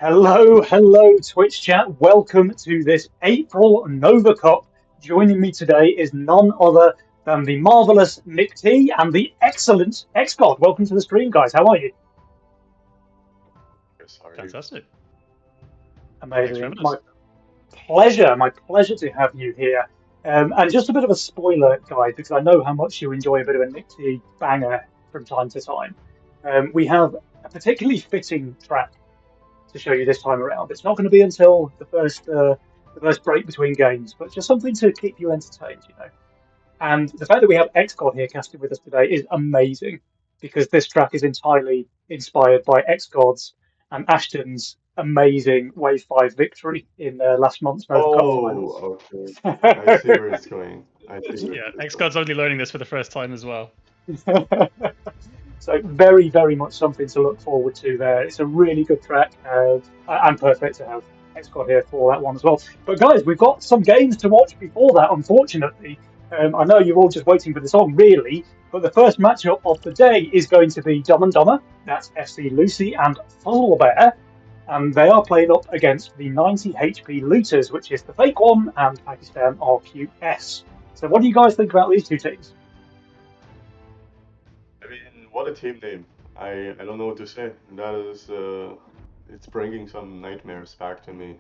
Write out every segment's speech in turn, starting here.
Hello, Twitch chat. Welcome to this April Nova Cup. Joining me today is none other than the marvelous Nick T and the excellent XGod. Welcome to the stream, guys. How are you? Yes, how are you? Fantastic. Amazing. My pleasure to have you here. And just a bit of a spoiler, guys, because I know how much you enjoy a bit of a Nick T banger from time to time. We have a particularly fitting track to show you this time around. It's not going to be until the first break between games, but just something to keep you entertained, you know. And the fact that we have XCOD here casting with us today is amazing because this track is entirely inspired by XCOD's and Ashton's amazing Wave 5 victory in last month's Nova Cup finals. Okay. I see where it's going. Yeah, XGod's only learning this for the first time as well. So very, very much something to look forward to there. It's a really good track and perfect to have XCOD here for that one as well. But guys, we've got some games to watch before that, unfortunately. I know you're all just waiting for the song, really, but the first matchup of the day is going to be Dumb and Dumber. That's FC Lucy and Fuzzlebear. And they are playing up against the 90 HP Looters, which is the fake one, and Pakistan RQS. So what do you guys think about these two teams? I mean, what a team name. I don't know what to say. That is, it's bringing some nightmares back to me.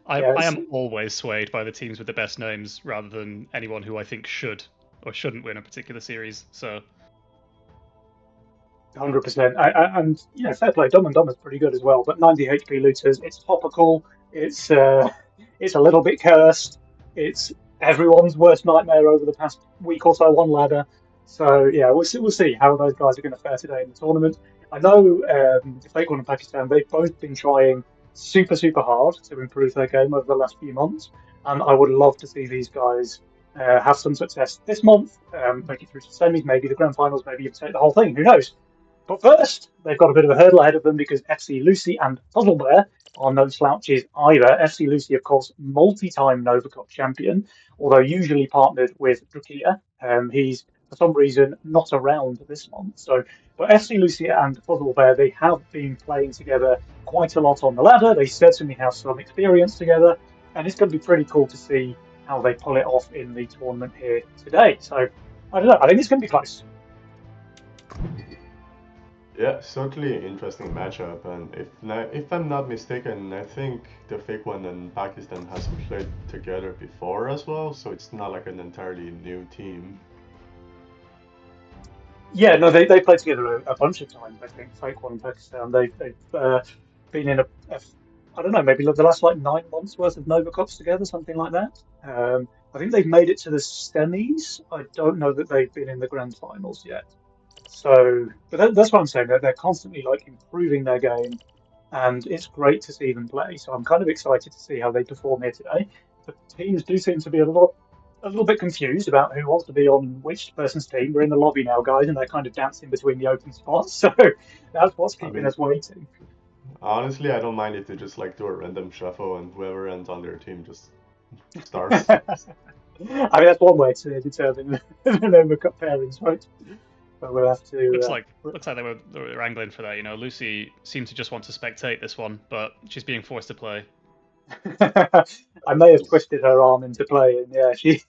I am always swayed by the teams with the best names rather than anyone who I think should or shouldn't win a particular series. So 100%. And yeah, fair play. Dumb and Dumber is pretty good as well. But 90 HP Looters, it's topical. It's a little bit cursed. It's everyone's worst nightmare over the past week or so on ladder. So yeah, we'll see how those guys are going to fare today in the tournament. I know Fake One and Pakistan, they've both been trying super hard to improve their game over the last few months, and I would love to see these guys have some success this month, make it through to the semis, maybe the grand finals, maybe even take the whole thing. Who knows? But first, they've got a bit of a hurdle ahead of them because FC Lucy and Puzzlebear are no slouches either. FC Lucy, of course, multi-time Nova Cup champion, although usually partnered with Drukia. He's, for some reason, not around this month. But FC Lucy and Puzzlebear, they have been playing together quite a lot on the ladder. They certainly have some experience together, and it's going to be pretty cool to see how they pull it off in the tournament here today. So, I don't know. I think it's going to be close. Yeah, certainly an interesting matchup. And if I'm not mistaken, I think the Fake One and Pakistan has played together before as well, so it's not like an entirely new team. Yeah, no, they played together a bunch of times. I think Fake One and Pakistan. They've been in I don't know, maybe the last like 9 months worth of Nova Cups together, something like that. I think they've made it to the semis. I don't know that they've been in the grand finals yet. So, but that's what I'm saying. They're constantly like improving their game, and it's great to see them play. So I'm kind of excited to see how they perform here today. The teams do seem to be a little bit confused about who wants to be on which person's team. We're in the lobby now, guys, and they're kind of dancing between the open spots. So that's what's keeping us waiting. Honestly, I don't mind if they just like do a random shuffle and whoever ends on their team just starts. I mean, that's one way to determine the Nova Cup pairings, right? But we'll have to. looks like they were angling for that. You know, Lucy seemed to just want to spectate this one, but she's being forced to play. I may have twisted her arm into playing. Yeah, she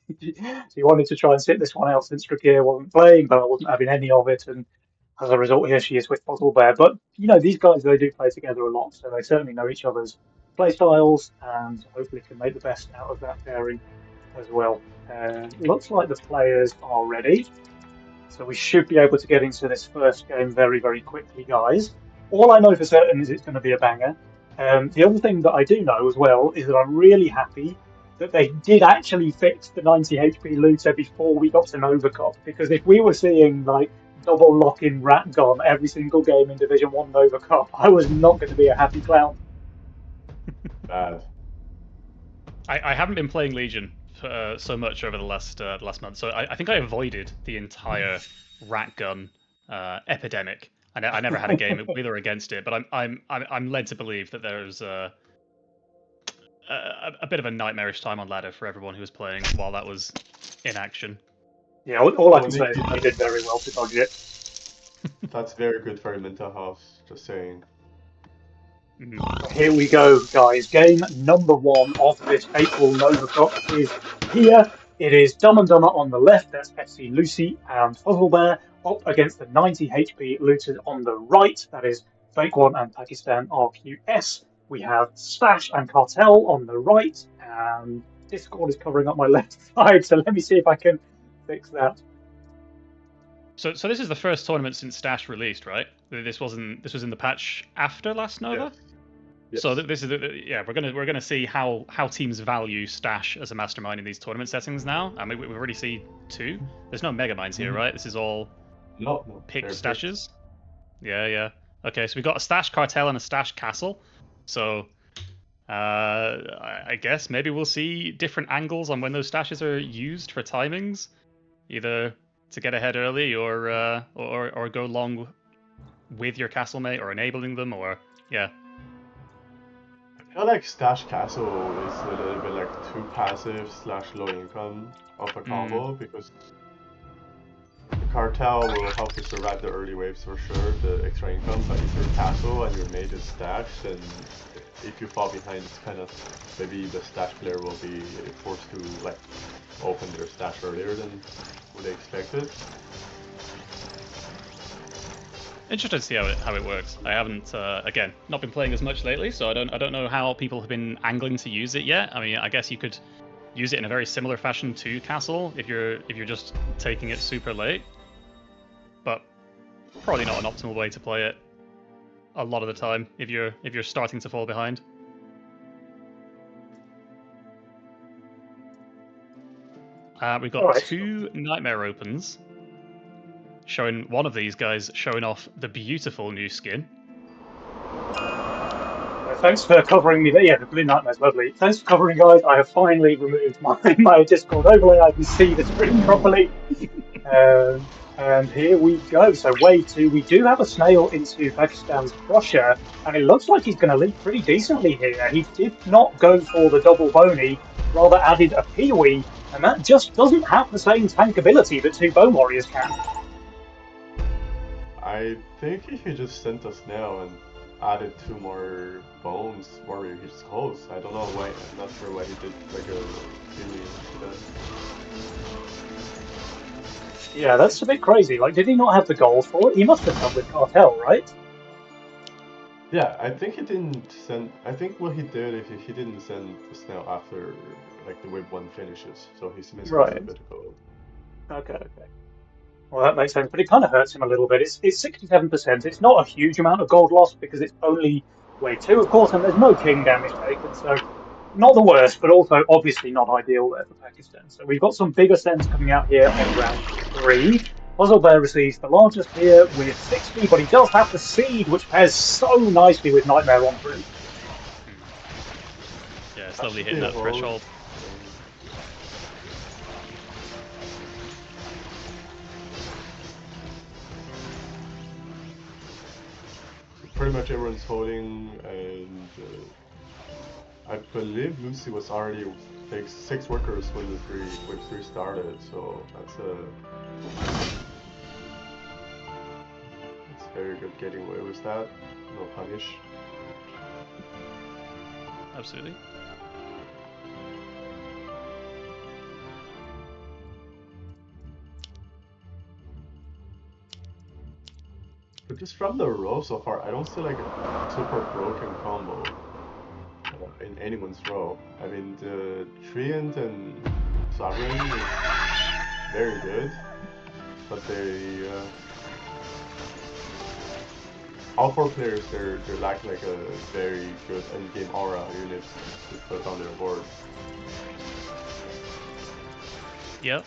wanted to try and sit this one out since Drakir wasn't playing, but I wasn't having any of it, and as a result, here she is with Puzzlebear. But you know, these guys they do play together a lot, so they certainly know each other's play styles, and hopefully can make the best out of that pairing as well. Looks like the players are ready, so we should be able to get into this first game very quickly, guys. All I know for certain is it's going to be a banger. The other thing that I do know as well is that I'm really happy that they did actually fix the 90 HP looter before we got to Nova Cup, because if we were seeing like double lock-in rat gun every single game in Division 1 Nova Cup, I was not going to be a happy clown. Bad. I haven't been playing Legion so much over the last month, so I think I avoided the entire rat gun epidemic. I never had a game with or against it, but I'm led to believe that there's a bit of a nightmarish time on ladder for everyone who was playing while that was in action. Yeah, all I can say is they did very well to dodge it. That's very good for your mental health, just saying. Here we go, guys. Game number 1 of this April Nova Cup is here. It is Dumb and Dumber on the left, that's FC Lucy and Fuzzlebear, up against the 90 HP looters on the right, that is Fake One and Pakistan RQS. We have Stash and Cartel on the right, and Discord is covering up my left side, so let me see if I can fix that. So this is the first tournament since Stash released, right? This was in the patch after last Nova. Yeah. Yes. So this is we're gonna see how teams value Stash as a mastermind in these tournament settings now. I mean, we've already seen 2. There's no Megaminds here, right? This is all no picked Stashes. Yeah. Okay, so we've got a Stash Cartel and a Stash Castle. So I guess maybe we'll see different angles on when those stashes are used for timings, either to get ahead early or go long with your castle mate or enabling them, or yeah. I feel like Stash Castle is a little bit like too passive / low income of a combo because the Cartel will help to survive the early waves for sure, the extra income, but if your Castle and your mate is Stash, then if you fall behind, it's kind of, maybe the Stash player will be forced to like open their Stash earlier than what they expected. Interested to see how it works. I haven't again not been playing as much lately, so I don't know how people have been angling to use it yet. I mean, I guess you could use it in a very similar fashion to Castle if you're just taking it super late, but probably not an optimal way to play it a lot of the time if you're starting to fall behind. We've got 2 Nightmare opens. Showing one of these guys showing off the beautiful new skin. Thanks for covering me there. Yeah, the Blue Nightmare's lovely. Thanks for covering, guys. I have finally removed my Discord overlay. I can see the screen properly. And here we go. So wave 2, we do have a snail into Pakistan's Crusher, and it looks like he's going to lead pretty decently here. He did not go for the double bony, rather added a Peewee, and that just doesn't have the same tank ability that 2 Bone Warriors can. I think if you just sent a snail and added 2 more bones, warrior his skulls. I don't know why. I'm not sure why he did like a really Yeah, that's a bit crazy. Like, did he not have the goals for it? He must have done with Cartel, right? Yeah, I think he didn't send. I think what he did is he didn't send the snail after like the wave 1 finishes, so he's missing a bit of gold. Okay. Well, that makes sense, but it kind of hurts him a little bit. It's 67%. It's not a huge amount of gold loss because it's only wave 2, of course, and there's no king damage taken, so not the worst, but also obviously not ideal there for Pakistan. So we've got some bigger sends coming out here on round 3. Fuzzlebear receives the largest here with 60, but he does have the seed, which pairs so nicely with Nightmare on through. Yeah, slowly hitting that threshold. Pretty much everyone's holding, and I believe Lucy was already like 6 workers when the wave 3 started, so that's very good getting away with that. No punish. Absolutely. But just from the row so far, I don't see like a super broken combo in anyone's row. I mean, the Treant and Sovereign is very good, but they all 4 players they lack like a very good endgame aura unit to put on their board. Yeah.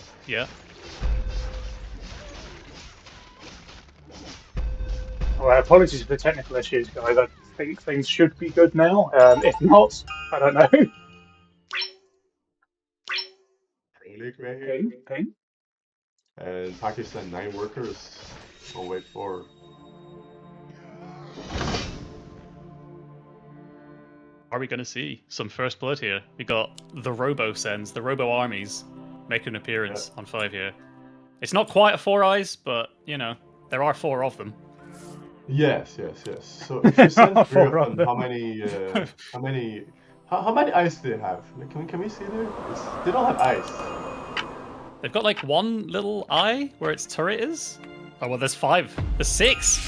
Well, apologies for the technical issues, guys. I think things should be good now. If not, I don't know. Really great. Ping. And Pakistan 9 workers on wave 4. Are we going to see some first blood here? We got the Robo Sends, the Robo armies, make an appearance on 5 here. It's not quite a 4 eyes, but you know there are 4 of them. Yes. So if you send three of Four of them, how them. many ice do they have? Like, can we see there? They don't have ice. They've got like one little eye where its turret is. Oh well, there's 5. There's 6.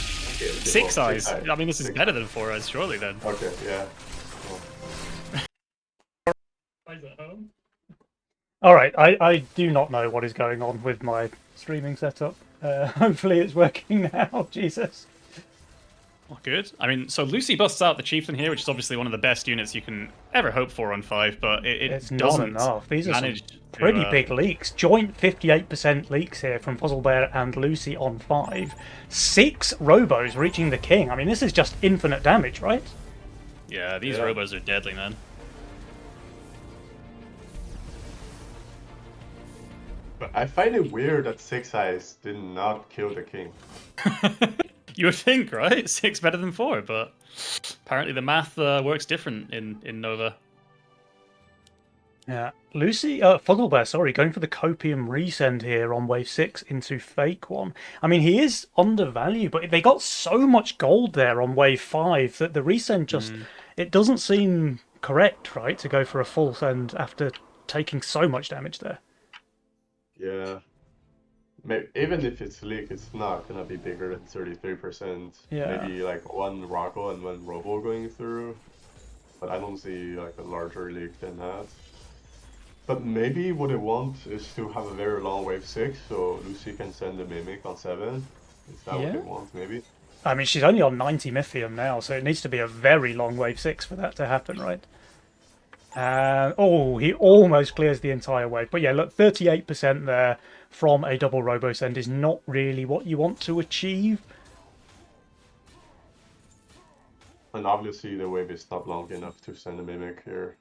Okay, Six well, eyes. I mean, this is Six. better than 4 eyes, surely then. Okay, yeah. Eyes at home. All right, I do not know what is going on with my streaming setup. Hopefully it's working now. Jesus. Oh, good. I mean, so Lucy busts out the Chieftain here, which is obviously one of the best units you can ever hope for on 5, but It's it not doesn't enough. These are some manage pretty to, big leaks. Joint 58% leaks here from Fuzzlebear and Lucy on 5. 6 Robos reaching the king. I mean, this is just infinite damage, right? Yeah, these Yeah. robos are deadly, man. But I find it weird that Six Eyes did not kill the king. You would think, right? 6 better than 4, but apparently the math works different in Nova. Yeah. Lucy, Fuzzlebear, sorry, going for the Copium resend here on wave 6 into Fake One. I mean, he is undervalued, but they got so much gold there on wave 5 that the resend just, it doesn't seem correct, right, to go for a full send after taking so much damage there. Yeah. Even if it's leak, it's not gonna be bigger than 33%. Yeah. Maybe like one Rocco and one Robo going through. But I don't see like a larger leak than that. But maybe what they want is to have a very long wave 6, so Lucy can send a Mimic on 7. Is that what they want, maybe? I mean, she's only on 90 Mythium now, so it needs to be a very long wave 6 for that to happen, right? Oh, he almost clears the entire wave. But yeah, look, 38% there from a double Robo send is not really what you want to achieve. And obviously the wave is not long enough to send a Mimic here.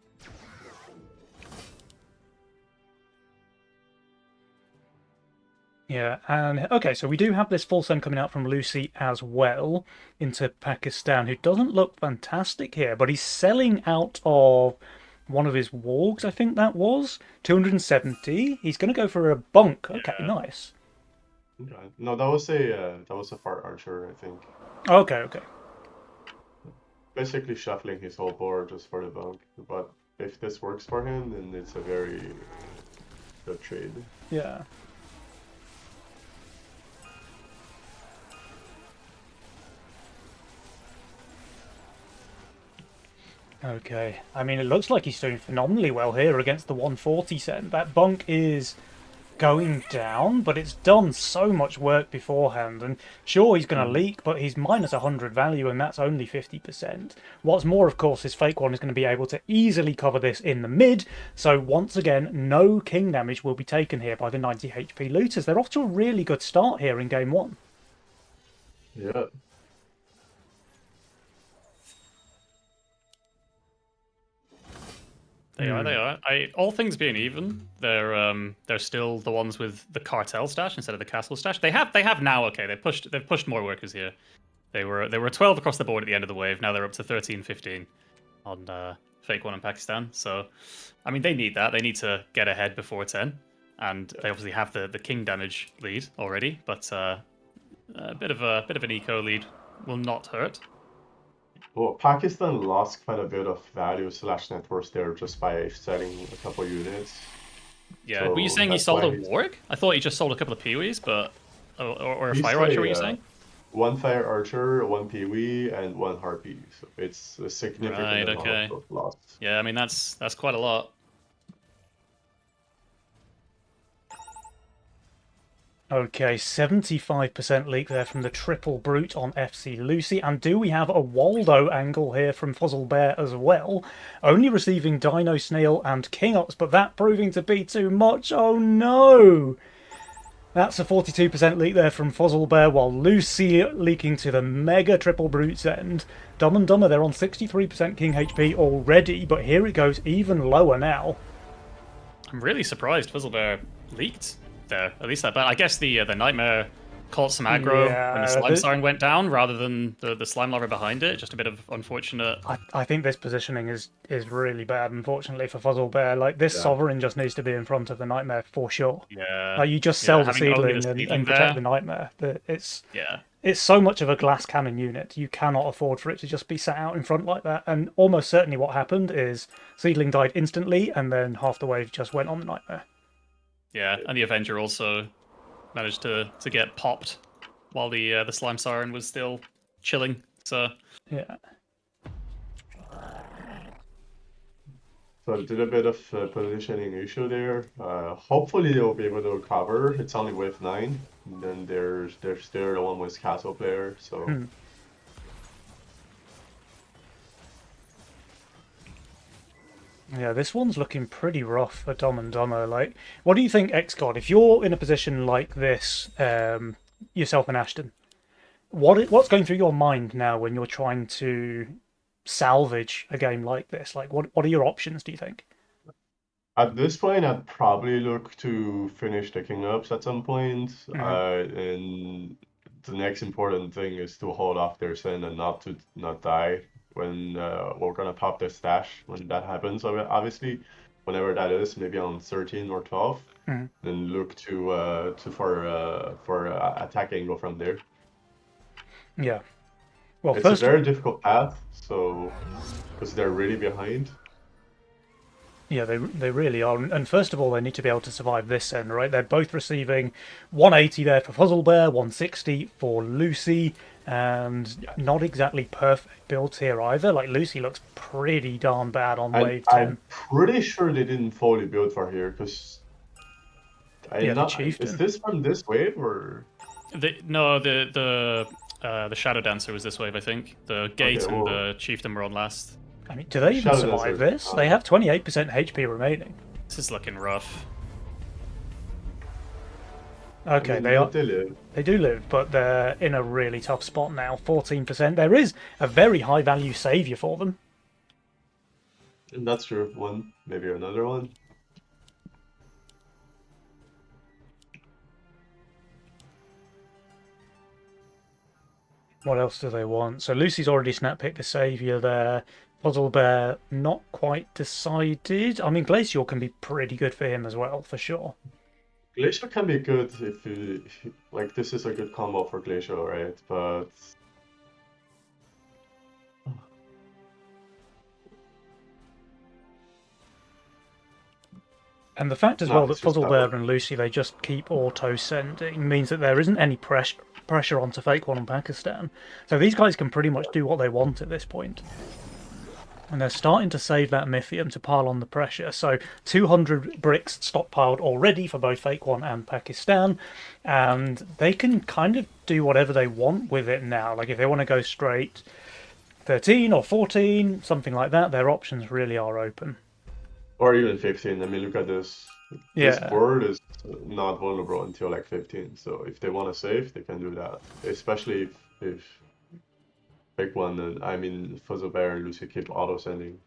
Yeah, and okay, so we do have this full send coming out from Lucy as well into Pakistan, who doesn't look fantastic here, but he's selling out of one of his wargs, I think that was 270. He's going to go for a bunk. Okay, Yeah. nice. Okay. No, that was a Fart Archer, I think. Okay. Basically shuffling his whole board just for the bunk. But if this works for him, then it's a very good trade. Yeah. Okay, I mean, it looks like he's doing phenomenally well here against the 140 cent. That bunk is going down, but it's done so much work beforehand. And sure, he's going to leak, but he's minus 100 value, and that's only 50%. What's more, of course, his Fake One is going to be able to easily cover this in the mid. So once again, no king damage will be taken here by the 90 HP looters. They're off to a really good start here in game 1. Yeah. They are. All things being even, they're still the ones with the cartel stash instead of the castle stash. They have now. Okay, they've pushed more workers here. They were 12 across the board at the end of the wave. Now they're up to 13, 15 on Fake One in Pakistan. So, I mean, they need that. They need to get ahead before 10, and they obviously have the king damage lead already. But a bit of an eco lead will not hurt. Well, Pakistan lost quite a bit of value / net worth there just by selling a couple units. Yeah, So were you saying he that's sold why a he's- warg? I thought he just sold a couple of Peewees, but or a He's fire archer. Were you saying? One Fire Archer, one Peewee, and one Harpy. So it's a significant Right, amount okay. of loss. Yeah, I mean that's quite a lot. Okay, 75% leak there from the triple brute on FC Lucy. And do we have a Waldo angle here from Fuzzlebear as well? Only receiving Dino Snail and King Ops, but that proving to be too much. Oh no! That's a 42% leak there from Fuzzlebear, while Lucy leaking to the mega triple brute's end. Dumb and Dumber, they're on 63% King HP already, but here it goes even lower now. I'm really surprised Fizzlebear leaked there. At least that, but I guess the Nightmare caught some aggro when the Slime Siren went down rather than the Slime Larva behind it. Just a bit of unfortunate. I think this positioning is really bad, unfortunately, for Fuzzlebear. Like, this Sovereign just needs to be in front of the Nightmare for sure. Yeah. Like, you just sell the having only seedling the and seedling protect there. the Nightmare. It's Yeah. it's so much of a glass cannon unit. You cannot afford for it to just be sat out in front like that. And almost certainly what happened is Seedling died instantly, and then half the wave just went on the Nightmare. Yeah, and the Avenger also managed to get popped while the Slime Siren was still chilling. So yeah. So a little bit of positioning issue there. Hopefully they'll be able to recover. It's only wave 9. And then there's still the one with Castle player. So Yeah, this one's looking pretty rough for Dom and Dumber. Like, what do you think, XGod? If you're in a position like this, yourself and Ashton, what's going through your mind now when you're trying to salvage a game like this? Like, what are your options, do you think? at this point, I'd probably look to finish the King Ups at some point. And the next important thing is to hold off their Send and not die when we're gonna pop their stash when that happens. Obviously, whenever that is, maybe on 13 or 12, then look for attack angle from there. Yeah. Well, It's first, a very difficult path, so because they're really behind. yeah, they really are. And first of all, they need to be able to survive this end, right? They're both receiving 180 there for Fuzzlebear, 160 for Lucy, and not exactly perfect builds here either. Like, Lucy looks pretty darn bad on wave 10. I'm pretty sure they didn't fully build for here, because the Chieftain. Is this from this wave or? No, the Shadow Dancer was this wave, I think. The Gate and the Chieftain were on last. I mean, do they even survive this? They have 28% HP remaining. This is looking rough. Okay, they do live, but they're in a really tough spot now. 14%. There is a very high value savior for them. And that's true. One, maybe another one. What else do they want? So Lucy's already snap picked the savior there. Fuzzlebear not quite decided. I mean, Glacial can be pretty good for him as well, for sure. Glacial can be good if you like. This is a good combo for Glacial, right? But and the fact as well that Fuzzlebear and Lucy, they just keep auto sending, means that there isn't any pressure onto Fake One and Pakistan. So these guys can pretty much do what they want at this point. And they're starting to save that Mythium to pile on the pressure. So 200 bricks stockpiled already for both Fake One and Pakistan. And they can kind of do whatever they want with it now. Like if they want to go straight 13 or 14, something like that, their options really are open. Or even 15. I mean, look at this. Yeah. This board is not vulnerable until like 15. So if they want to save, they can do that. Especially if Fake One and I mean Fuzzlebear and Lucy keep auto sending.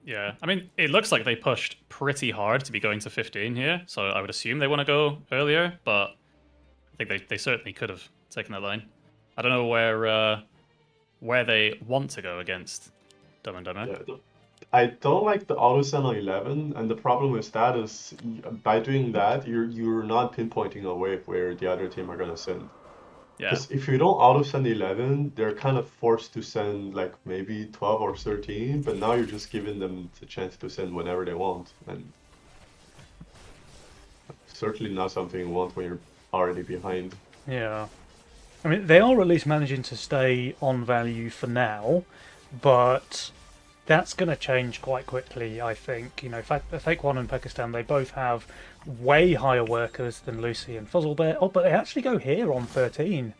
Yeah, I mean it looks like they pushed pretty hard to be going to 15 here, so I would assume they want to go earlier, but I think they certainly could have taken that line. I don't know where they want to go against Dumb and Dumber. Yeah, I don't like the auto send on 11, and the problem with that is by doing that you're not pinpointing a wave where the other team are gonna send. Yeah. Because if you don't auto send 11, they're kind of forced to send like maybe 12 or 13, but now you're just giving them the chance to send whenever they want, and certainly not something you want when you're already behind. Yeah. I mean, they are at least managing to stay on value for now, but that's going to change quite quickly, I think. You know, Fake One and Pakistan, they both have way higher workers than Lucy and Fuzzlebear. Oh, but they actually go here on 13.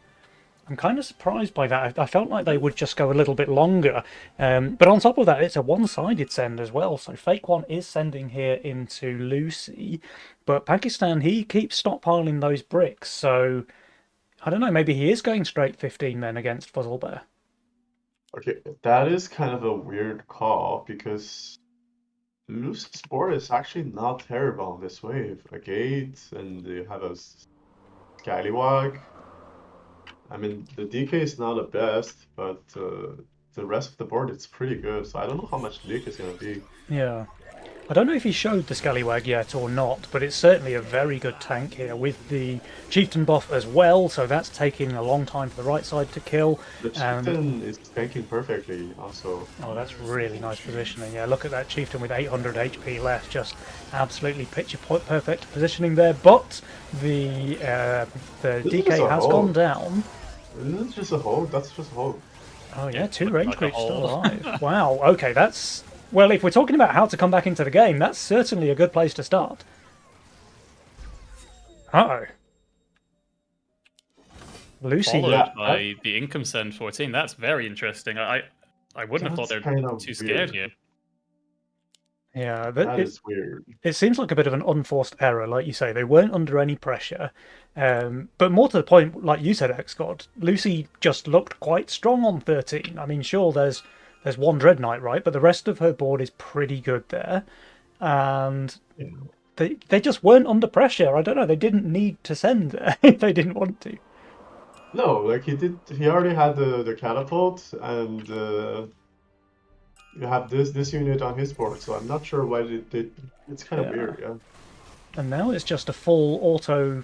I'm kind of surprised by that. I felt like they would just go a little bit longer. But on top of that, it's a one-sided send as well. So Fake One is sending here into Lucy. But Pakistan, he keeps stockpiling those bricks. So, I don't know, maybe he is going straight 15 then against Fuzzlebear. Okay, that is kind of a weird call because Lucy's board is actually not terrible on this wave. A Gate, and you have a Scallywag. I mean, the DK is not the best, but the rest of the board it's pretty good. So I don't know how much leak is gonna be. Yeah. I don't know if he showed the Scallywag yet or not, but it's certainly a very good tank here with the Chieftain buff as well, so that's taking a long time for the right side to kill. The Chieftain is tanking perfectly also. Oh, that's really nice positioning. Yeah, look at that Chieftain with 800 HP left, just absolutely picture perfect positioning there. But the DK has gone down. Isn't it just a hold? That's just a hold. Oh yeah, Yeah, two like range a creeps still hole. alive. Wow. Okay, that's well. If we're talking about how to come back into the game, that's certainly a good place to start. Uh oh. Lucy. Followed Yeah, by the Income Send 14. That's very interesting. I wouldn't have thought That's they're kind of too scared weird. here. Yeah, That is weird. it seems like a bit of an unforced error, like you say. They weren't under any pressure. But more to the point, like you said, Xgod, Lucy just looked quite strong on 13. I mean, sure, there's one Dread Knight, right? But the rest of her board is pretty good there. And Yeah. they just weren't under pressure. I don't know. They didn't need to send there if they didn't want to. No, like he did. He already had the catapult, and you have this unit on his board. So I'm not sure why they did. It's kind of Yeah. weird, yeah. And now it's just a full auto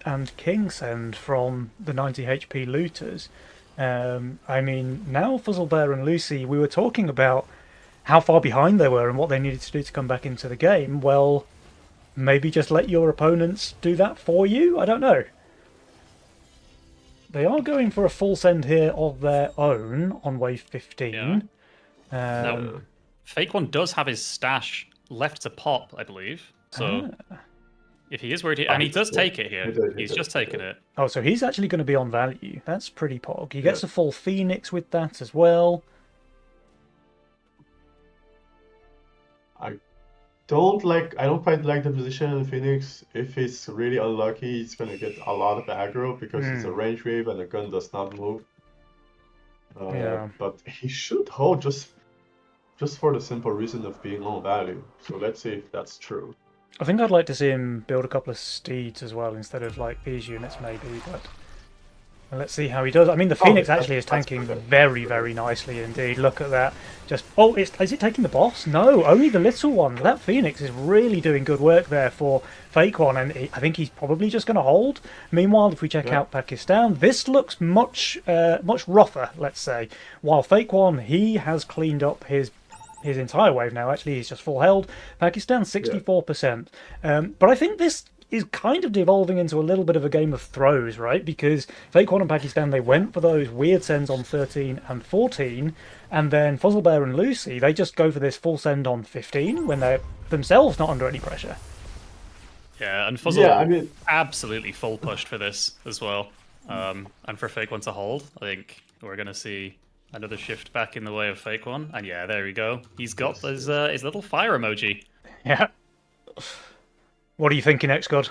and king send from the 90 HP looters. I mean, now Fuzzlebear and Lucy, we were talking about how far behind they were and what they needed to do to come back into the game. Well, maybe just let your opponents do that for you? I don't know. They are going for a full send here of their own on wave 15. Now, Fake One does have his stash left to pop, I believe. So if he is worried, and he does take it here. He's just taken it. Oh, so he's actually going to be on value. That's pretty pog. He gets a full Phoenix with that as well. I don't quite like the position in Phoenix. If he's really unlucky, he's gonna get a lot of aggro because it's a range wave and the gun does not move. Yeah. But he should hold just for the simple reason of being low value. So let's see if that's true. I think I'd like to see him build a couple of steeds as well instead of like these units maybe, but let's see how he does. I mean, the Phoenix actually is tanking very, very nicely indeed. Look at that. Just is it taking the boss? No, only the little one. That Phoenix is really doing good work there for Fake One, and I think he's probably just going to hold. Meanwhile, if we check out Pakistan, this looks much rougher, let's say. While Fake One, he has cleaned up his entire wave now. Actually, he's just full held. Pakistan 64%. But I think this is kind of devolving into a little bit of a game of throws, right? Because Fake One and Pakistan, they went for those weird sends on 13 and 14, and then Fuzzlebear and Lucy, they just go for this full send on 15 when they're themselves not under any pressure. Yeah, and Fuzzle absolutely full pushed for this as well. And for Fake One to hold, I think we're going to see another shift back in the way of Fake One. And yeah, there we go. He's got his little fire emoji. Yeah. What are you thinking, Xgod?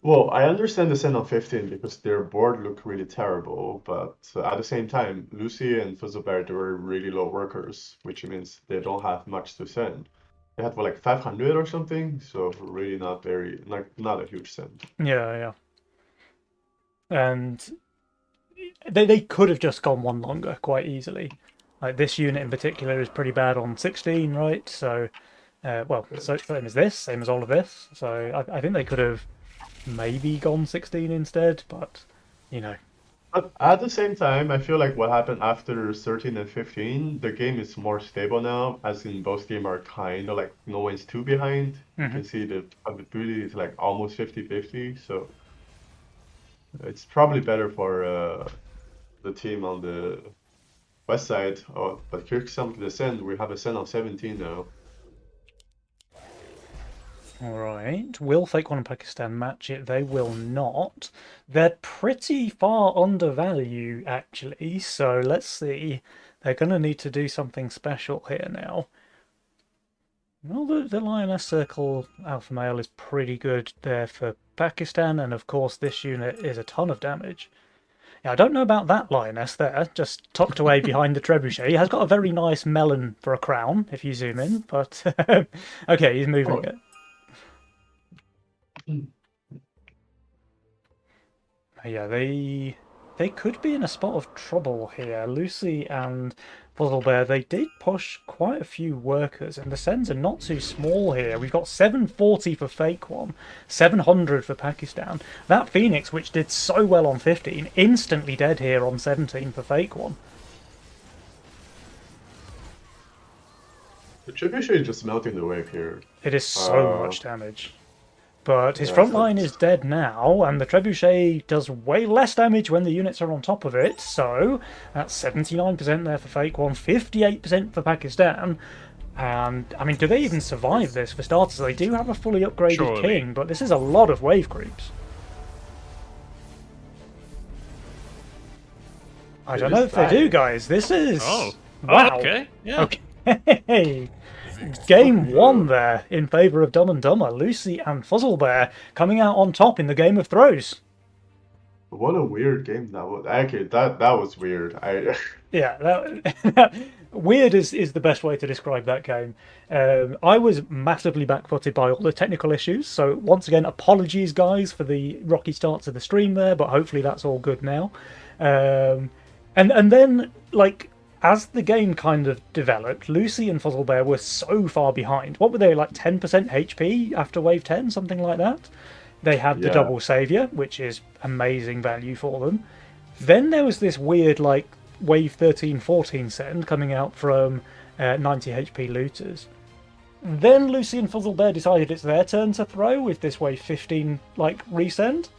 Well, I understand the send on 15 because their board looked really terrible, but at the same time, Lucy and Fuzzlebear, they were really low workers, which means they don't have much to send. They had like 500 or something, so really not a huge send. Yeah. And they could have just gone one longer quite easily. Like this unit in particular is pretty bad on 16, right? So, so same as this, same as all of this. So I think they could have maybe gone 16 instead, but you know. But at the same time, I feel like what happened after 13 and 15, the game is more stable now, as in both games are kind of like no one's too behind. You can see the probability is like almost 50-50, so it's probably better for the team on the west side. Oh, but here's some to the send. We have a send on 17 now. Alright, will Fake One and Pakistan match it? They will not. They're pretty far under value, actually, so let's see. They're going to need to do something special here now. Well, the Lioness Circle Alpha Male is pretty good there for Pakistan, and of course this unit is a ton of damage. Yeah, I don't know about that Lioness there, just tucked away behind the trebuchet. He has got a very nice melon for a crown, if you zoom in, but okay, he's moving it. Yeah, they they could be in a spot of trouble here. Lucy and Fuzzlebear, they did push quite a few workers, and the sends are not too small here. We've got 740 for Fake One, 700 for Pakistan. That Phoenix, which did so well on 15, instantly dead here on 17 for Fake One. The Trebuchet is just melting the wave here. It is so much damage. But his Yeah, front line is dead now, and the Trebuchet does way less damage when the units are on top of it, so that's 79% there for Fake One, 58% for Pakistan. And, I mean, do they even survive this? For starters, they do have a fully upgraded Surely. king, but this is a lot of wave creeps. I don't know if they do, guys. This is... Oh. Wow. Oh, okay. Yeah. Okay. Game 1 there in favour of Dumb and Dumber. Lucy and Fuzzlebear coming out on top in the game of throws. What a weird game that was. Actually, that was weird. Yeah, weird is the best way to describe that game. I was massively backfooted by all the technical issues, so once again, apologies guys for the rocky start to the stream there, but hopefully that's all good now. And then, like, as the game kind of developed, Lucy and Fuzzlebear were so far behind. What were they, like 10% HP after wave 10, something like that? They had the double saviour, which is amazing value for them. Then there was this weird, like, wave 13-14 send coming out from 90 HP looters. Then Lucy and Fuzzlebear decided it's their turn to throw with this wave 15, like, resend.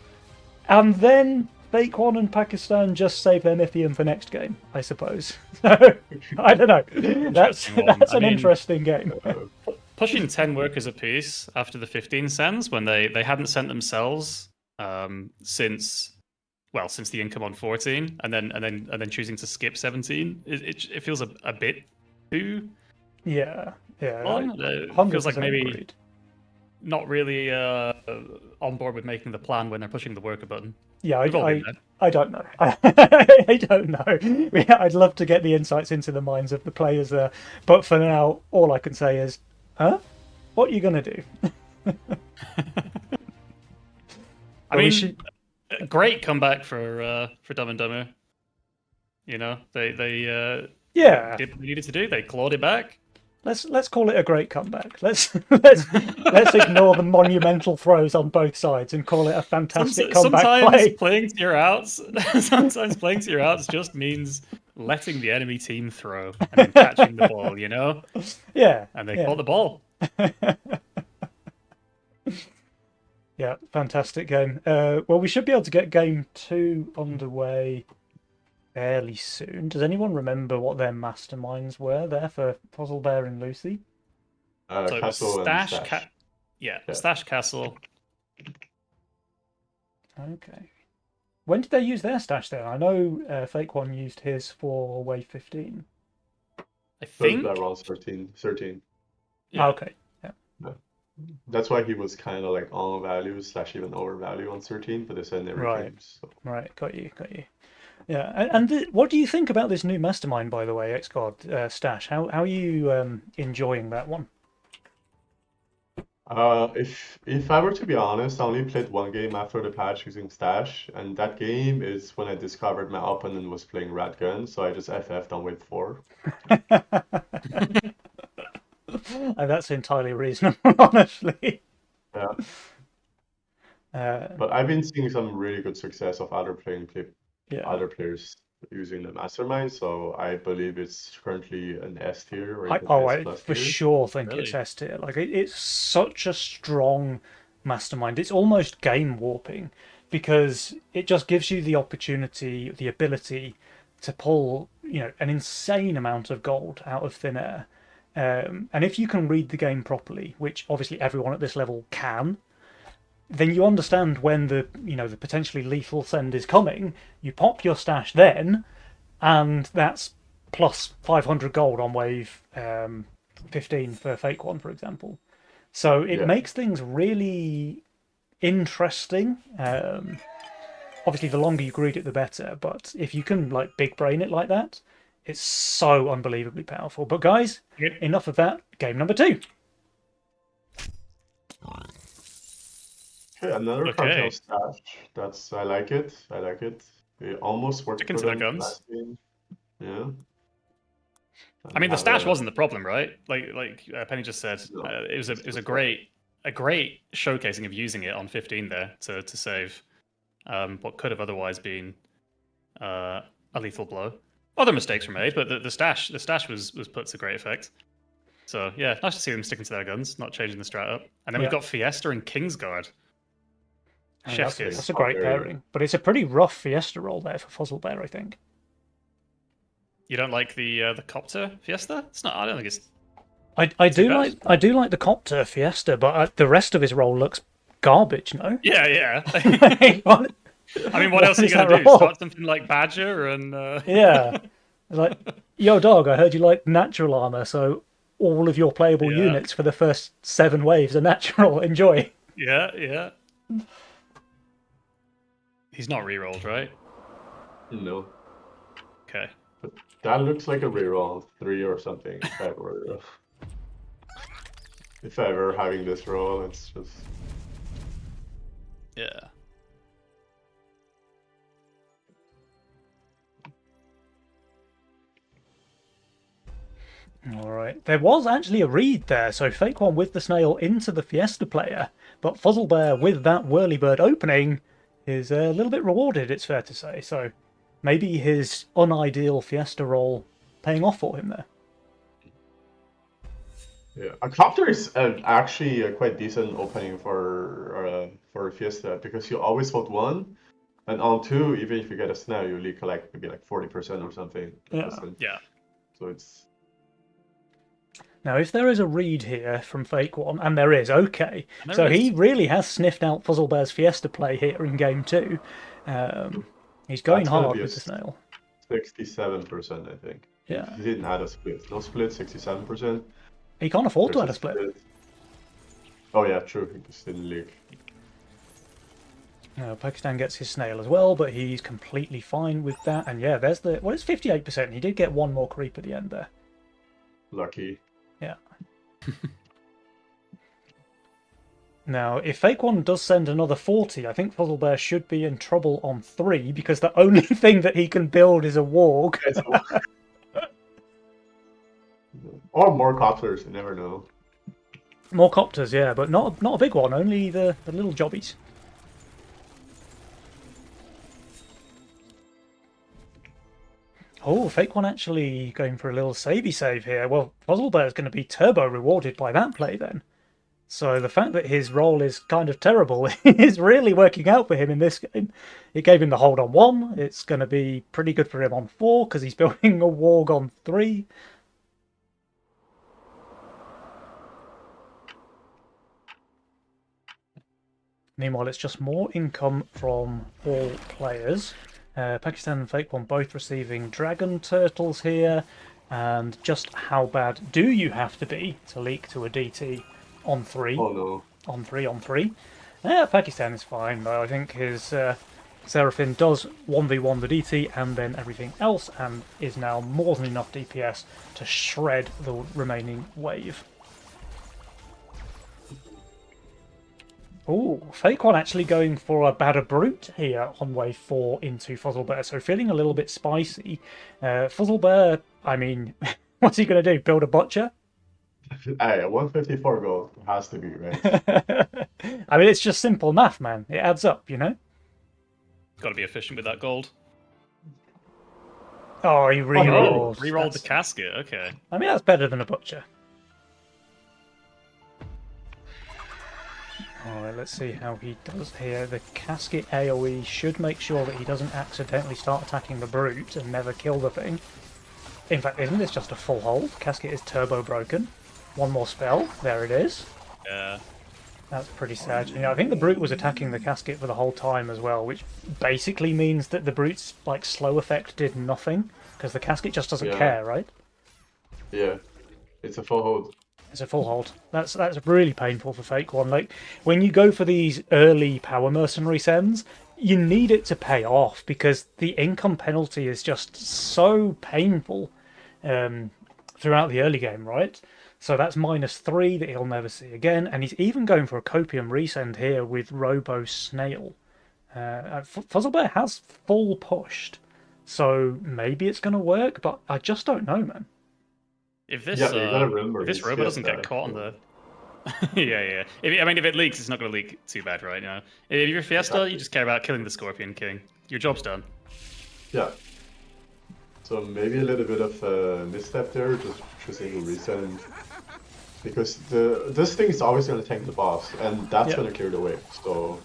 And then Fake One and Pakistan just save their Mythium for next game, I suppose. So, I don't know. That's an interesting game. Pushing 10 workers apiece after the 15 sends when they hadn't sent themselves since the income on 14, and then choosing to skip 17, it feels a bit too long. It feels like maybe agreed. Not really on board with making the plan when they're pushing the worker button. Yeah, We've all been I don't know. I don't know. I'd love to get the insights into the minds of the players there, but for now, all I can say is, huh? What are you gonna do? I mean, a great comeback for Dumb and Dumber. You know, they did what they needed to do. They clawed it back. Let's call it a great comeback. Let's ignore the monumental throws on both sides and call it a fantastic comeback sometimes play. Playing to your outs, sometimes playing to your outs just means letting the enemy team throw and then catching the ball. You know? Yeah. And they caught the ball. Yeah, fantastic game. Well, we should be able to get game 2 underway fairly soon. Does anyone remember what their masterminds were there for Fuzzlebear and Lucy? So Castle Stash, and Stash. Stash Castle. Okay. When did they use their stash then? I know Fake One used his for wave 15. I think that was 13. Yeah. Okay. Yeah. That's why he was kind of like on value / even over value on 13, but they said never came. So. Right, got you. Yeah, and what do you think about this new mastermind, by the way, XGod Stash? How are you enjoying that one? If I were to be honest, I only played one game after the patch using Stash, and that game is when I discovered my opponent was playing Ratgun, so I just FF'd on wave 4. And that's entirely reasonable, honestly. Yeah. But I've been seeing some really good success of other players using the mastermind, so I believe it's currently an S tier or even S plus for tier. sure think it's S tier. Like it's such a strong mastermind. It's almost game warping because it just gives you the opportunity, the ability to pull, an insane amount of gold out of thin air. And if you can read the game properly, which obviously everyone at this level can, then you understand when the potentially lethal send is coming. You pop your stash then, and that's plus 500 gold on wave 15 for Fake One, for example. So it makes things really interesting. Obviously, the longer you read it, the better. But if you can big brain it like that, it's so unbelievably powerful. But guys, enough of that. Game number 2. Okay, another cartel stash. I like it. It almost worked Sticking for to their them guns. last game. Yeah. I mean, the Have stash a- wasn't the problem, right? Like Penny just said, No, it was it's a just great showcasing of using it on 15 there to save what could have otherwise been a lethal blow. Other mistakes were made, but the stash was put to great effect. So yeah, nice to see them sticking to their guns, not changing the strat up. And then we've got Fiesta and Kingsguard. I mean, Chef's that's, kiss. that's a great pairing, but it's a pretty rough Fiesta roll there for Fuzzlebear, I think. You don't like the copter Fiesta? It's not. I don't think it's. I do bad. like the copter Fiesta, but the rest of his roll looks garbage. No. Yeah, yeah. What? I mean, what else are you is gonna that do? roll? Start something like Badger and. Yeah. It's like, yo, dog, I heard you like natural armor, so all of your playable Yeah. units for the first 7 waves are natural. Enjoy. Yeah, yeah. He's not re-rolled, right? No. Okay. That looks like a reroll 3 or something. If I were having this roll, it's just. Yeah. Alright. There was actually a read there, so Fake One with the snail into the Fiesta player, but Fuzzlebear with that Whirlybird opening is a little bit rewarded, it's fair to say. So maybe his unideal Fiesta roll paying off for him there. Yeah, a copter is actually a quite decent opening for Fiesta because you always hold 1, and on 2, even if you get a snail, you only collect maybe like 40% or something. Yeah. Yeah. So it's. Now, if there is a read here from Fake One, and there is, okay. There So is. he really has sniffed out Fuzzlebear's Fiesta play here in game 2. He's going That's gonna hard be a with the snail. 67%, I think. Yeah. He didn't add a split. No split, 67%. He can't afford to There's add a split. Oh yeah, true. He just didn't leak. Pakistan gets his snail as well, but he's completely fine with that. And yeah, there's the... Well, it's 58%. He did get 1 more creep at the end there. Lucky. Yeah. Now, if Fake One does send another 40, I think Fuzzlebear should be in trouble on 3, because the only thing that he can build is a warg. Or more copters, you never know. More copters, yeah, but not a big one, only the little jobbies. Oh, Fake One actually going for a little savey save here. Well, Fuzzlebear is going to be turbo rewarded by that play then. So the fact that his roll is kind of terrible is really working out for him in this game. It gave him the hold on 1. It's going to be pretty good for him on 4 because he's building a warg on 3. Meanwhile, it's just more income from all players. Pakistan and Fake One both receiving dragon turtles here. And just how bad do you have to be to leak to a DT on 3? Oh no. On 3. Pakistan is fine, though. I think his Seraphim does 1v1 the DT and then everything else, and is now more than enough DPS to shred the remaining wave. Ooh, Fake One actually going for a Badder Brute here on wave 4 into Fuzzlebear, so feeling a little bit spicy. Fuzzlebear, I mean, what's he going to do? Build a Butcher? Hey, 154 gold has to be, right? I mean, it's just simple math, man. It adds up, you know? Got to be efficient with that gold. Oh, he re-rolls. Re-rolled the casket. Okay. I mean, that's better than a Butcher. Alright, let's see how he does here. The Casket AoE should make sure that he doesn't accidentally start attacking the Brute and never kill the thing. In fact, isn't this just a full hold? Casket is turbo broken. 1 more spell. There it is. Yeah. That's pretty sad. You know, I think the Brute was attacking the Casket for the whole time as well, which basically means that the Brute's like slow effect did nothing, because the Casket just doesn't care, right? Yeah. It's a full hold. It's a full hold. That's really painful for Fake One. Like, when you go for these early power mercenary sends, you need it to pay off, because the income penalty is just so painful throughout the early game, right? So that's -3 that he'll never see again, and he's even going for a Copium resend here with Robo Snail. Fuzzlebear has full pushed, so maybe it's going to work, but I just don't know, man. If this Yeah, you gotta remember if this he's robot doesn't get Fiesta, caught on so- the yeah. If it leaks, it's not going to leak too bad, right? You know, if you're Fiesta, you just care about killing the Scorpion King. Your job's done. Yeah. So maybe a little bit of a misstep there, just choosing to resend. Because this thing is always going to tank the boss, and that's Yeah. going to clear the way. So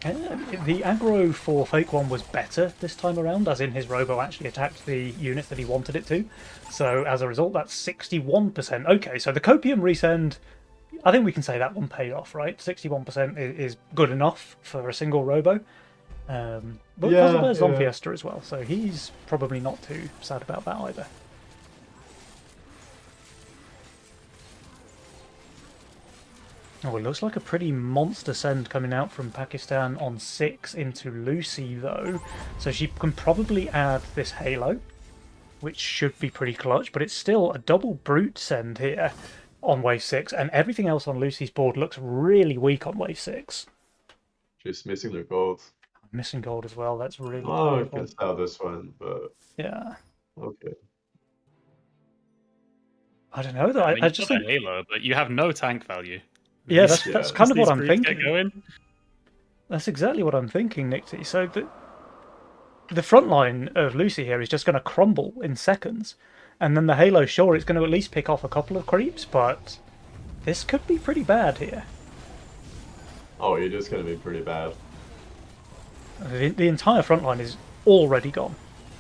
The aggro for Fake One was better this time around, as in his robo actually attacked the units that he wanted it to. So as a result, that's 61%. Okay, so the Copium resend, I think we can say that one paid off, right? 61% is good enough for a single robo. But Yeah, Fuzzlebear's on yeah. Fiesta as well, so he's probably not too sad about that either. Oh, it looks like a pretty monster send coming out from Pakistan on 6 into Lucy, though. So she can probably add this Halo, which should be pretty clutch, but it's still a double brute send here on wave 6, and everything else on Lucy's board looks really weak on wave 6. she's missing the gold. Missing gold as well, that's really Oh, you powerful. can sell this one, but Yeah. okay. I don't know, though. I mean, I you've just got think... a Halo, but you have no tank value. Yeah, These- that's Yeah. kind of these what I'm brutes get thinking. going. That's exactly what I'm thinking, Nixie. So the front line of Lucy here is just going to crumble in seconds. And then the Halo, sure, it's going to at least pick off a couple of creeps, but this could be pretty bad here. Oh, it is going to be pretty bad. The entire front line is already gone.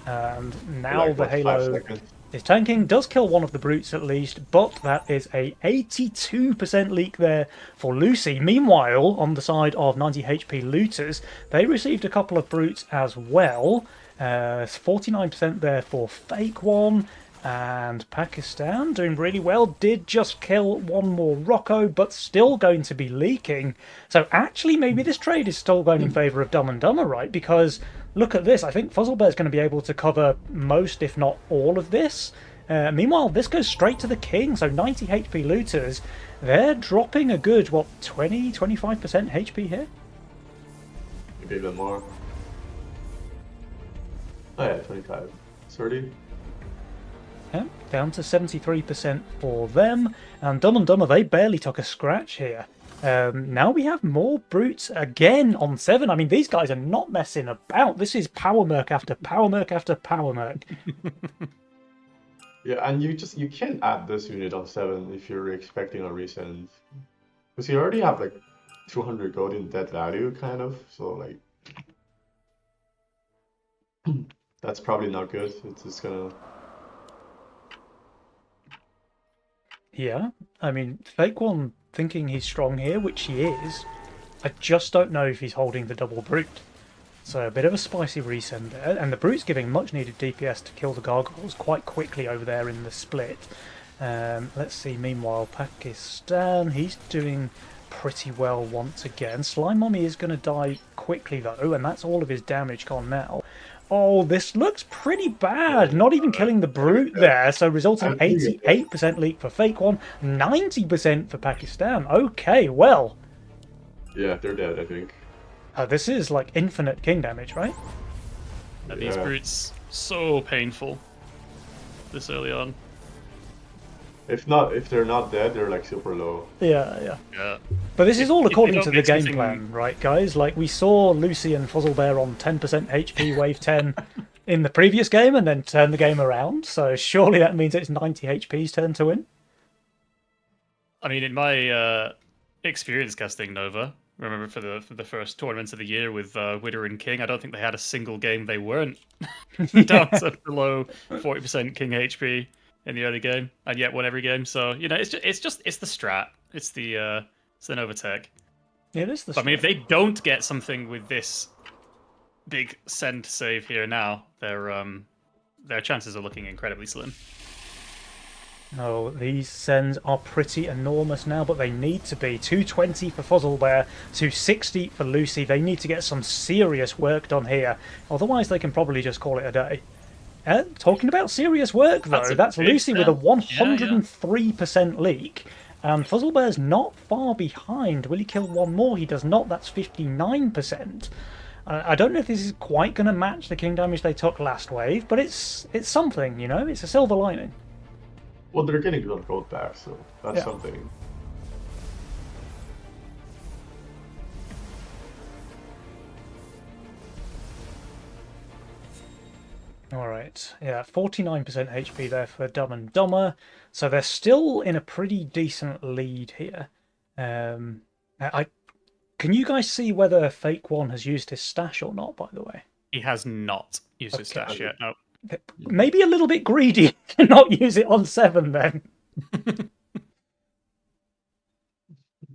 And now Like, the what, 5 Halo seconds? is tanking, does kill one of the brutes at least, but that is a 82% leak there for Lucy. Meanwhile, on the side of 90 HP looters, they received a couple of brutes as well. 49% there for Fake One, and Pakistan doing really well. Did just kill one more Rocco, but still going to be leaking. So actually, maybe this trade is still going in favour of Dumb and Dumber, right? Because look at this. I think Fuzzlebear's going to be able to cover most, if not all, of this. Meanwhile, this goes straight to the king. So 90 HP looters, they're dropping a good, what, 20, 25% HP here? Maybe even more. Oh yeah, 25. 30. Yeah, down to 73% for them. And Dumb and Dumber, they barely took a scratch here. Now we have more brutes again on 7. I mean, these guys are not messing about. This is power merc after power merc after power merc. Yeah, and you can't add this unit on 7 if you're expecting a resend. Because you already have like 200 gold in dead value, kind of, so like... that's probably not good. It's just gonna... Yeah, I mean, Fake One thinking he's strong here, which he is. I just don't know if he's holding the double brute. So a bit of a spicy resend there, and the brute's giving much needed DPS to kill the gargoyles quite quickly over there in the split. Let's see, meanwhile, Pakistan, he's doing pretty well once again. Slime Mommy is going to die quickly though, and that's all of his damage gone now. Oh, this looks pretty bad. Not even killing the brute there, so resulting in 88% leak for Fake One, 90% for Pakistan. Okay, well, Yeah, they're dead, I think. this is like infinite king damage, right? These Yeah. brutes so painful this early on. If they're not dead, they're like super low. Yeah. Yeah. But this is all If they according don't to the get game something- plan, right, guys? Like, we saw Lucy and Fuzzlebear on 10% HP wave 10 in the previous game and then turn the game around, so surely that means it's 90 HP's turn to win. I mean, in my experience casting Nova, remember for the first tournaments of the year with Widder and King, I don't think they had a single game they weren't down to below 40% King HP in the early game, and yet won every game. So you know, it's the strat, it's the Nova tech. It is the But, I mean, if they don't get something with this big send save here now, their chances are looking incredibly slim. No, these sends are pretty enormous now, but they need to be. 220 for Fuzzlebear, 260 for Lucy. They need to get some serious work done here. Otherwise, they can probably just call it a day. Talking about serious work, though, That's a that's big Lucy with a send. Yeah, 103% leak. And Fuzzlebear's not far behind. Will he kill one more? He does not. That's 59%. I don't know if this is quite going to match the king damage they took last wave, but it's something, you know? It's a silver lining. Well, they're getting good gold back, so that's Yeah. something. Alright, yeah, 49% HP there for Dumb and Dumber, so they're still in a pretty decent lead here. Can you guys see whether Fake One has used his stash or not, by the way? He has not used his Okay. stash yet. No. Maybe a little bit greedy to not use it on 7 then.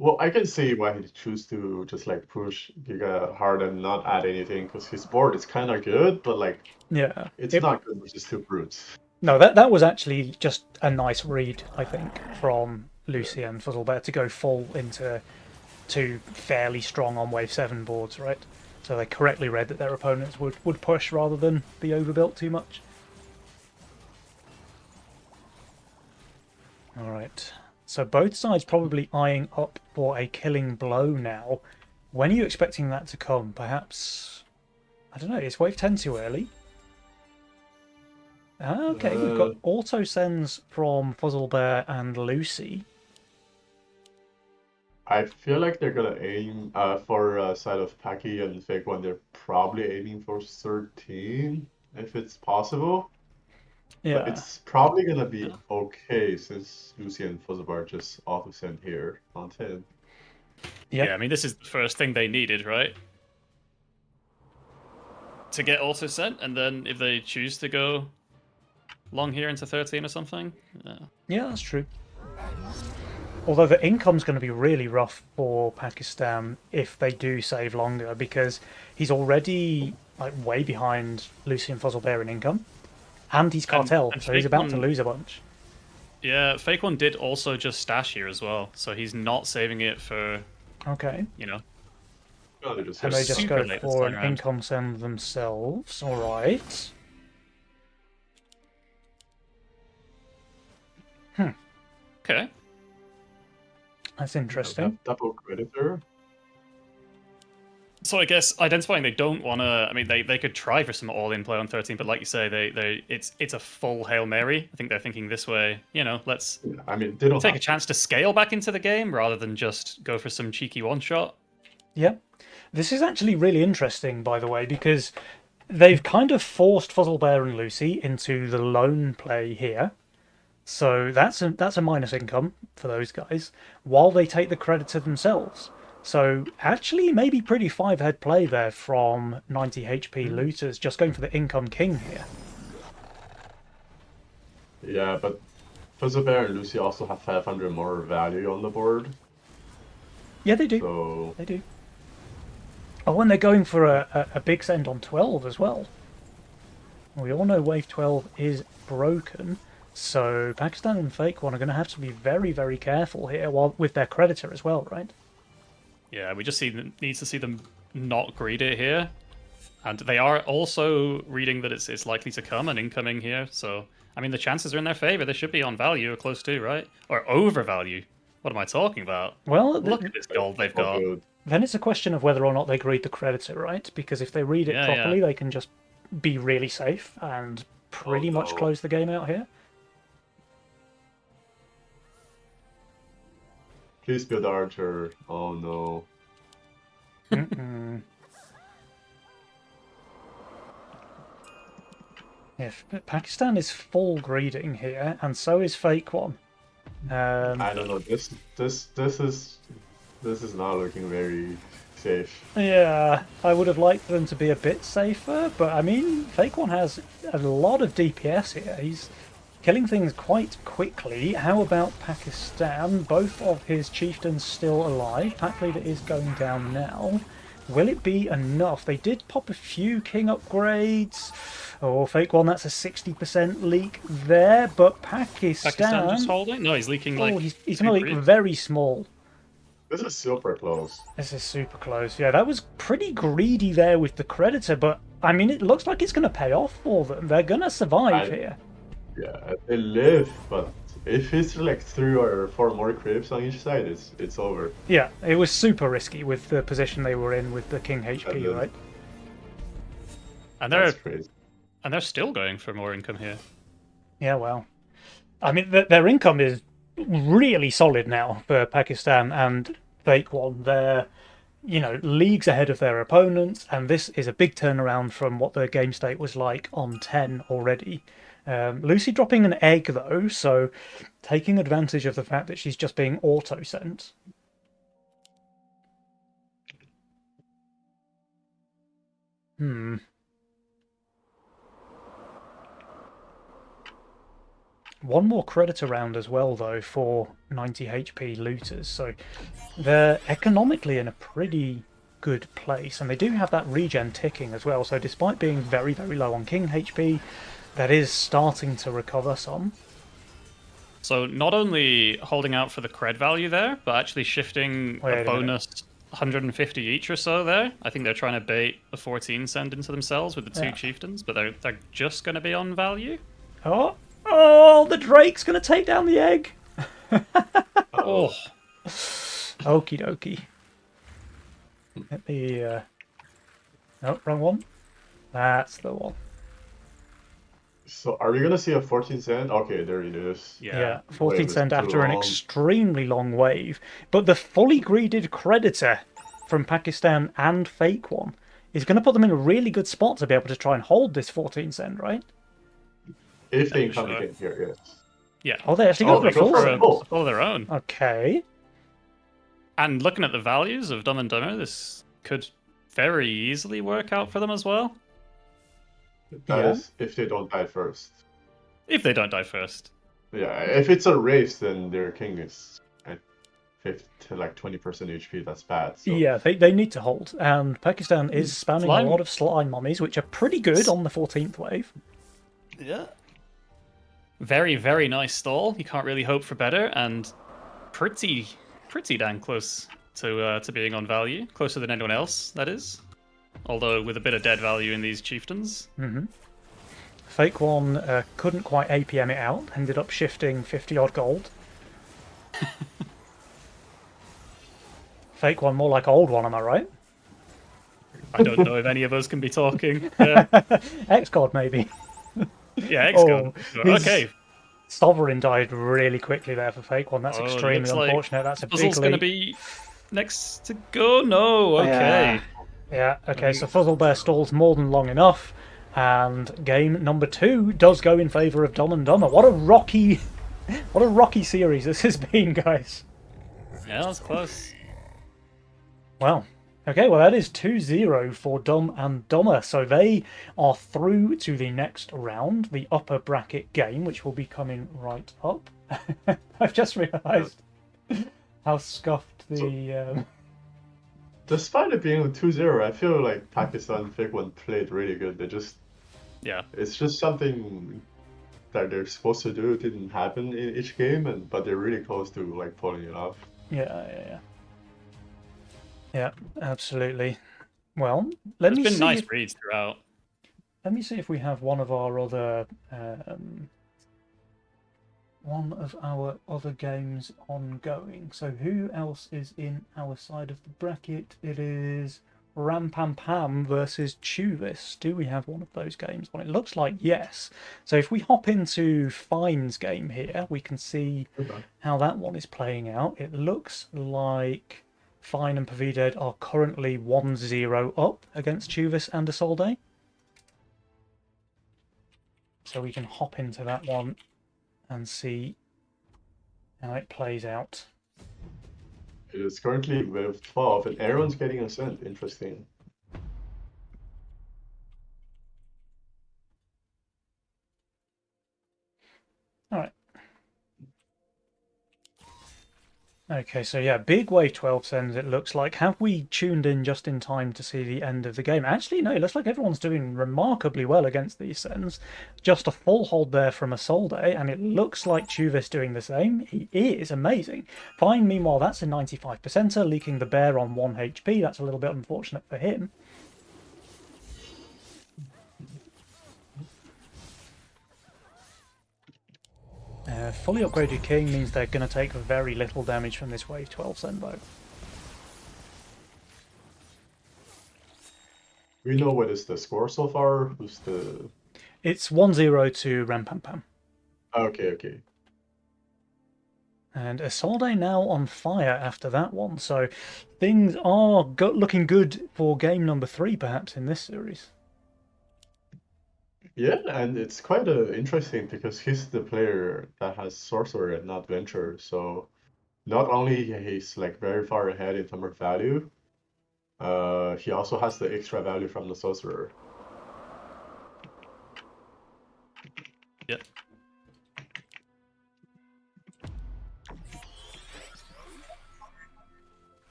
Well, I can see why he choose to just like push Giga hard and not add anything, because his board is kind of good, but like Yeah. it's not good with just 2 brutes. No, that was actually just a nice read, I think, from Lucy and Fuzzlebear to go full into 2 fairly strong on wave 7 boards, right? So they correctly read that their opponents would push rather than be overbuilt too much. Alright, so both sides probably eyeing up for a killing blow now. When are you expecting that to come? Perhaps, I don't know, is wave 10 too early? Okay, we've got auto sends from Fuzzlebear and Lucy. I feel like they're gonna aim for side of Paki and Fake One. They're probably aiming for 13 if it's possible. Yeah. But it's probably gonna be okay since Lucy and Fuzzlebear just auto send here on 10. Yep. Yeah, I mean, this is the first thing they needed, right? To get auto sent, and then if they choose to go long here into 13 or something. Yeah, that's true. Although the income's going to be really rough for Pakistan if they do save longer, because he's already like way behind Lucy and Fuzzlebear in income, and he's cartel, and so he's Fake about to One- lose a bunch. Yeah, Fake One did also just stash here as well, so he's not saving it for, Okay, you know. No, they just and they just super go late this for time an around. income send themselves. All right. Okay. That's interesting. double creditor. So I guess identifying they don't want to. I mean, they could try for some all-in play on 13, but like you say, it's a full Hail Mary. I think they're thinking this way. You know, let's I mean, they don't take a have chance to scale back into the game rather than just go for some cheeky one-shot. Yeah. This is actually really interesting, by the way, because they've kind of forced Fuzzlebear and Lucy into the lone play here. So that's a minus income for those guys, while they take the credit to themselves. So actually maybe pretty 5-head play there from 90 HP looters, just going for the income king here. Yeah, but Fuzzlebear and Lucy also have 500 more value on the board, Yeah, they do. so They do. Oh, and they're going for a big send on 12 as well. We all know wave 12 is broken, so Pakistan and Fake One are going to have to be very, very careful here, while with their creditor as well, right? Yeah, we just need to see them not greed it here, and they are also reading that it's likely to come and incoming here. So I mean, the chances are in their favor. They should be on value or close to, right? Or over value. What am I talking about? Well, Look at this gold they've all got. good. then it's a question of whether or not they greed the creditor, right? Because if they read it Yeah, properly, yeah. they can just be really safe and pretty much no. close the game out here. Please build Archer. Oh no. Mm-mm. If Pakistan is full greeding here, and so is Fake One. I don't know. This is not looking very safe. Yeah, I would have liked them to be a bit safer, but I mean, Fake One has a lot of DPS here. He's killing things quite quickly. How about Pakistan? Both of his chieftains still alive. Pack leader is going down now. Will it be enough? They did pop a few king upgrades. Oh, Fake One, that's a 60% leak there, but Pakistan just holding? No, he's leaking like. Oh, he's going to 3 leak breeds. very small. This is super close. This is super close. Yeah, that was pretty greedy there with the creditor, but I mean, it looks like it's going to pay off for them. They're going to survive here. Yeah, they live, but If it's like 3 or 4 more creeps on each side, it's over. Yeah, it was super risky with the position they were in with the king HP, And then- right? And That's crazy. they're still going for more income here. Yeah, well, I mean, their income is really solid now for Pakistan and Fake One. They're, leagues ahead of their opponents, and this is a big turnaround from what their game state was like on 10 already. Lucy dropping an egg, though, so taking advantage of the fact that she's just being auto-sent. One more creditor round as well, though, for 90 HP looters, so they're economically in a pretty good place, and they do have that regen ticking as well, so despite being very, very low on king HP, that is starting to recover some. So not only holding out for the cred value there, but actually shifting Wait a a bonus 150 each or so there. I think they're trying to bait a 14 send into themselves with the two Yeah. chieftains, but they're just going to be on value. Oh, the Drake's gonna take down the egg! Oh, Okie dokie. Let me, no, wrong one. That's the one. So are we gonna see a 14 cent? Okay, there it is. yeah. 14 Wave is cent too after an long. extremely long wave. But the fully greeded creditor from Pakistan and Fake One is going to put them in a really good spot to be able to try and hold this 14 cent, right? If they Yeah, come sure. in here, yes. Yeah. Oh, they actually Oh, got they the go full for cent. it. Oh. All their own. Okay. And looking at the values of Dumb and Dumber, this could very easily work out for them as well. That Yeah. is if they don't die first. If they don't die first. Yeah, if it's a race, then their king is at 50 to like 20% HP. That's bad. So. Yeah, they need to hold. And Pakistan is spamming Slime. a lot of slime mummies, which are pretty good on the 14th wave. Yeah. Very, very nice stall. You can't really hope for better, and pretty damn close to being on value. Closer than anyone else, that is. Although with a bit of dead value in these chieftains. Fake One couldn't quite APM it out, ended up shifting 50 odd gold. Fake One more like old one, am I right? I don't know if any of us can be talking. Yeah, X-God maybe. yeah, X-Gun. his- Okay. Sovereign died really quickly there for Fake One. That's Oh, extremely looks like unfortunate. That's a big Puzzle's going to lead. be next to go. No, okay. Yeah, okay, so Fuzzlebear stalls more than long enough, and game number 2 does go in favour of Dumb and Dumber. What a rocky series this has been, guys. Yeah, that's close. Well, okay, well that is 2-0 for Dumb and Dumber, so they are through to the next round, the upper bracket game, which will be coming right up. I've just realised how scuffed the... Despite it being 2-0, I feel like Pakistan Fake One played really good. Yeah. It's just something that they're supposed to do. It didn't happen in each game, but they're really close to like pulling it off. Yeah, absolutely. Well, let There's me been see. nice reads throughout. Let me see if we have one of our other games ongoing. So who else is in our side of the bracket? It is Ram Pam Pam versus Chuvis. Do we have one of those games on? It looks like yes. So if we hop into Fine's game here, we can see how that one is playing out. It looks like Fine and Pavided are currently 1-0 up against Chuvis and Isolde. So we can hop into that one and see how it plays out. It is currently with 12, and Aaron's getting a cent. Interesting. All right. Okay, so yeah, big wave 12 sends it looks like. Have we tuned in just in time to see the end of the game? Actually, no, it looks like everyone's doing remarkably well against these sends. Just a full hold there from Isolde, and it looks like Chuvis doing the same. He is amazing. Fine, meanwhile, that's a 95%er, leaking the bear on 1 HP. That's a little bit unfortunate for him. Fully upgraded king means they're going to take very little damage from this wave 12 Senbo. We know what is the score so far. Who's the? It's 1-0 to Rampampam. Okay. And Isolde now on fire after that one, so things are looking good for game number 3 perhaps in this series. Yeah, and it's quite interesting because he's the player that has Sorcerer and not Venture, so not only he's like very far ahead in terms of value, he also has the extra value from the Sorcerer. Yep.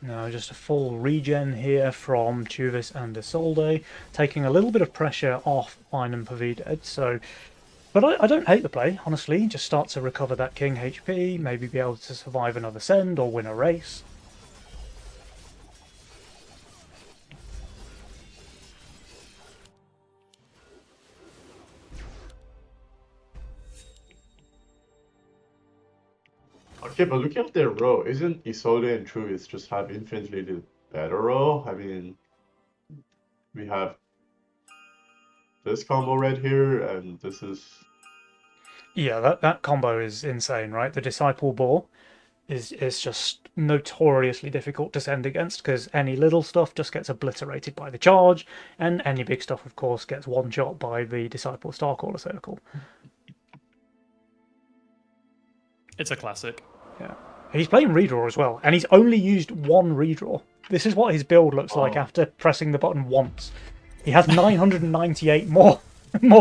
Now just a full regen here from Chuvis and Isolde, taking a little bit of pressure off Fine and Pavided, so... But I don't hate the play, honestly. Just start to recover that king HP, maybe be able to survive another send or win a race. Okay, but looking at their row, isn't Isolde and Truvis just have infinitely the better row? I mean, we have this combo right here, and this is... Yeah, that combo is insane, right? The Disciple Boar is just notoriously difficult to send against because any little stuff just gets obliterated by the charge, and any big stuff, of course, gets one-shot by the Disciple Starcaller Circle. It's a classic. Yeah. He's playing redraw as well, and he's only used one redraw. This is what his build looks like after pressing the button once. He has 998 more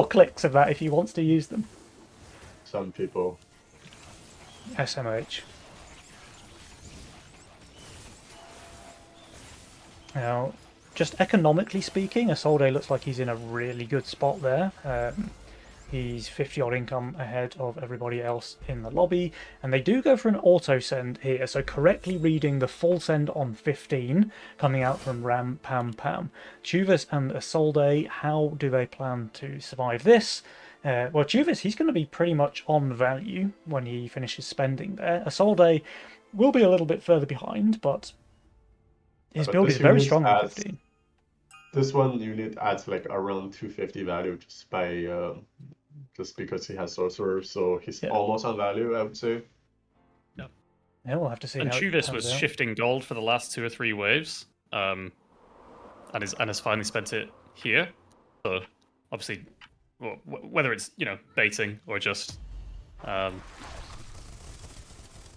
clicks of that if he wants to use them. Some people. SMH. Now, just economically speaking, Isolde looks like he's in a really good spot there. He's 50 odd income ahead of everybody else in the lobby, and they do go for an auto send here, so correctly reading the full send on 15 coming out from Rampampam. Chuvis and Isolde, how do they plan to survive this? Well, Chuvis, he's going to be pretty much on value when he finishes spending there. Isolde will be a little bit further behind, but his build is very strong on 15. This one unit adds like around 250 value just because he has Sorcerer, so he's almost on value, I would say. Yeah, we'll have to see. And Chuvis was shifting gold for the last 2 or 3 waves, and has finally spent it here. So obviously, well, whether it's baiting or just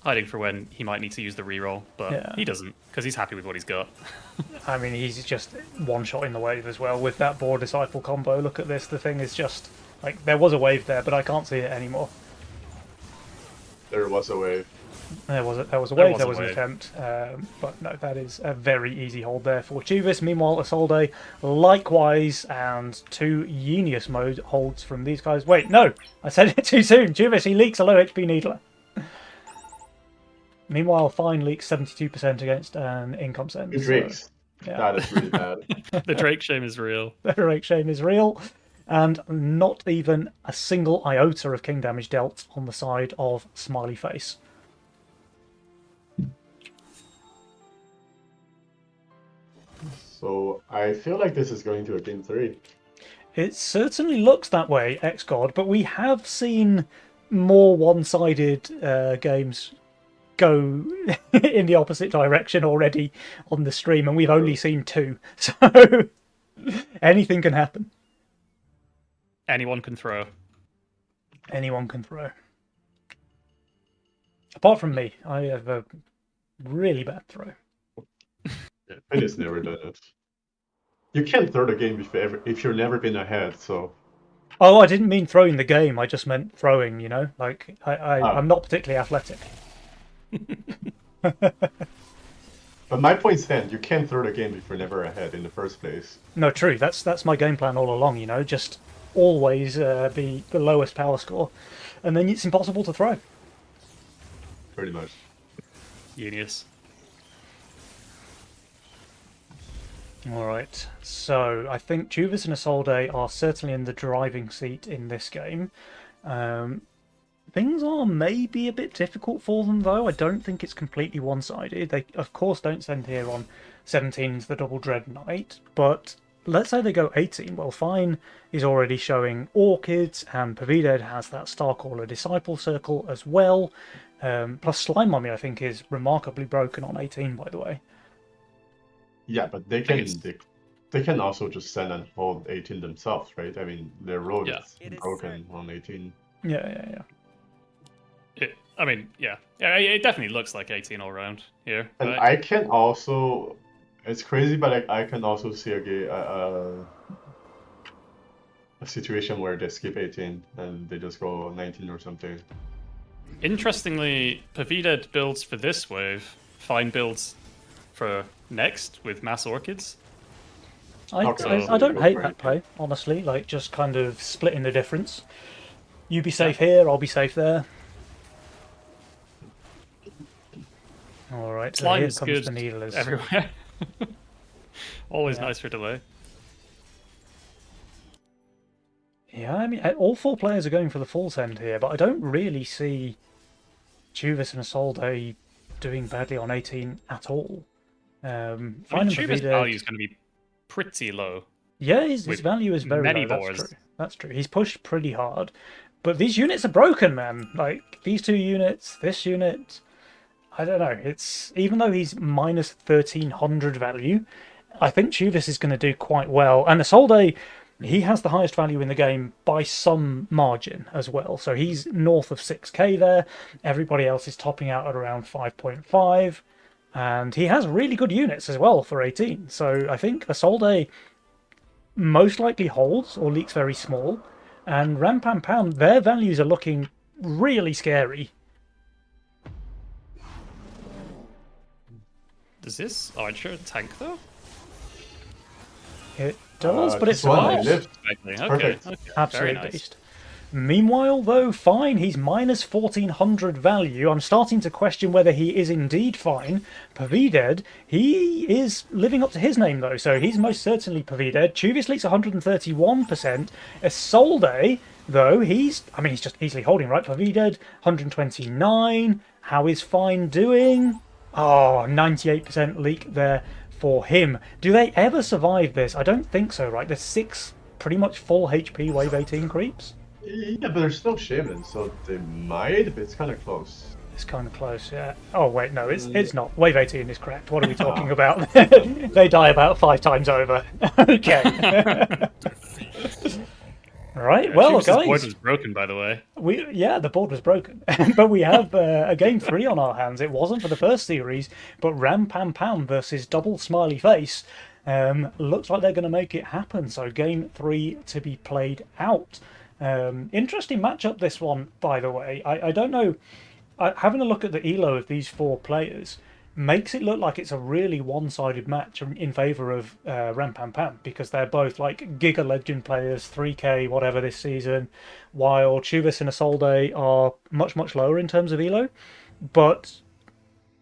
hiding for when he might need to use the reroll, but he doesn't because he's happy with what he's got. I mean, he's just one shot in the wave as well with that Boar Disciple combo. Look at this. The thing is just like there was a wave there, but I can't see it anymore. There was a wave. There was a wave. There was an attempt, but no, that is a very easy hold there for Chuvis. Meanwhile, Isolde likewise, and 2 Genius mode holds from these guys. Wait, no, I said it too soon. Chuvis, he leaks a low HP Needler. Meanwhile, Fine leaks 72% against an income send. Good Drakes. That is really bad. The Drake shame is real. The Drake shame is real. And not even a single iota of king damage dealt on the side of Smiley Face. So I feel like this is going to a game 3. It certainly looks that way, X-God, but we have seen more one-sided games go in the opposite direction already on the stream, and we've only seen 2. So anything can happen. Anyone can throw. Anyone can throw. Apart from me, I have a really bad throw. Yeah, I just never done it. You can't throw the game if you've never been ahead, so... Oh, I didn't mean throwing the game, I just meant throwing, Like, I'm not particularly athletic. But my point stands, you can't throw the game if you're never ahead in the first place. No, true. That's my game plan all along, Just always be the lowest power score. And then it's impossible to throw. Pretty much. Genius. Alright, so I think Chuvis and Isolde are certainly in the driving seat in this game. Things are maybe a bit difficult for them, though. I don't think it's completely one-sided. They, of course, don't send here on 17's the Double Dread Knight, but let's say they go 18. Well, Fine is already showing Orchids, and Pavided has that Starcaller Disciple Circle as well. Plus Slime Mummy, I think, is remarkably broken on 18, by the way. Yeah, but they can also just send and hold 18 themselves, right? I mean, their road is broken on 18. Yeah. I mean, yeah, it definitely looks like 18 all around here. And But I can also, it's crazy, but I can also see a situation where they skip 18 and they just go 19 or something. interestingly, Pavided builds for this wave, Fine builds for next with Mass Orchids. I don't hate that play, honestly. Like, just kind of splitting the difference. You be safe here, I'll be safe there. Alright, so Slime here is comes good the Needlers. everywhere. Always Yeah. nice for delay. Yeah, I mean, all four players are going for the full send here, but I don't really see Juvis and Isolde doing badly on 18 at all. I mean, Fine and Chuba's Pavida- value is going to be pretty low. Yeah, his with value is very many low. boards. That's true. That's true. He's pushed pretty hard, but these units are broken, man. Like these two units, this unit. I don't know. It's even though he's minus 1300 value, I think Chuvis is going to do quite well. And Isolde, he has the highest value in the game by some margin as well. So he's north of 6k there. Everybody else is topping out at around 5.5. And he has really good units as well for 18. So I think Isolde most likely holds or leaks very small. And Ram Pam Pam, their values are looking really scary. Does this Archer tank though? It does, but this it's one, not. I lived. Okay, Perfect. okay. Absolute Very nice. beast. Meanwhile, though, Fine, he's minus 1400 value. I'm starting to question whether he is indeed Fine. Pavided, he is living up to his name, though, so he's most certainly Pavided. Chuvis leaks 131%. Isolde, though, he's just easily holding, right? Pavided, 129. How is Fine doing? Oh, 98% leak there for him. Do they ever survive this? I don't think so, right? There's 6 pretty much full HP wave 18 creeps. Yeah, but there's no shaman, so they might, but it's kind of close. It's kind of close, yeah. Oh, wait, no, it's not. Wave 18 is correct. What are we talking about? They die about 5 times over. Okay. Right, well, Chubas's board guys. was broken, by the way. The board was broken. But we have a game 3 on our hands. It wasn't for the first series, but Ram Pam Pam versus Double Smiley Face. Looks like they're going to make it happen. So game 3 to be played out. Interesting matchup, this one, by the way. I don't know. Having a look at the elo of these 4 players makes it look like it's a really one-sided match in favour of Ram Pam Pam, because they're both like Giga Legend players, 3k whatever this season, while Chuvis and Isolde are much, much lower in terms of elo. But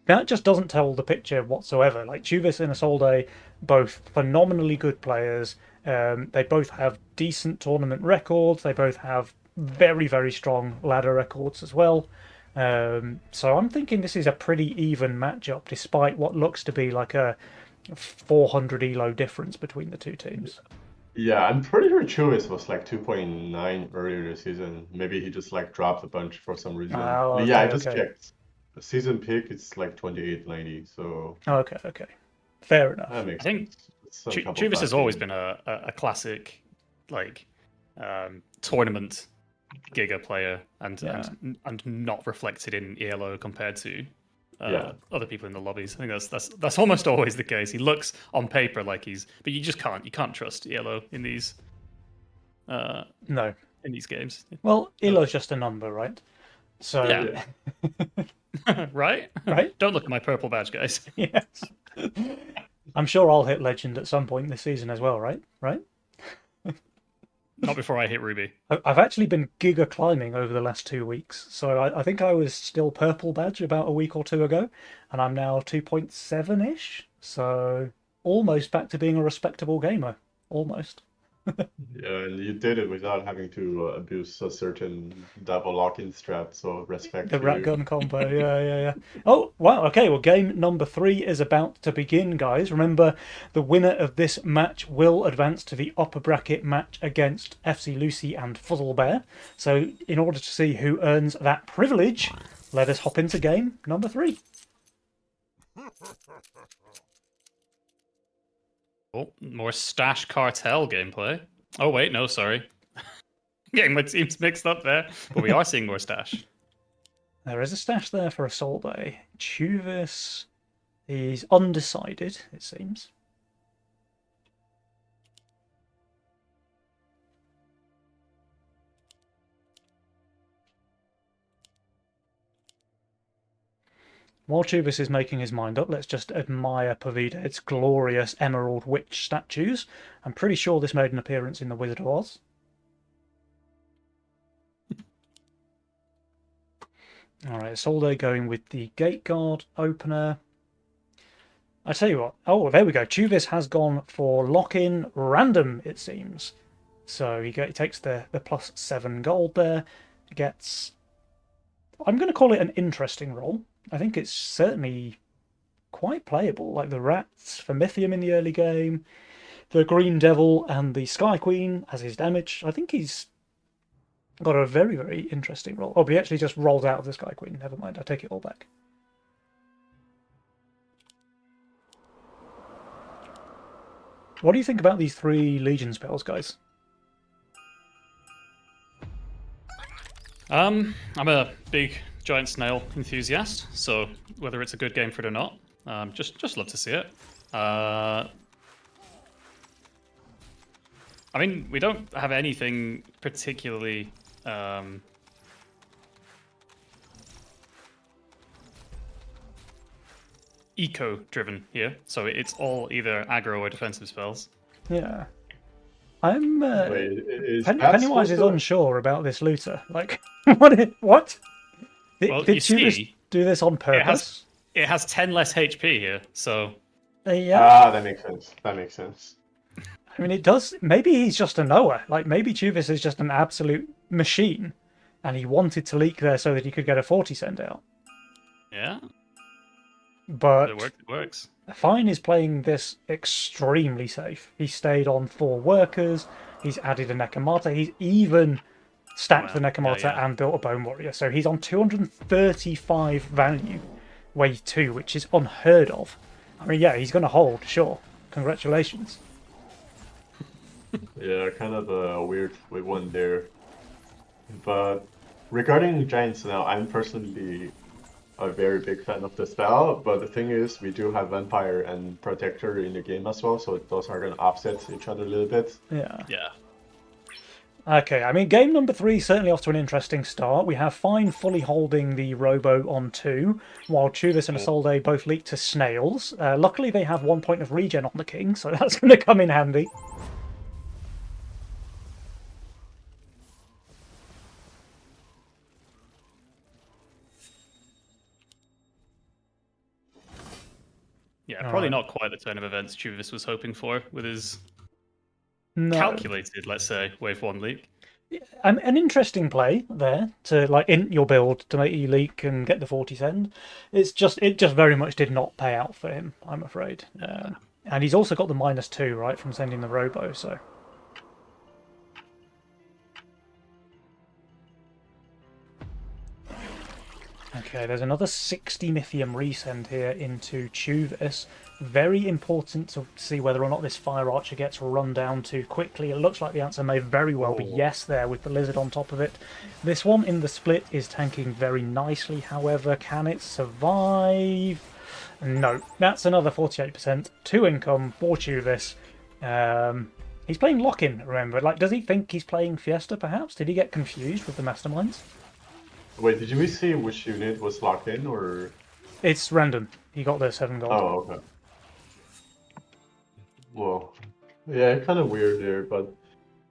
that just doesn't tell the picture whatsoever. Like, Chuvis and Isolde, both phenomenally good players. They both have decent tournament records. They both have very, very strong ladder records as well. So I'm thinking this is a pretty even matchup, despite what looks to be like a 400 elo difference between the two teams. Yeah, I'm pretty sure Chuvis was like 2.9 earlier this season. Maybe he just like dropped a bunch for some reason. Oh, But yeah, I okay, just okay. checked. The season pick, it's like 2890, so Okay. Fair enough. that makes I think sense. It's a couple Chubas has fast always games. been a classic, like, tournament Giga player, and not reflected in ELO compared to other people in the lobbies. I think that's almost always the case. He looks on paper like but you just can't trust ELO in these No. in these games. Well, elo's just a number, right? So, Yeah. Right? Right? Don't look at my purple badge, guys. Yes. I'm sure I'll hit Legend at some point this season as well, right? Right? Not before I hit Ruby. I've actually been giga climbing over the last 2 weeks, so I think I was still purple badge about a week or 2 ago, and I'm now 2.7-ish, so almost back to being a respectable gamer. Almost. Yeah, and you did it without having to abuse a certain double lock-in strat, so respect The to rat you. gun combo, yeah. Oh, wow, okay, well, game number 3 is about to begin, guys. Remember, the winner of this match will advance to the upper bracket match against FC Lucy and Fuzzlebear. So, in order to see who earns that privilege, let us hop into game number 3. Oh, more Stash Cartel gameplay. Oh wait, no, sorry. Getting my teams mixed up there. But we are seeing more Stash. There is a stash there for Assault Day. Chuvis is undecided, it seems. While Chuvis is making his mind up, let's just admire Pavida's glorious Emerald Witch statues. I'm pretty sure this made an appearance in The Wizard of Oz. Alright, Solde going with the Gate Guard opener. I tell you what. Oh, there we go. Chuvis has gone for lock-in random, it seems. So he takes the +7 gold there. Gets... I'm going to call it an interesting roll. I think it's certainly quite playable. Like the rats for Mythium in the early game, the Green Devil and the Sky Queen as his damage. I think he's got a very, very interesting roll. Oh, but he actually just rolled out of the Sky Queen. Never mind, I take it all back. What do you think about these 3 Legion spells, guys? I'm a big giant snail enthusiast, so whether it's a good game for it or not, just love to see it. I mean, we don't have anything particularly eco-driven here, so it's all either aggro or defensive spells. Yeah. I'm Wait, is Pennywise is supposed to- unsure about this looter. Like, what? Well, Did you you just see, do this on purpose? it has 10 less HP here, so Yeah. Ah, that makes sense. That makes sense. I mean, it does. Maybe he's just a knower. Like, maybe Chuvis is just an absolute machine, and he wanted to leak there so that he could get a 40 send out. yeah, But it works. Fine is playing this extremely safe. He stayed on 4 workers. He's added a Nekomata. He's even stacked the Wow, Nekomata yeah. and built a Bone Warrior. So he's on 235 value, wave 2, which is unheard of. I mean, yeah, he's going to hold, sure. Congratulations. Yeah, kind of a weird one there. But regarding Giants now, I'm personally a very big fan of the spell, but the thing is, we do have Vampire and Protector in the game as well, so those are going to offset each other a little bit. Yeah. Yeah. Okay, I mean, game number 3 certainly off to an interesting start. We have Fine fully holding the Robo on 2, while Chuvis and Isolde both leak to Snails. Luckily, they have 1 point of regen on the King, so that's going to come in handy. Yeah, All probably right. not quite the turn of events Chuvis was hoping for with his No. calculated, let's say, wave 1 leak. An interesting play there to like int your build to make you leak and get the 40 send. It just very much did not pay out for him, I'm afraid. And he's also got the -2 right from sending the Robo, so. Okay, there's another 60 Mythium resend here into Chuvis. Very important to see whether or not this Fire Archer gets run down too quickly. It looks like the answer may very well be yes there with the Lizard on top of it. This one in the split is tanking very nicely, however. Can it survive? No. That's another 48%. 2 income for Chuvis. He's playing Lock-in, remember. Like, does he think he's playing Fiesta, perhaps? Did he get confused with the Masterminds? Wait, did we see which unit was locked in, or...? It's random. He got the 7 gold. Oh, okay. Well, yeah, kind of weird there, but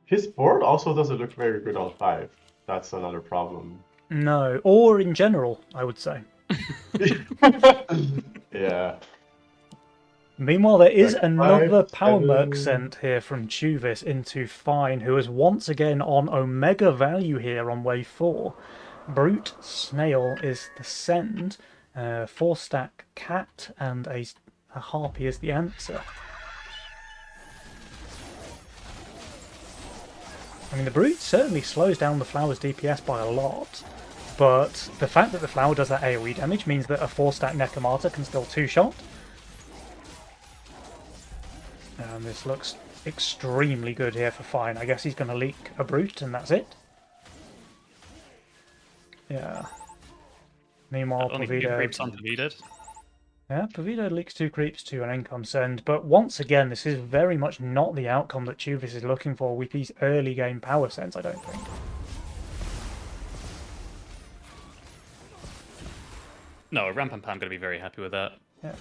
his board also doesn't look very good on 5. That's another problem. No, or in general, I would say. Yeah. Meanwhile, there is Like another 5, power merc 7. sent here from Chuvis into Fine, who is once again on Omega value here on wave 4. Brute Snail is the send. 4-stack Cat and a Harpy is the answer. I mean, the Brute certainly slows down the Flower's DPS by a lot, but the fact that the Flower does that AoE damage means that a 4-stack Nekomata can still 2-shot. And this looks extremely good here for Fine. I guess he's going to leak a Brute and that's it. Yeah. Meanwhile, Only few Pavido... creeps on Pavido. Yeah, Pavido leaks 2 creeps to an income send, but once again, this is very much not the outcome that Chuvis is looking for with these early game power sends, I don't think. No, Rampampam going to be very happy with that. Yeah.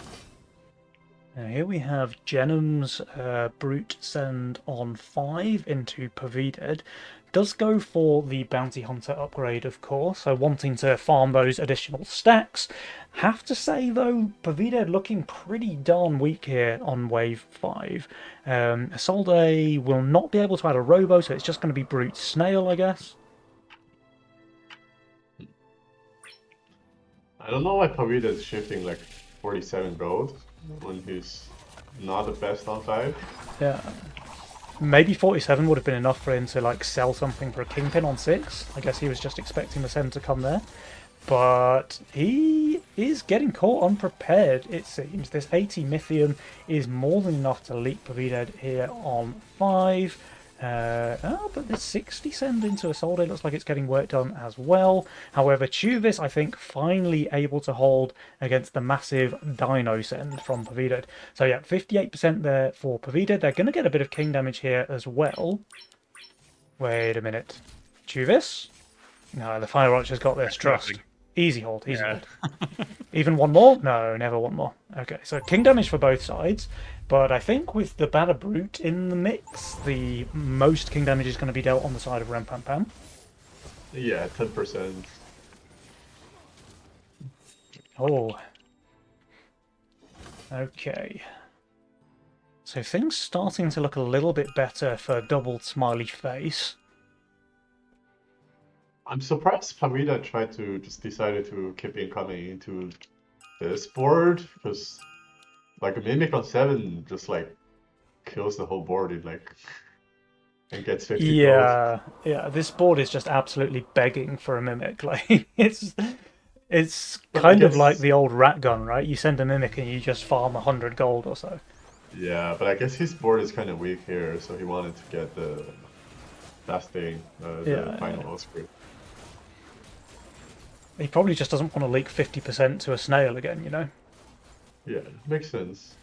Now here we have Genum's Brute send on 5 into Pavided. Does go for the Bounty Hunter upgrade, of course, so wanting to farm those additional stacks. Have to say, though, Pavided looking pretty darn weak here on wave 5. Isolde will not be able to add a Robo, so it's just going to be Brute Snail, I guess. I don't know why Pavida is shifting like 47 gold when he's not the best on 5. Yeah. Maybe 47 would have been enough for him to like sell something for a Kingpin on 6. I guess he was just expecting the send to come there. But he is getting caught unprepared, it seems. This 80 Mythium is more than enough to leak Pavided here on 5. But the 60 send into Isolde looks like it's getting work done as well. However, Chuvis, I think, finally able to hold against the massive Dino send from Pavided. So yeah, 58% there for Pavided. They're going to get a bit of king damage here as well. Wait a minute. Chuvis? No, the Fire Archer's got this. Trust. Easy hold, easy hold. Even one more? No, never one more. Okay, so king damage for both sides. But I think with the Banner Brute in the mix, the most king damage is going to be dealt on the side of Rampampam. Yeah, 10%. Oh. Okay. So things starting to look a little bit better for doubled smiley face. I'm surprised Pavida tried to just decided to keep incoming into this board, because like a Mimic on 7 just like kills the whole board in like and gets 50 gold. Yeah, this board is just absolutely begging for a Mimic. Like it's kind of like the old rat gun, right? You send a Mimic and you just farm 100 gold or so. Yeah, but I guess his board is kind of weak here, so he wanted to get the last thing, the final script. He probably just doesn't want to leak 50% to a snail again, you know? Yeah, makes sense.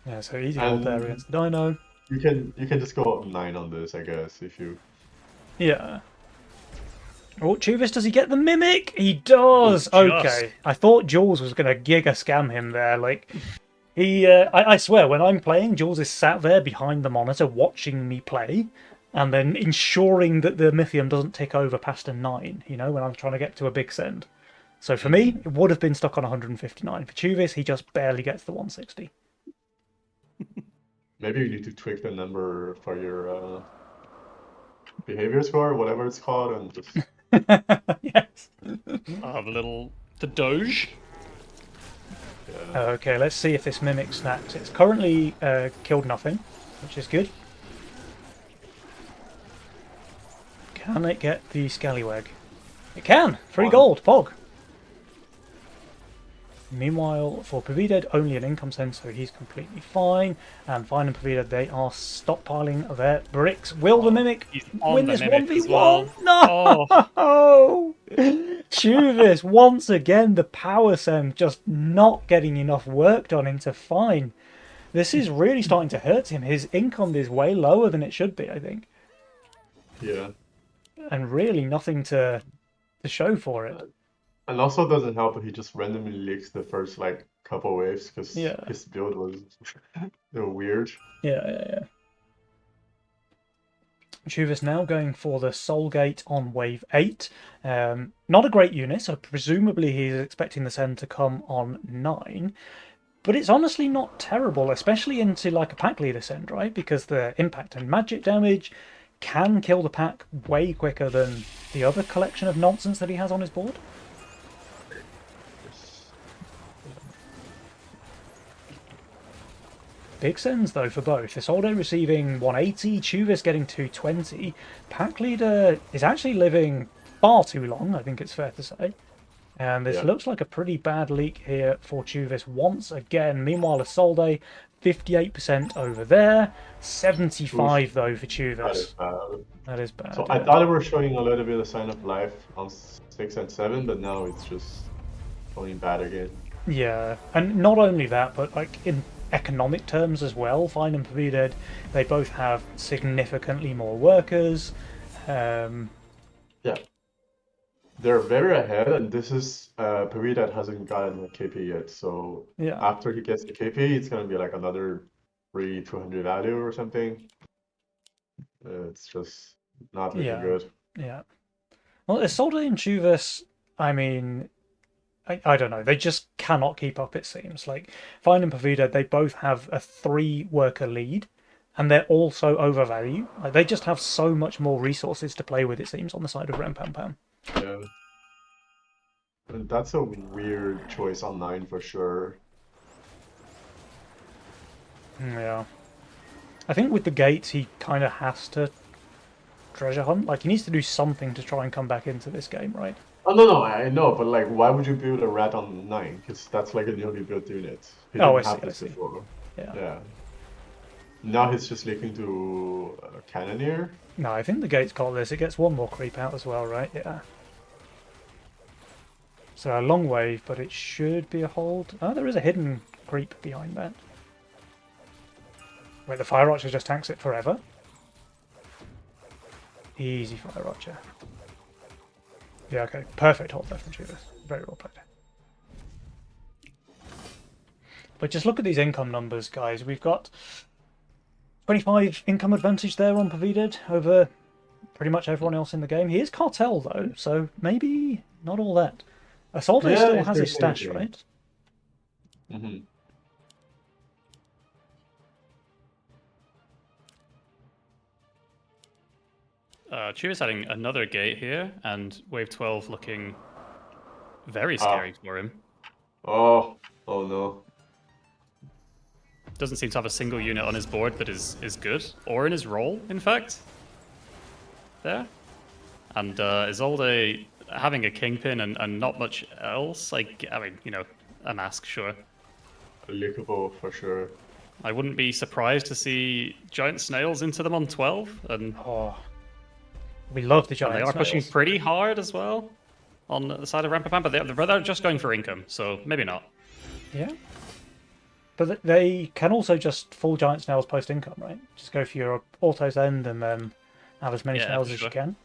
Yeah, so easy hold there against the Dino. You can just go up 9 on this, I guess, if you... Yeah. Oh, Chuvis, does he get the Mimic? He does! Okay. I thought Jules was going to giga scam him there. Like, he... I swear, when I'm playing, Jules is sat there behind the monitor watching me play, and then ensuring that the Mythium doesn't tick over past a 9, you know, when I'm trying to get to a big send. So for me, it would have been stuck on 159. For Chuvis, he just barely gets the 160. Maybe you need to tweak the number for your behavior score, whatever it's called, and just... Yes. The Doge. Yeah. Okay, let's see if this Mimic snaps. It's currently killed nothing, which is good. Can it get the Scallywag? It can! 3 gold, Pog! Meanwhile, for Pavided, only an income send, so he's completely fine. And Fine and Pavided, they are stockpiling their bricks. Will the Mimic win this 1v1? Well. No! Oh. Chuvis, once again, the power send just not getting enough work done into Fine. This is really starting to hurt him. His income is way lower than it should be, I think. Yeah. And really nothing to show for it. And also doesn't help if he just randomly leaks the first like couple waves, because his build was weird. Yeah. Chuvis now going for the Soul Gate on wave 8. Not a great unit, so presumably he's expecting the send to come on 9. But it's honestly not terrible, especially into like a pack leader send, right? Because the impact and magic damage can kill the pack way quicker than the other collection of nonsense that he has on his board. Big sends though for both. Isolde receiving 180, Chuvas getting 220. Pack leader is actually living far too long, I think it's fair to say. And this looks like a pretty bad leak here for Chuvas once again. Meanwhile, Isolde, 58% over there. 75 though for Chuvas. That is bad. That is bad. So I thought they were showing a little bit of sign of life on 6 and 7, but now it's just going bad again. Yeah, and not only that, but like in economic terms as well, Fine and Pavided, they both have significantly more workers. Yeah. They're very ahead, and this is Pavided hasn't gotten a KP yet, so Yeah. after he gets the KP, it's gonna be like another 200 value or something. It's just not looking good. Yeah. Well, Isolde and Chuvas, I mean, I don't know. They just cannot keep up, it seems. Like, Fine and Pavida, they both have a 3-worker lead, and they're also overvalued. Like, they just have so much more resources to play with, it seems, on the side of Rem-Pam-Pam. Yeah. And that's a weird choice on 9 for sure. Yeah. I think with the gates, he kind of has to treasure hunt. Like, he needs to do something to try and come back into this game, right? Oh, no, I know, but like, why would you build a rat on 9? Because that's like a newly built unit. He didn't have this before. Yeah. Now he's just leaking to Cannoneer. No, I think the gate's got this. It gets one more creep out as well, right? Yeah. So a long wave, but it should be a hold. Oh, there is a hidden creep behind that. Wait, the Fire Archer just tanks it forever? Easy Fire Archer. Yeah, okay. Perfect hold there from Chuvas. Very well played. But just look at these income numbers, guys. We've got 25 income advantage there on Pavided over pretty much everyone else in the game. He is Cartel, though, so maybe not all that. Isolde still has his stash, right? Mm-hmm. Chuvas adding another gate here, and wave 12 looking very scary for him. Oh no. Doesn't seem to have a single unit on his board that is good, or in his role, in fact. There. And Isolde having a Kingpin and not much else. Like, I mean, you know, a mask, sure. A Lickable for sure. I wouldn't be surprised to see Giant Snails into them on 12. And we love the Giant Snails. They are pushing pretty hard as well on the side of Rem-Pam-Pam, but they're just going for income, so maybe not. Yeah. But they can also just full Giant Snails post-income, right? Just go for your autos end and then have as many snails as you can.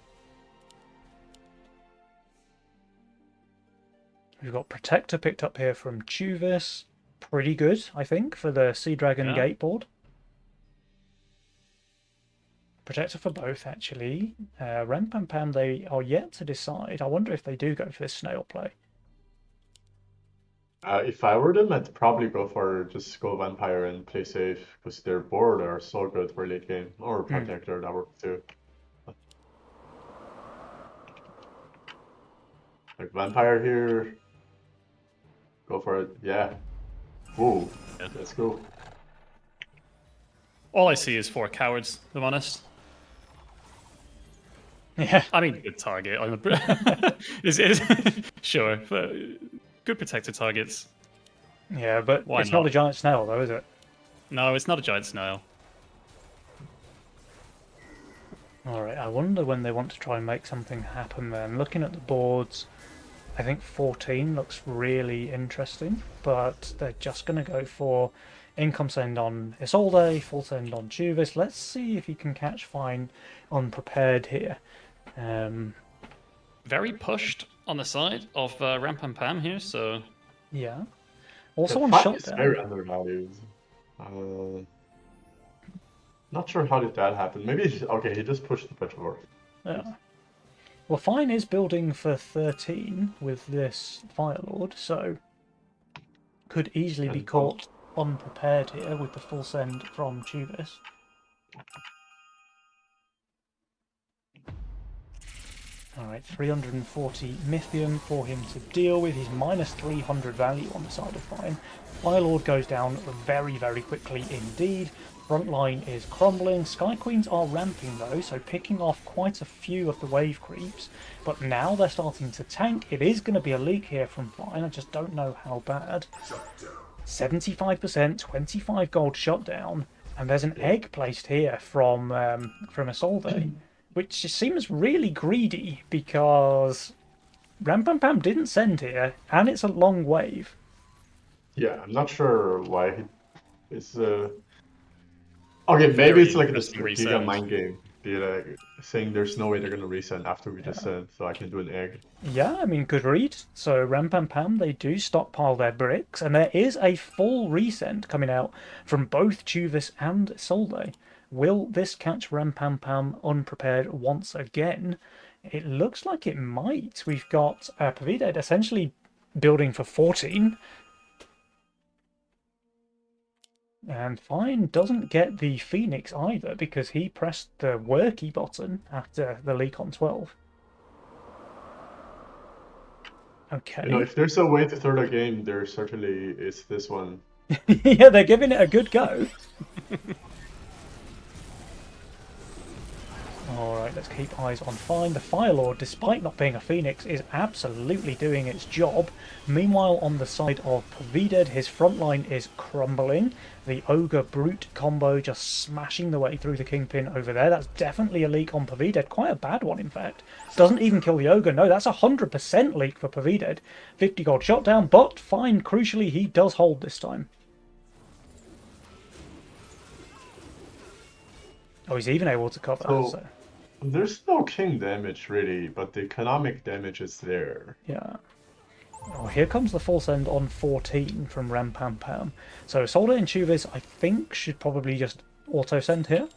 We've got Protector picked up here from Chuvas. Pretty good, I think, for the Sea Dragon gate board. Protector for both, actually. Rem-Pam-Pam, they are yet to decide. I wonder if they do go for this snail play. If I were them, I'd probably go for just Skull Vampire and play safe, because their board are so good for late game. Or Protector, that works too. Like Vampire here. Go for it, yeah. Ooh, let's go. All I see is 4 cowards, if I'm honest. Yeah. I mean, good target. Sure, but good protected targets. Yeah, but it's not a giant snail, though, is it? No, it's not a giant snail. Alright, I wonder when they want to try and make something happen then. Looking at the boards, I think 14 looks really interesting, but they're just going to go for income send on Isolde, full send on Chuvas. Let's see if he can catch Fine unprepared here. Very pushed on the side of Rem-Pam-Pam here, so... Yeah. Also on Shutdown. Very undervalued. Not sure how did that happen. Maybe he just pushed the Petrolord. Yeah. Well, Fine is building for 13 with this Firelord, so could easily be And caught unprepared here with the full send from Chubis. Alright, 340 Mythium for him to deal with. He's minus 300 value on the side of Fine. Firelord goes down very, very quickly indeed. Front line is crumbling. Sky Queens are ramping though, so picking off quite a few of the wave creeps. But now they're starting to tank. It is going to be a leak here from Fine. I just don't know how bad. 75%, 25 gold shutdown. And there's an egg placed here from Isolde, which seems really greedy because Rampampam didn't send here, and it's a long wave. Yeah, I'm not sure why it's okay, maybe Very it's like this interesting Giga resend. mind game. Be like saying there's no way they're gonna resend after we just sent, so I can do an egg. Yeah, I mean, good read. So Rampampam, they do stockpile their bricks, and there is a full resend coming out from both Chuvas and Isolde. Will this catch Rampampam unprepared once again? It looks like it might. We've got Pavided essentially building for 14. And Fine doesn't get the Phoenix either because he pressed the worky button after the leak on 12. Okay. You know, if there's a way to throw the game, there certainly is this one. Yeah, they're giving it a good go. Alright, let's keep eyes on Fine. The Firelord, despite not being a Phoenix, is absolutely doing its job. Meanwhile, on the side of Pavided, his front line is crumbling. The Ogre Brute combo just smashing the way through the Kingpin over there. That's definitely a leak on Pavided. Quite a bad one, in fact. Doesn't even kill the Ogre. No, that's 100% leak for Pavided. 50 gold shot down, but Fine, crucially, he does hold this time. Oh, he's even able to cover. So. There's no king damage really, but the economic damage is there. Yeah. Oh, here comes the full send on 14 from Rampampam. So Isolde and Chuvas, I think, should probably just auto send here.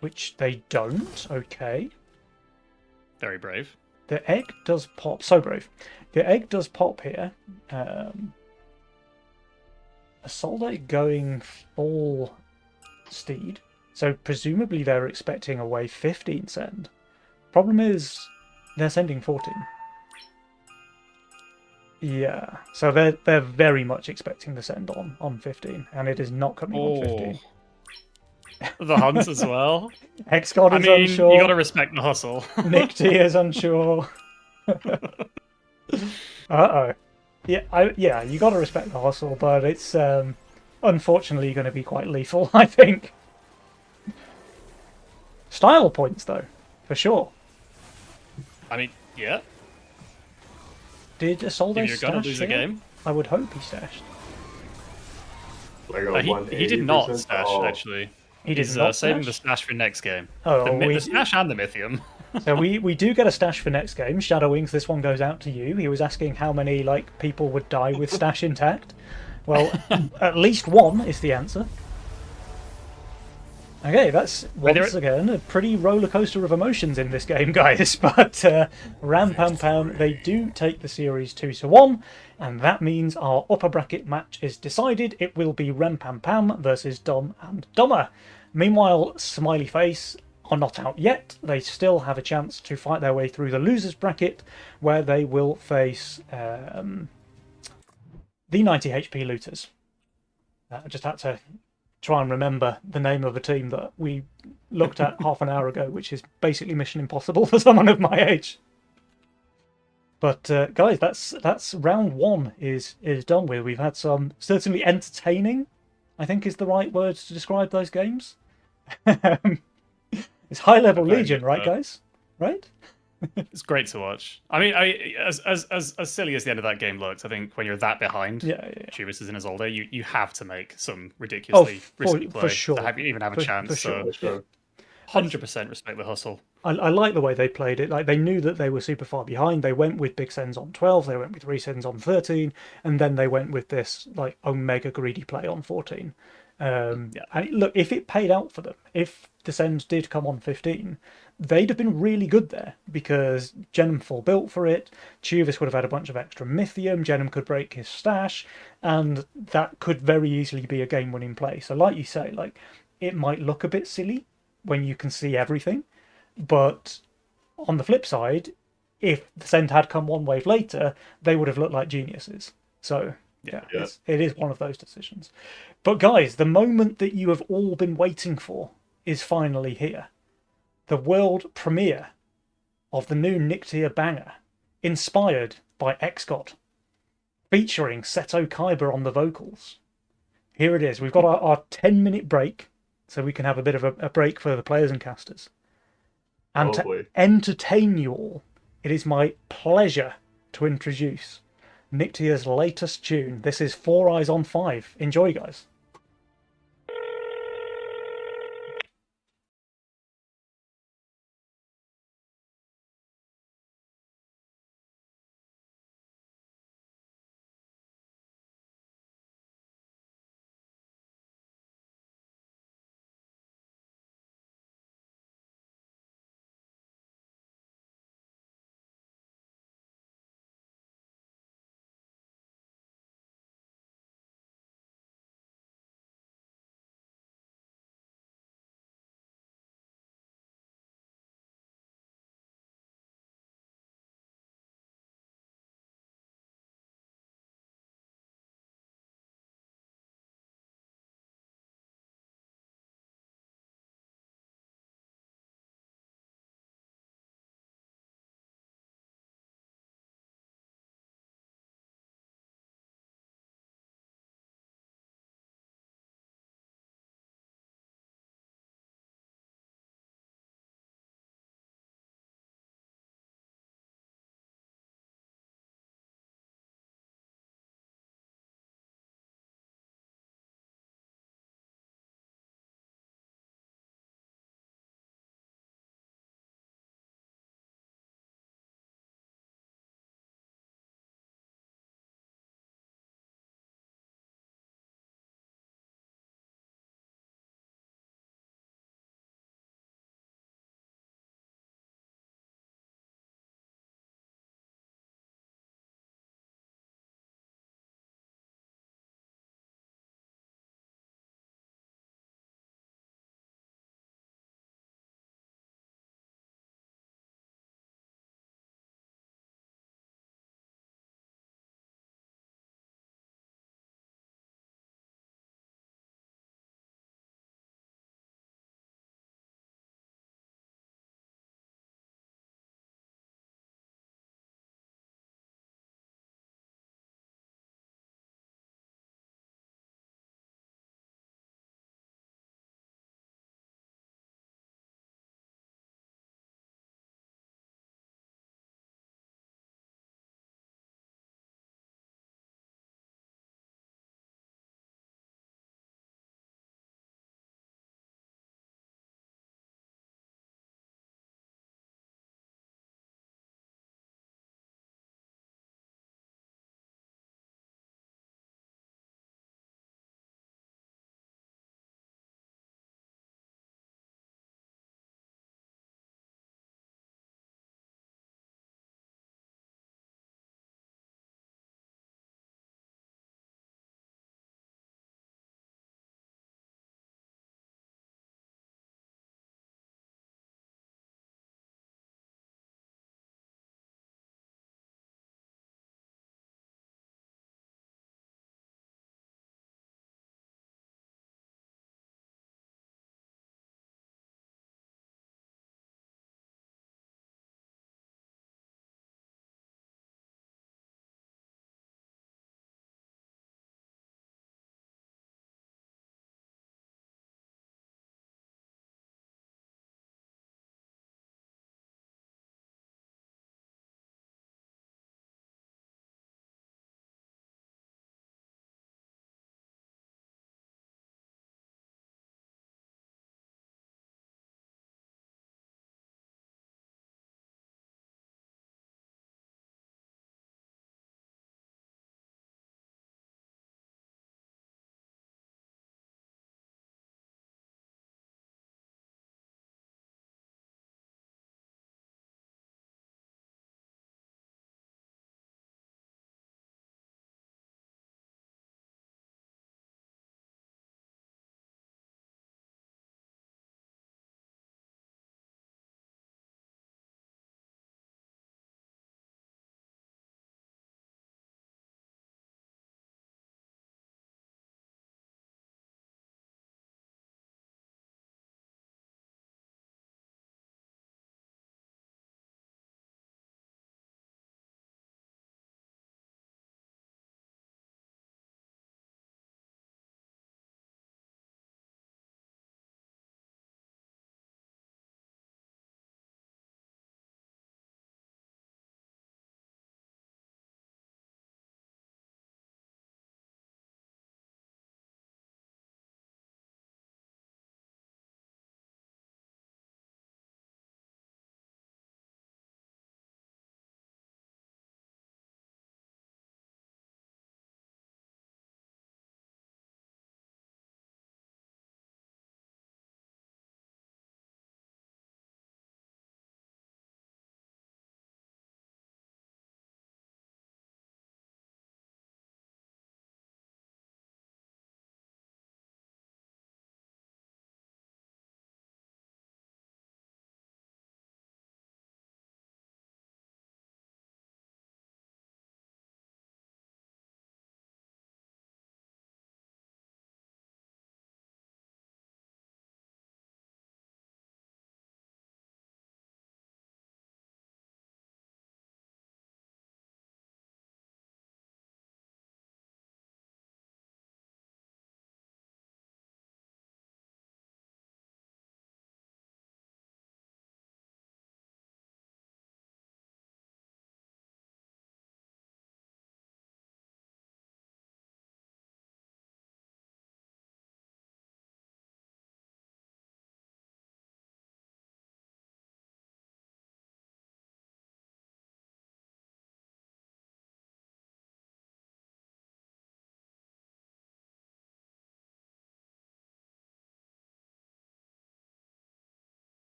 Which they don't. Okay. Very brave. The egg does pop. So brave. The egg does pop here. Isolde going full steed. So presumably they're expecting a wave 15 send. Problem is, they're sending 14. Yeah, so they're very much expecting the send on 15, and it is not coming on 15. The hunt as well. Hexgod is unsure. You gotta respect the hustle. Nick T is unsure. Uh-oh. Yeah, you gotta respect the hustle, but it's unfortunately going to be quite lethal, I think. Style points, though, for sure. I mean, yeah. Did Isolde If you're gonna stash lose a here? game. I would hope he stashed. Like He did not 180%? stash, Oh. actually. He did He's not saving stash? the stash for next game. Oh, The stash and the Mythium. So we do get a stash for next game. Shadow Wings, this one goes out to you. He was asking how many people would die with stash intact. Well, at least one is the answer. Okay, that's once again a pretty roller coaster of emotions in this game, guys. But Rampampam, they do take the series 2-1, and that means our upper bracket match is decided. It will be Rampampam versus Dom and Dummer. Meanwhile, Smiley Face are not out yet. They still have a chance to fight their way through the losers bracket, where they will face the 90 HP Looters. I just had to try and remember the name of a team that we looked at half an hour ago, which is basically Mission Impossible for someone of my age. But guys, that's round one is done with. We've had some certainly entertaining, I think is the right word to describe those games. It's high level Legion, right, guys? Right? It's great to watch. I mean, as silly as the end of that game looks, I think when you're that behind, Chubis is in Isolde, you have to make some ridiculously risky play for sure. to even have a chance. For sure. 100% respect the hustle. I like the way they played it. Like, they knew that they were super far behind. They went with big sends on 12, they went with resends on 13, and then they went with this like omega greedy play on 14. And look, if it paid out for them, if Descent did come on 15, they'd have been really good there because Genum full built for it. Tuvis would have had a bunch of extra Mythium. Genum could break his stash, and that could very easily be a game-winning play. So, like you say, like it might look a bit silly when you can see everything, but on the flip side, if the Descent had come one wave later, they would have looked like geniuses. So yeah, Yeah. it is one of those decisions. But guys, the moment that you have all been waiting for is finally here. The world premiere of the new Nictia banger, inspired by XGod, featuring Seto Kaiba on the vocals. Here it is. We've got our 10-minute break, so we can have a bit of a break for the players and casters. And Oh to boy. entertain you all, it is my pleasure to introduce Nictia's latest tune. This is Four Eyes on Five. Enjoy, guys.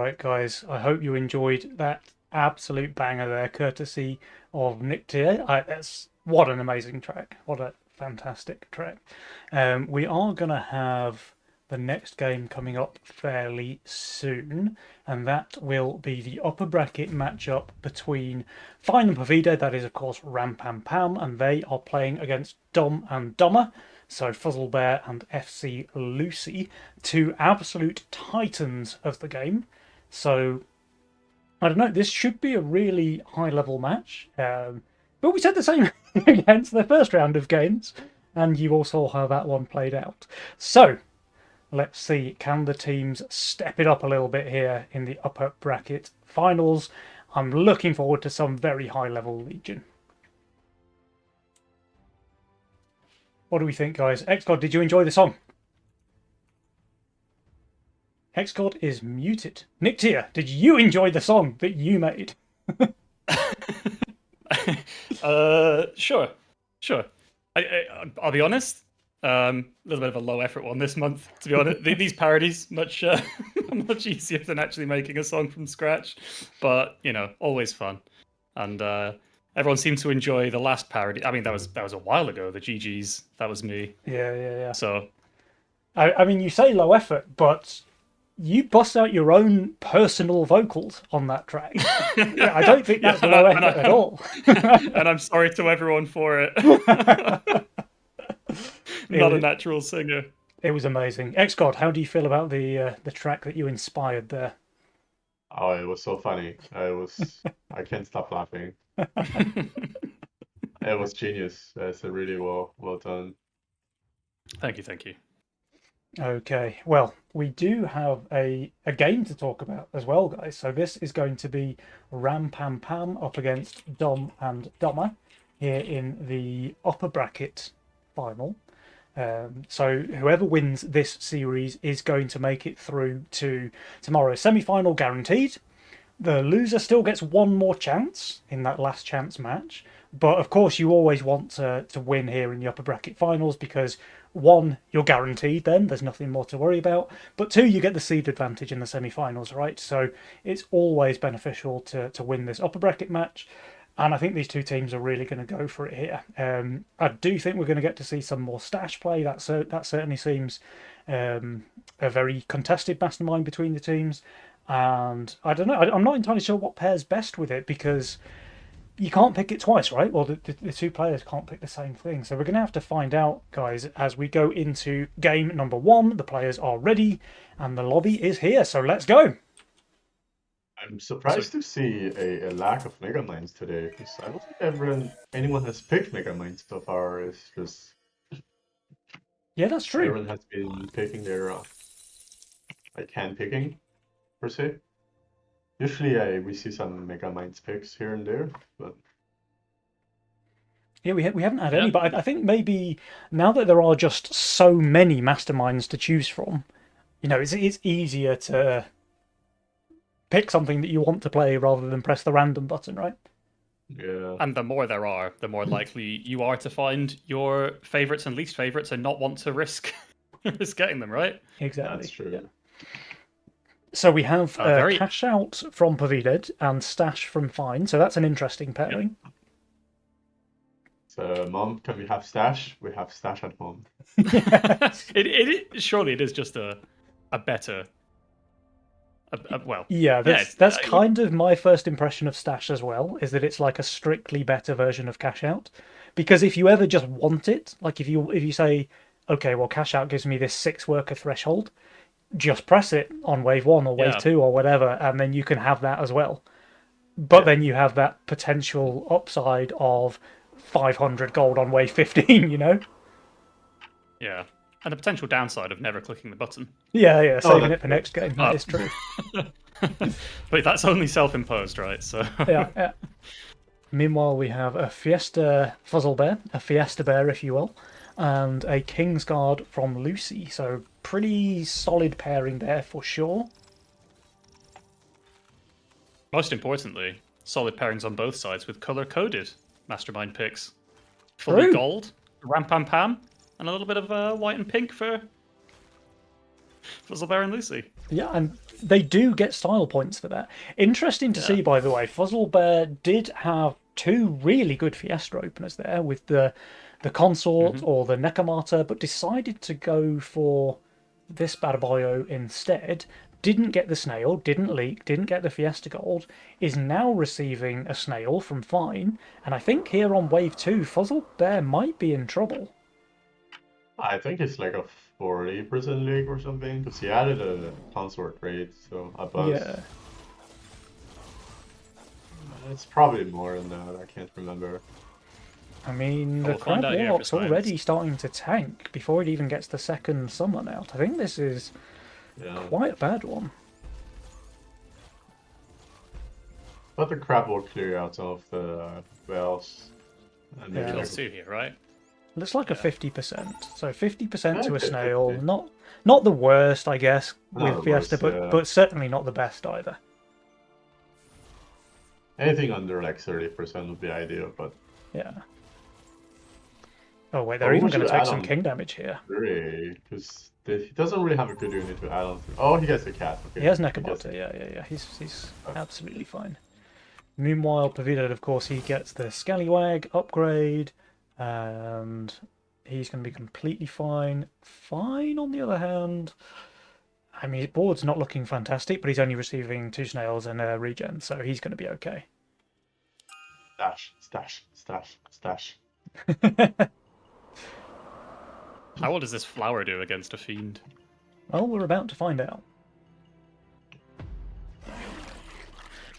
Right, guys, I hope you enjoyed that absolute banger there, courtesy of Nick Tier. What an amazing track. What a fantastic track. We are going to have the next game coming up fairly soon, and that will be the upper bracket matchup between Fine and Pavide. That is, of course, Ram Pam Pam, and they are playing against Dom and Dommer. So Fuzzlebear and FC Lucy, two absolute titans of the game. So I don't know. This should be a really high-level match. But we said the same against the first round of games, and you all saw how that one played out. So let's see, can the teams step it up a little bit here in the upper bracket finals? I'm looking forward to some very high-level Legion. What do we think, guys? XGod, did you enjoy the song? XGod is muted. Nick Tier, did you enjoy the song that you made? Sure. I'll be honest. A little bit of a low effort one this month, to be honest. These parodies much easier than actually making a song from scratch, but always fun. And everyone seemed to enjoy the last parody. I mean, that was a while ago. The GGs, that was me. Yeah. So, I mean, you say low effort, but you bust out your own personal vocals on that track. Yeah, I don't think that's low effort at all. And I'm sorry to everyone for it. Not a natural singer. It was amazing. XGod, how do you feel about the track that you inspired there? Oh, it was so funny. I can't stop laughing. It was genius. It's a really well done. Thank you. Okay, well, we do have a game to talk about as well, guys. So this is going to be Ram Pam Pam up against Dom and Dommer here in the upper bracket final. So whoever wins this series is going to make it through to tomorrow's semi-final guaranteed. The loser still gets one more chance in that last chance match. But of course, you always want to win here in the upper bracket finals because one, you're guaranteed then, there's nothing more to worry about. But two, you get the seed advantage in the semi-finals, right? So it's always beneficial to win this upper bracket match. And I think these two teams are really going to go for it here. I do think we're going to get to see some more stash play. That certainly seems a very contested mastermind between the teams. And I don't know, I'm not entirely sure what pairs best with it because you can't pick it twice, right? Well, the two players can't pick the same thing. So we're going to have to find out, guys, as we go into game number one. The players are ready and the lobby is here. So let's go. I'm surprised to see a lack of Megaminds today, because I don't think anyone has picked Megaminds so far. It's just yeah, that's true. Everyone has been picking their hand picking per se. Usually, we see some Megaminds picks here and there, but yeah, we haven't had any. But I think maybe now that there are just so many masterminds to choose from, it's easier to pick something that you want to play rather than press the random button, right? Yeah. And the more there are, the more likely you are to find your favorites and least favorites and not want to risk getting them, right? Exactly. That's true. Yeah. So we have Cash Out from Pavide and Stash from Fine. So that's an interesting pairing. Yep. So, Mom, can we have Stash? We have Stash at Mom. Surely it is just a better... that's kind of my first impression of Stash as well, is that it's like a strictly better version of Cash Out. Because if you ever just want it, like if you say, okay, well, Cash Out gives me this 6-worker threshold, just press it on wave 1 or wave 2 or whatever, and then you can have that as well. But then you have that potential upside of 500 gold on wave 15, Yeah. And the potential downside of never clicking the button. Yeah, saving it for next game. That is true. But that's only self-imposed, right? So yeah. Meanwhile, we have a Fiesta Fuzzlebear, a Fiesta Bear, if you will, and a Kingsguard from Lucy. So pretty solid pairing there for sure. Most importantly, solid pairings on both sides with color-coded mastermind picks. Fully gold, Ram Pam Pam, and a little bit of white and pink for Fuzzlebear and Lucy. Yeah, and they do get style points for that. Interesting to see, by the way. Fuzzlebear did have two really good Fiesta openers there with the Consort or the Nekomata, but decided to go for this Badaboyo instead. Didn't get the snail, didn't leak, didn't get the Fiesta Gold, is now receiving a snail from Fine, and I think here on Wave 2, Fuzzlebear might be in trouble. I think it's like a 40% league or something, because he added a consort rate, so a buzz. Yeah. It's probably more than that, I can't remember. I mean, the We'll find Crab out here if Warlock's it's science. already starting to tank before it even gets the second summon out. I think this is Yeah. quite a bad one. But the crab will clear out some of the wells. And maybe Yeah. like Kills two here, right? Looks like a 50%. So 50% to a Okay, snail. 50. Not the worst, I guess, Not with the Fiesta, worst, yeah. but certainly not the best either. anything under like 30% would be ideal, but Yeah. Oh wait, they're Oh, even we going to should take add some on. king damage here. really, because he doesn't really have a good unit to add on to. Oh, he gets the cat. Okay. He has gets Nekomata, it. yeah. He's absolutely fine. Meanwhile, Pavida, of course, he gets the Scallywag upgrade, and he's going to be completely fine. Fine, on the other hand, I mean, his board's not looking fantastic, but he's only receiving 2 snails and a regen, so he's going to be okay. Stash, stash, stash, stash. How well does this flower do against a fiend? Well, we're about to find out.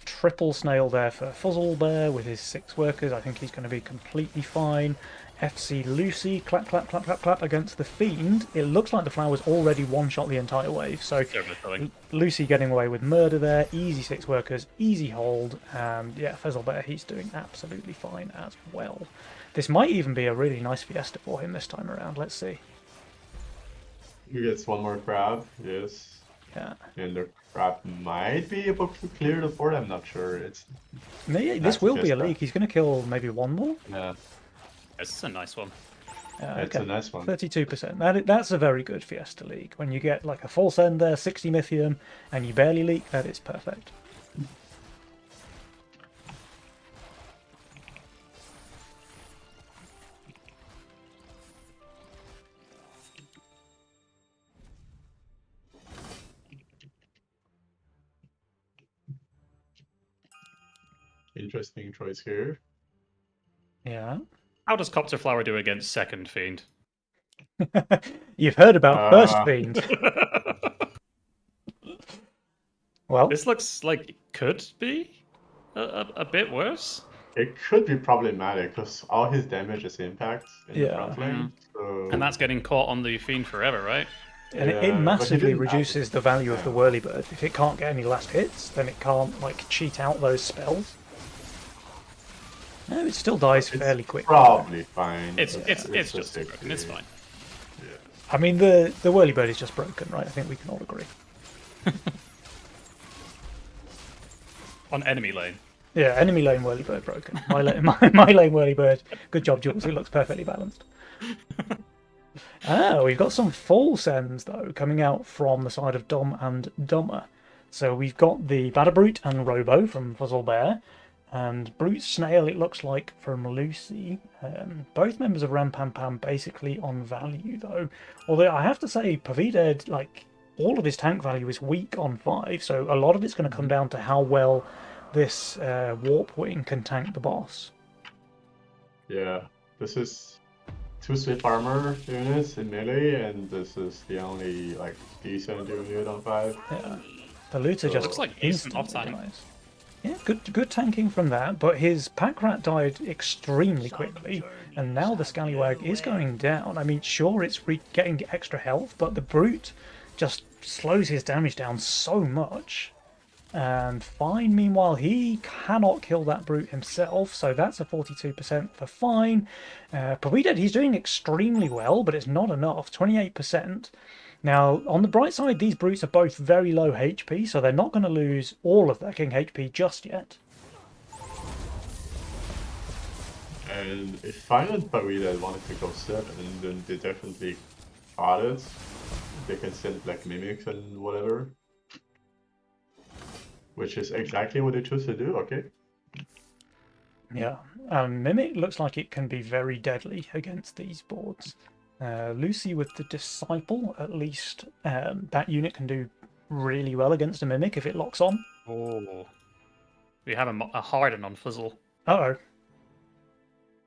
Triple snail there for Fuzzlebear with his 6 workers. I think he's going to be completely fine. FC Lucy, clap, clap, clap, clap, clap against the Fiend. It looks like the flower's already one-shot the entire wave. So Overfilling. Lucy getting away with murder there. Easy 6 workers, easy hold. And yeah, Fuzzlebear, he's doing absolutely fine as well. This might even be a really nice Fiesta for him this time around. Let's see. He gets one more crab, yes. Yeah. And the crab might be able to clear the board, I'm not sure. It's Maybe this That's will be a Fiesta. leak. He's going to kill maybe one more. yeah, This is a nice one. it's a nice one. 32%. That's a very good Fiesta League. When you get like a full send there, 60 Mythium, and you barely leak, that is perfect. Interesting choice here. Yeah. How does Copter Flower do against second fiend? You've heard about First Fiend. Well, This looks like it could be a bit worse. It could be problematic because all his damage is impact in the Yeah. front lane. So And that's getting caught on the fiend forever, right? and Yeah, it but he massively didn't have- reduces the value of the Whirlybird. If it can't get any last hits, then it can't like cheat out those spells. No, it still dies it's fairly quickly. probably fine. It's but just 50. broken. It's fine. I mean, the Whirlybird is just broken, right? I think we can all agree. On enemy lane. Yeah, enemy lane Whirlybird broken. My lane Whirlybird. Good job, Jules. It looks perfectly balanced. We've got some full sends though coming out from the side of Dom and Dummer. So we've got the Badabrute and Robo from Fuzzlebear, and Brute Snail it looks like from Lucy. Both members of Rampampam basically on value though. Although I have to say, Pavida, like all of his tank value is weak on 5, so a lot of it's going to come down to how well this Warp Wing can tank the boss. Yeah, this is 2 Swift Armor units in melee, and this is the only like decent unit on 5. Yeah. The Looter just Looks like decent instantly off-tank. dies. Yeah, good tanking from that, but his Pack Rat died extremely quickly, and now the Scallywag is going down. I mean, sure, it's getting extra health, but the Brute just slows his damage down so much. And Fine, meanwhile, he cannot kill that Brute himself, so that's a 42% for Fine. Pavida, he's doing extremely well, but it's not enough, 28%. Now, on the bright side, these Brutes are both very low HP, so they're not going to lose all of their King HP just yet. And if Fine and Pavida wanted to go 7, then they definitely got it. they can send like mimics and whatever. Which is exactly what they chose to do, okay. Yeah, Mimic looks like it can be very deadly against these boards. Lucy with the Disciple, at least that unit can do really well against a Mimic if it locks on. Oh. We have a harden on Fuzzle. Uh-oh.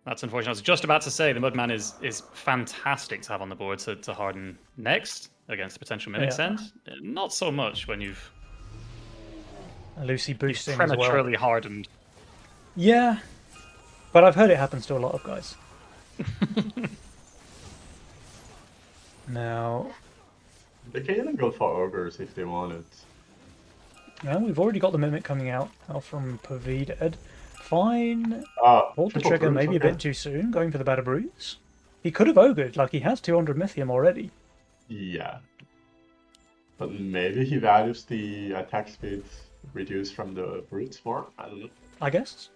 That's unfortunate. I was just about to say the Mudman is fantastic to have on the board to harden next against a potential Mimic Yeah. send. Not so much when you've Lucy boosting as well. prematurely hardened. Yeah, but I've heard it happens to a lot of guys. Now, They can even go for ogres if they wanted. now we've already got the Mimic coming out now from Pavided. Fine. Pulled the Triple trigger brutes, maybe okay. a bit too soon, going for the Better Brutes. He could have ogred, like he has 200 Mythium already. Yeah. But maybe he values the attack speed reduced from the brutes more? I don't know. I guess.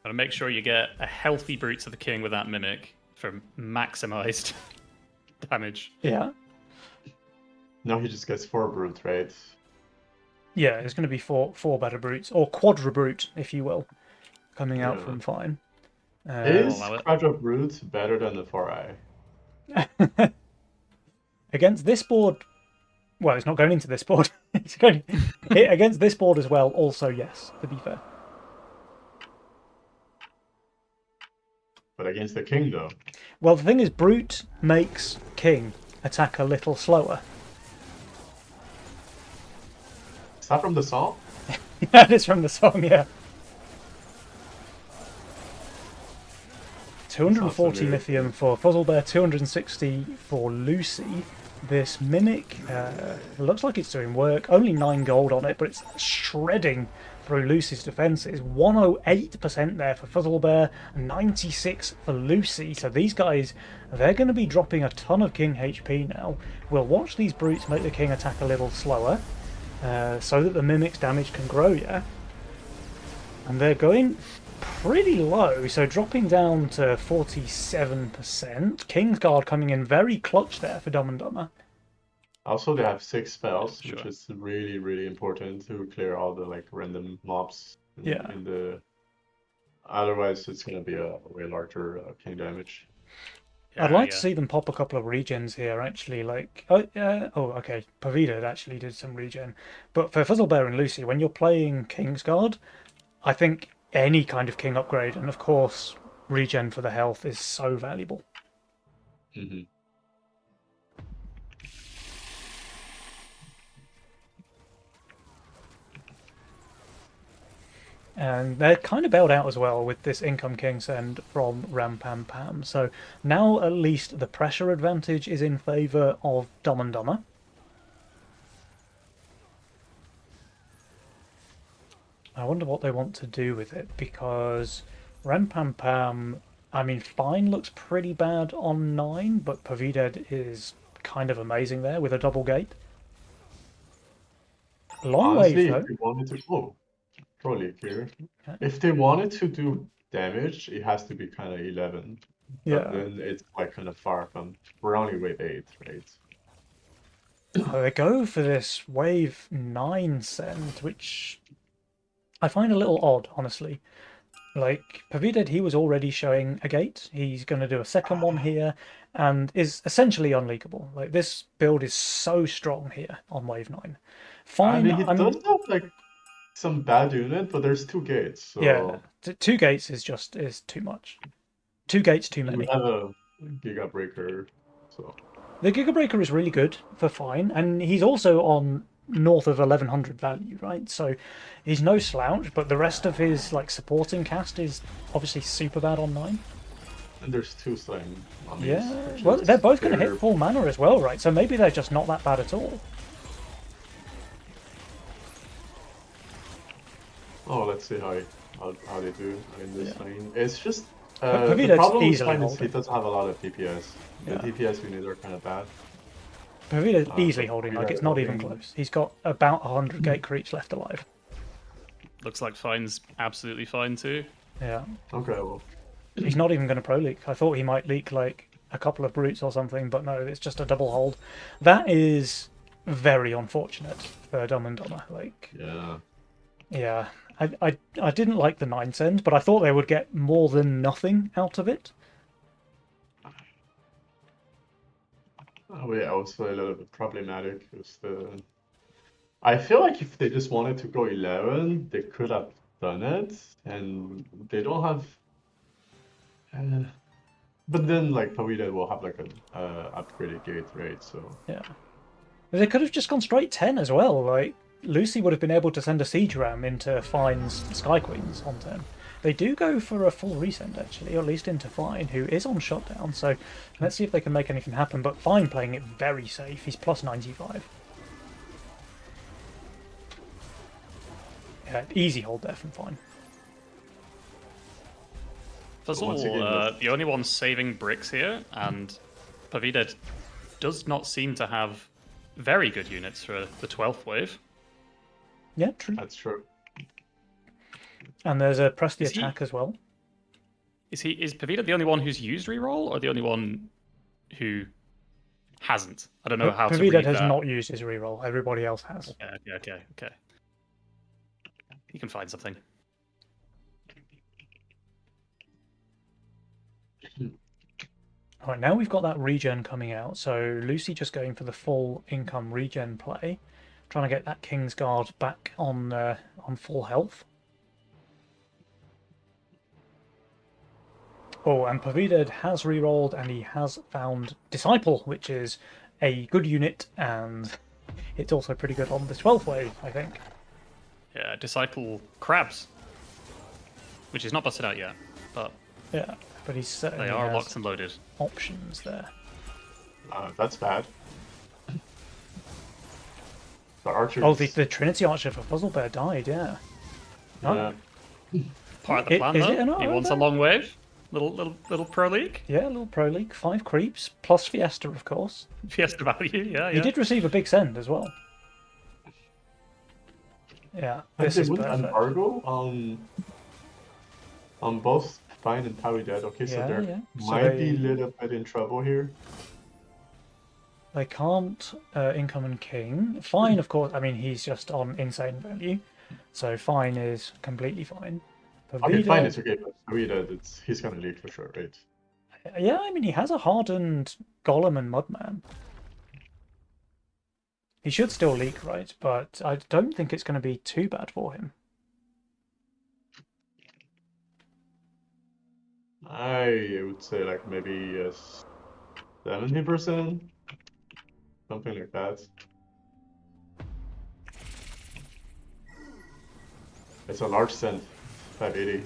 Gotta make sure you get a healthy Brute to the King with that Mimic for maximized damage. Yeah. Now he just gets 4 brute, right? Yeah, it's going to be four Better Brutes, or Quadra Brute, if you will, coming out Yeah. from Fine. Is allow it. Quadra Brute better than the 4-eye? Against this board, well, it's not going into this board. It's going against this board as well. Also, yes. To be fair, But against the king, though. well, the thing is, Brute makes King attack a little slower. Is that from the song? That is from the song, yeah. 240 familiar. Mythium for Fuzzlebear, 260 for Lucy. This Mimic looks like it's doing work. Only 9 gold on it, but it's shredding through Lucy's defenses. 108% there for Fuzzlebear, 96 for Lucy. So these guys, they're going to be dropping a ton of King HP now. We'll watch these Brutes make the King attack a little slower, so that the Mimic's damage can grow, yeah? And they're going pretty low, so dropping down to 47%. Kingsguard coming in very clutch there for Dumb and Dumber. Also, they have 6 spells, Sure. which is really, really important to clear all the like random mobs Yeah. in the. Otherwise, it's gonna be a way larger king damage. I'd like Yeah. to see them pop a couple of regens here, actually. Like, okay, Pavida actually did some regen. But for Fuzzlebear and Lucy, when you're playing Kingsguard, I think any kind of king upgrade, and of course, regen for the health is so valuable. Mm-hmm. And they're kind of bailed out as well with this income king send from Rampampam. So now at least the pressure advantage is in favour of Dumb and Dumber. I wonder what they want to do with it, because Rampampam, I mean, Fine looks pretty bad on 9, but Pavided is kind of amazing there with a double gate. Long Honestly, wave though. if they wanted to, probably here. Okay. If they wanted to do damage, it has to be kind of 11. But Yeah. then it's like kind of far from. We're only wave 8, right? Oh, they go for this wave 9 send, which I find a little odd, honestly. Like, Pavided, he was already showing a gate. He's going to do a second one here, and is essentially unleakable. Like, this build is so strong here on wave 9. Fine, I mean, he does have like some bad unit, but there's 2 gates, so yeah, 2 gates is too much. 2 gates too you many. have a Giga Breaker, so The Giga Breaker is really good for Fine, and he's also on north of 1100 value, right? So he's no slouch, but the rest of his like supporting cast is obviously super bad on 9. and there's 2 Slaying Mummies. Yeah, which well, is they're both going to very- hit full mana as well, right? So maybe they're just not that bad at all. Oh, let's see how they do in this lane. It's just Pavided's the problem with easily Fine is he holding. doesn't have a lot of DPS. The Yeah. DPS units are kind of bad. Pavida's but easily holding, like it's not even holding- close. He's got about 100 gate creeps left alive. Looks like Fine's absolutely fine too. Yeah, Okay, well, he's not even going to pro leak. I thought he might leak like a couple of brutes or something, but no, it's just a double hold. That is very unfortunate for Dumb and Dumber. Like, yeah, I didn't like the 9 send, but I thought they would get more than nothing out of it. Oh yeah, also a little bit problematic is I feel like if they just wanted to go 11, they could have done it, and they don't have. But then, like, Pavida will have like an upgraded gate, right? So yeah, they could have just gone straight 10 as well. Like, Lucy would have been able to send a siege ram into Fine's Sky Queens on 10. They do go for a full resend actually, or at least into Fine, who is on shutdown. So let's see if they can make anything happen. But Fine playing it very safe. He's plus 95. Yeah, easy hold there from Fine. Fuzzle, the only one saving bricks here, and Pavida does not seem to have very good units for the 12th wave. Yeah, true. That's true. And there's a press the attack as well. Is Pavida the only one who's used reroll, or the only one who hasn't? I don't know how to read that. Pavida has not used his reroll. Everybody else has. Okay. You can find something. Alright, now we've got that regen coming out, so Lucy just going for the full income regen play, trying to get that Kingsguard back on full health. Oh, and Pavida has rerolled and he has found Disciple, which is a good unit, and it's also pretty good on the 12th wave, I think. Yeah, Disciple crabs, which is not busted out yet, but yeah, but he's certainly they are locked and loaded. Options there. That's bad. The archer. Oh, the Trinity Archer for Fuzzlebear died. Yeah. Yeah. Part of the plan, though. He wants a long wave. Little pro league. Yeah, a little pro league. 5 creeps plus Fiesta, of course. Fiesta value. Yeah. He did receive a big send as well. Yeah, this is perfect. Embargo on both Fine and Taui dead. Okay, so they might be a little bit in trouble here. They can't income King. Fine, of course. I mean, he's just on insane value, so Fine is completely fine. Pavida, okay, Fine is okay, but Pavida, he's gonna leak for sure, right? Yeah, I mean, he has a hardened Golem and Mudman. He should still leak, right? But I don't think it's going to be too bad for him. I would say like maybe 70%, something like that. It's a large send, 580.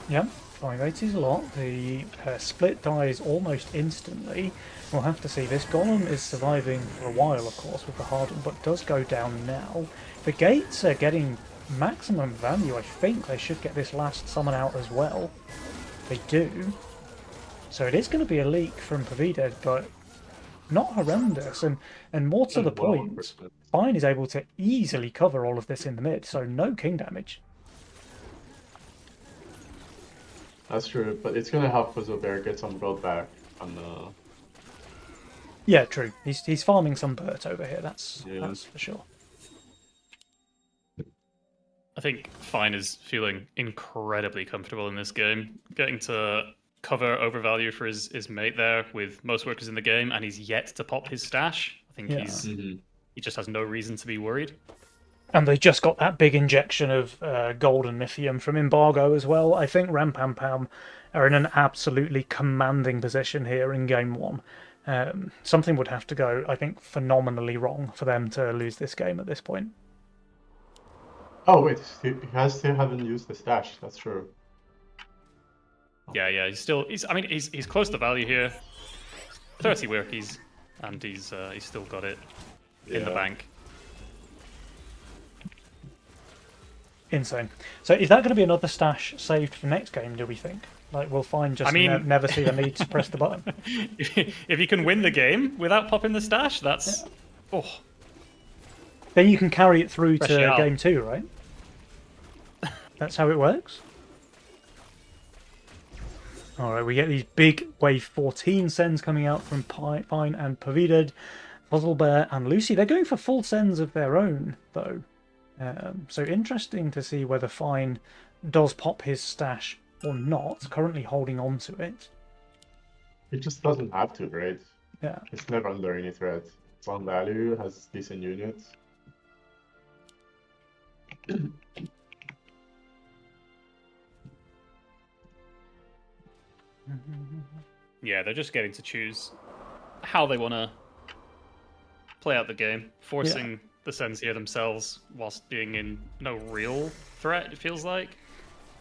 Yeah, 580 is a lot. The split dies almost instantly. We'll have to see. This Golem is surviving for a while, of course, with the Harden, but does go down now. The gates are getting maximum value. I think they should get this last summon out as well. They do. So it is going to be a leak from Pavida, but not horrendous. And more to the point, Fine is able to easily cover all of this in the mid, so no king damage. That's true, but it's going to help Fuzzlebear get some gold back on the... Yeah, true. He's farming some Burt over here, that's for sure. I think Fine is feeling incredibly comfortable in this game, getting to cover overvalue for his mate there with most workers in the game, and he's yet to pop his stash. I think he just has no reason to be worried. And they just got that big injection of gold and Mythium from Embargo as well. I think Rampampam are in an absolutely commanding position here in Game 1. Something would have to go, I think, phenomenally wrong for them to lose this game at this point. Oh wait, he still haven't used the stash. That's true. Yeah, he's close to value here. 30 workies, and he's still got it in the bank. Insane. So is that going to be another stash saved for next game, do we think? Like, will Fine just never see the need to press the button? If you can win the game without popping the stash, that's... Yeah. Oh. Then you can carry it through to Game 2, right? That's how it works? All right, we get these big wave 14 sends coming out from Fine and Pavided, Fuzzlebear and Lucy. They're going for full sends of their own, though. So interesting to see whether Fine does pop his stash or not, currently holding on to it. It just doesn't have to, right? Yeah. It's never under any threat. It's on value, has decent units. Yeah, they're just getting to choose how they want to play out the game, forcing the sends here themselves whilst being in no real threat, it feels like.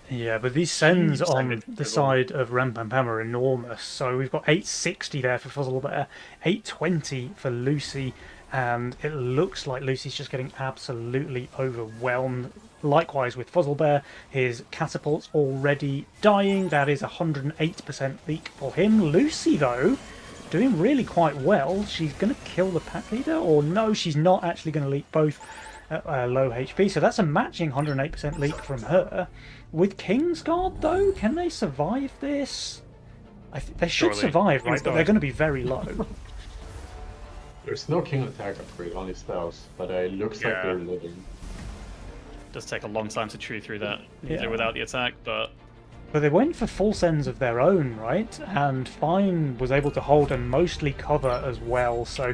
Yeah, but these sends Huge on send the side of Rampampam are enormous. So we've got 860 there for Fuzzlebear, 820 for Lucy, and it looks like Lucy's just getting absolutely overwhelmed. Likewise with Fuzzlebear, his catapult's already dying. That is 108% leak for him. Lucy, though, doing really quite well. She's going to kill the pack leader, or no, she's not actually going to leak both at low HP. So that's a matching 108% leak from her. With Kingsguard, though, can they survive this? They should Surely. survive, right? But Kingsguard. they're going to be very low. There's no king attack upgrade, only spells, but it looks like Yeah. they're living. Does take a long time to chew through that, either Yeah. without the attack, but But they went for full sends of their own, right? And Fine was able to hold and mostly cover as well. So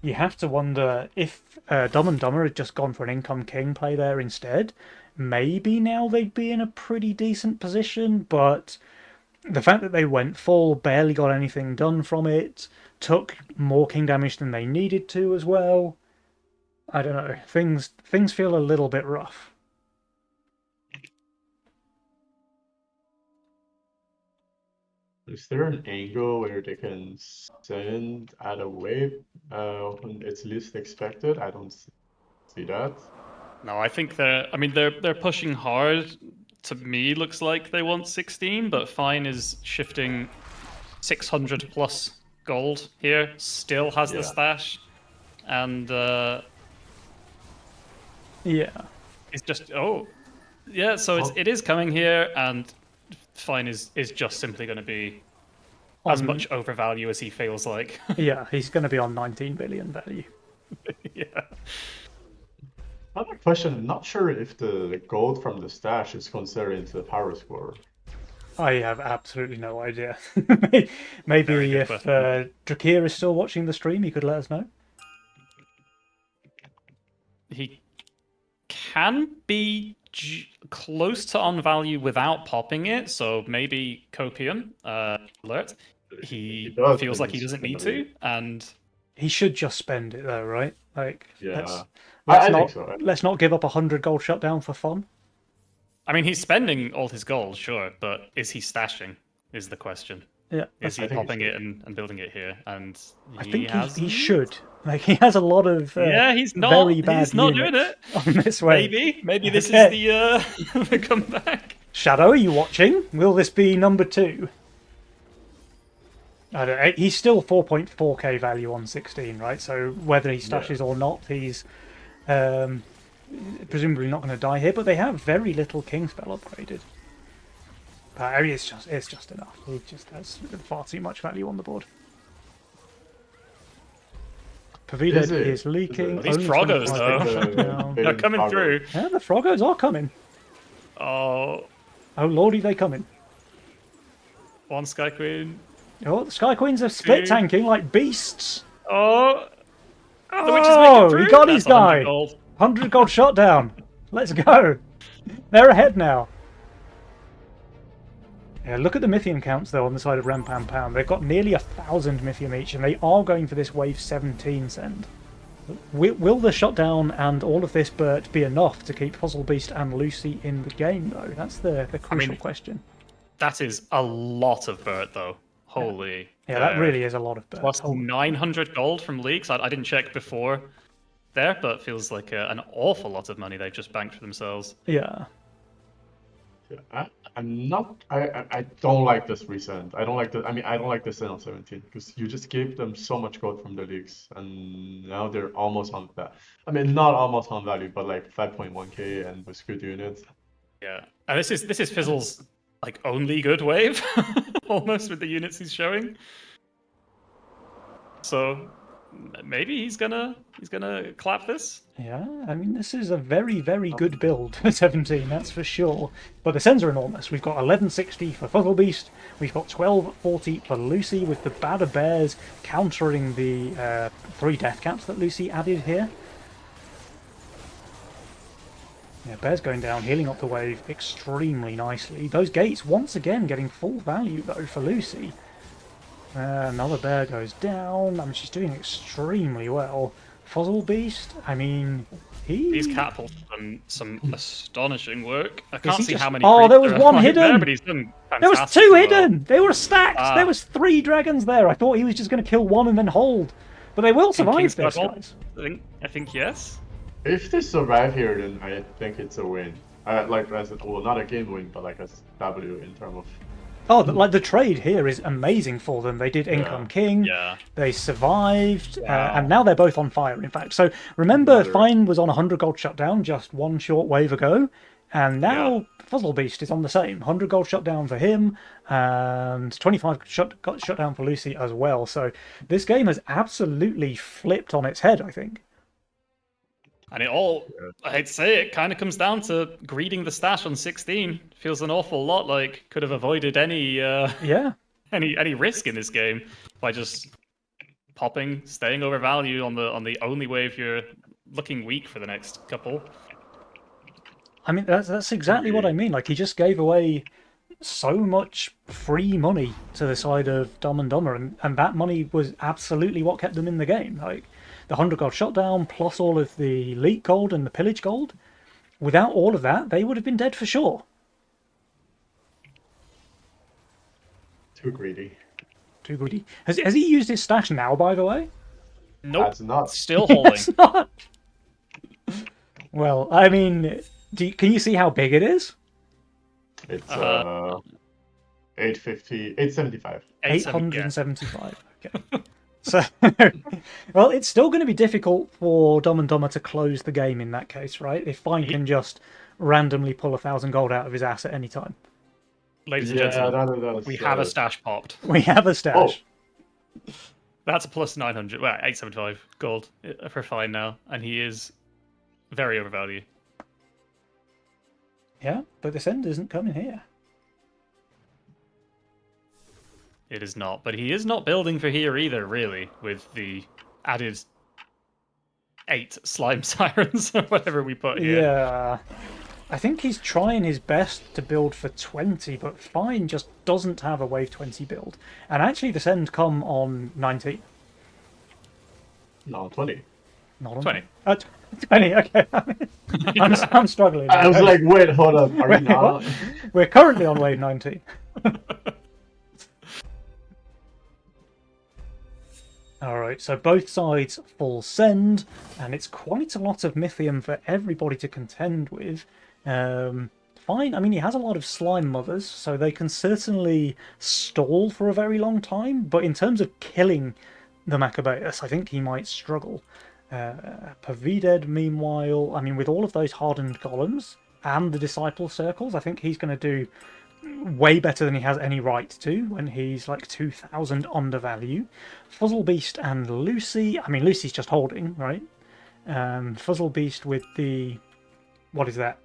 you have to wonder if Dumb and Dumber had just gone for an income king play there instead. Maybe now they'd be in a pretty decent position, but the fact that they went full, barely got anything done from it, took more king damage than they needed to as well. I don't know. Things feel a little bit rough. Is there an angle where they can send at a wave when it's least expected? I don't see that. no, I think they're pushing hard. To me, looks like they want 16, but Fine is shifting 600 plus gold here. Still has the Yeah. stash, and Yeah. it's just yeah. So it is coming here, and Fine is just simply going to be as much overvalue as he feels like. Yeah, he's going to be on 19 billion value. Yeah. Another question, not sure if the gold from the stash is considered into the power score. I have absolutely no idea. Very Maybe good if question. Drakir is still watching the stream, he could let us know. He can be close to on value without popping it, so maybe Copium alert. He does, feels and like he it's doesn't need gonna to, and He should just spend it though, right? Like, Yeah. let's I not think so. let's not give up 100 gold shutdown for fun. I mean he's spending all his gold, sure, but is he stashing? Is the question. Yeah, Is he I think he popping it should. and building it here? And I he think he hasn't? should. Like, he has a lot of Yeah, he's not. very bad He's not doing units it. on this way. Maybe this Okay. is the comeback. Shadow, are you watching? Will this be number 2? I don't know. He's still 4.4k value on 16, right? So whether he stashes or not, he's presumably not going to die here. But they have very little king spell upgraded. I mean, it's just enough. He just has far too much value on the board. Pavida Is it? is leaking. These only Froggos, 25 though. shutdown. They're coming through. Yeah, the Froggos are coming. Oh, Oh lordy, they coming. one Sky Queen. Oh, the Sky Queens are split Two. tanking like beasts. Oh, the witch is Oh, making through. he got his That's 100 guy. gold. 100 gold shot down. Let's go. They're ahead now. Yeah, look at the Mythium counts though on the side of Rampampam. They've got nearly 1,000 Mythium each, and they are going for this wave 17 send. Will the shutdown and all of this Burt be enough to keep Puzzle Beast and Lucy in the game though? That's the crucial question. That is a lot of Burt, though. Holy. Yeah, that really is a lot of Burt. Plus 900 gold from leaks. I didn't check before there, but it feels like an awful lot of money they've just banked for themselves. Yeah. I'm not. I don't like this resend. I don't like the. I mean, I don't like this on 17 because you just gave them so much gold from the leaks, and now they're almost on that. I mean, not almost on value, but like 5.1k and with good units. Yeah, and this is Fizzle's like only good wave, almost with the units he's showing. So maybe he's gonna clap this. Yeah, I mean, this is a very, very good build for 17, that's for sure. But the sends are enormous. We've got 1160 for Fuzzlebeast, we've got 1240 for Lucy, with the Bada Bears countering the 3 death caps that Lucy added here. Yeah, Bears going down, healing up the wave extremely nicely. Those gates, once again, getting full value, though, for Lucy. Another bear goes down. I mean, she's doing extremely well. Fuzzlebeast, I mean, These catapults have done some astonishing work. I can't see just... how many. Oh, there was creatures one are hidden! there, but he's done There was fantastic 2 as well. hidden! They were stacked! Ah. There was 3 dragons there. I thought he was just going to kill one and then hold. But they will survive King's this, Guard guys. I think yes. If they survive here, then I think it's a win. Like, well, not a game win, but like a W in terms of. Oh, like the trade here is amazing for them. They did Income King. Yeah. They survived, Wow. and now they're both on fire, in fact. So remember, Fine was on 100 gold shutdown just one short wave ago, and now Fuzzlebeast is on the same. 100 gold shutdown for him, and 25 got shutdown for Lucy as well. So this game has absolutely flipped on its head, I think. And it all, I hate to say it, kind of comes down to greeding the stash on 16. Feels an awful lot like could have avoided any any risk in this game by just popping, staying overvalued on the only wave you're looking weak for the next couple. I mean, that's exactly what I mean. Like, he just gave away so much free money to the side of Dumb and Dumber, and that money was absolutely what kept them in the game. Like, the 100 gold shutdown, plus all of the leak gold and the pillage gold. Without all of that, they would have been dead for sure. Too greedy. Too greedy. Has he used his stash now, by the way? Nope. That's not. Still holding. It's not. Well, I mean, can you see how big it is? It's 850, 875. 875. Okay. So, well, it's still going to be difficult for Dumb and Dumber to close the game in that case, right? If Fine can just randomly pull 1,000 gold out of his ass at any time. Ladies and gentlemen, That's, we have a stash popped. We have a stash. Oh. That's a plus 900, well, 875 gold for Fine now, and he is very overvalued. Yeah, but this end isn't coming here. It is not, but he is not building for here either, really, with the added 8 slime sirens or whatever we put here. Yeah. I think he's trying his best to build for 20, but Fine just doesn't have a wave 20 build. And actually, this end come on 19. No, 20. Not on 20. 20, okay. I'm struggling. I was like, wait, hold up. Are we not? We're currently on wave 19. Alright, so both sides full send, and it's quite a lot of Mythium for everybody to contend with. Fine, I mean, he has a lot of slime mothers, so they can certainly stall for a very long time, but in terms of killing the Maccabeus, I think he might struggle. Pavided, meanwhile, I mean, with all of those hardened golems and the disciple circles, I think he's going to do way better than he has any right to when he's like 2,000 undervalue. Fuzzlebeast and Lucy, I mean, Lucy's just holding, right? Fuzzlebeast with the, what is that,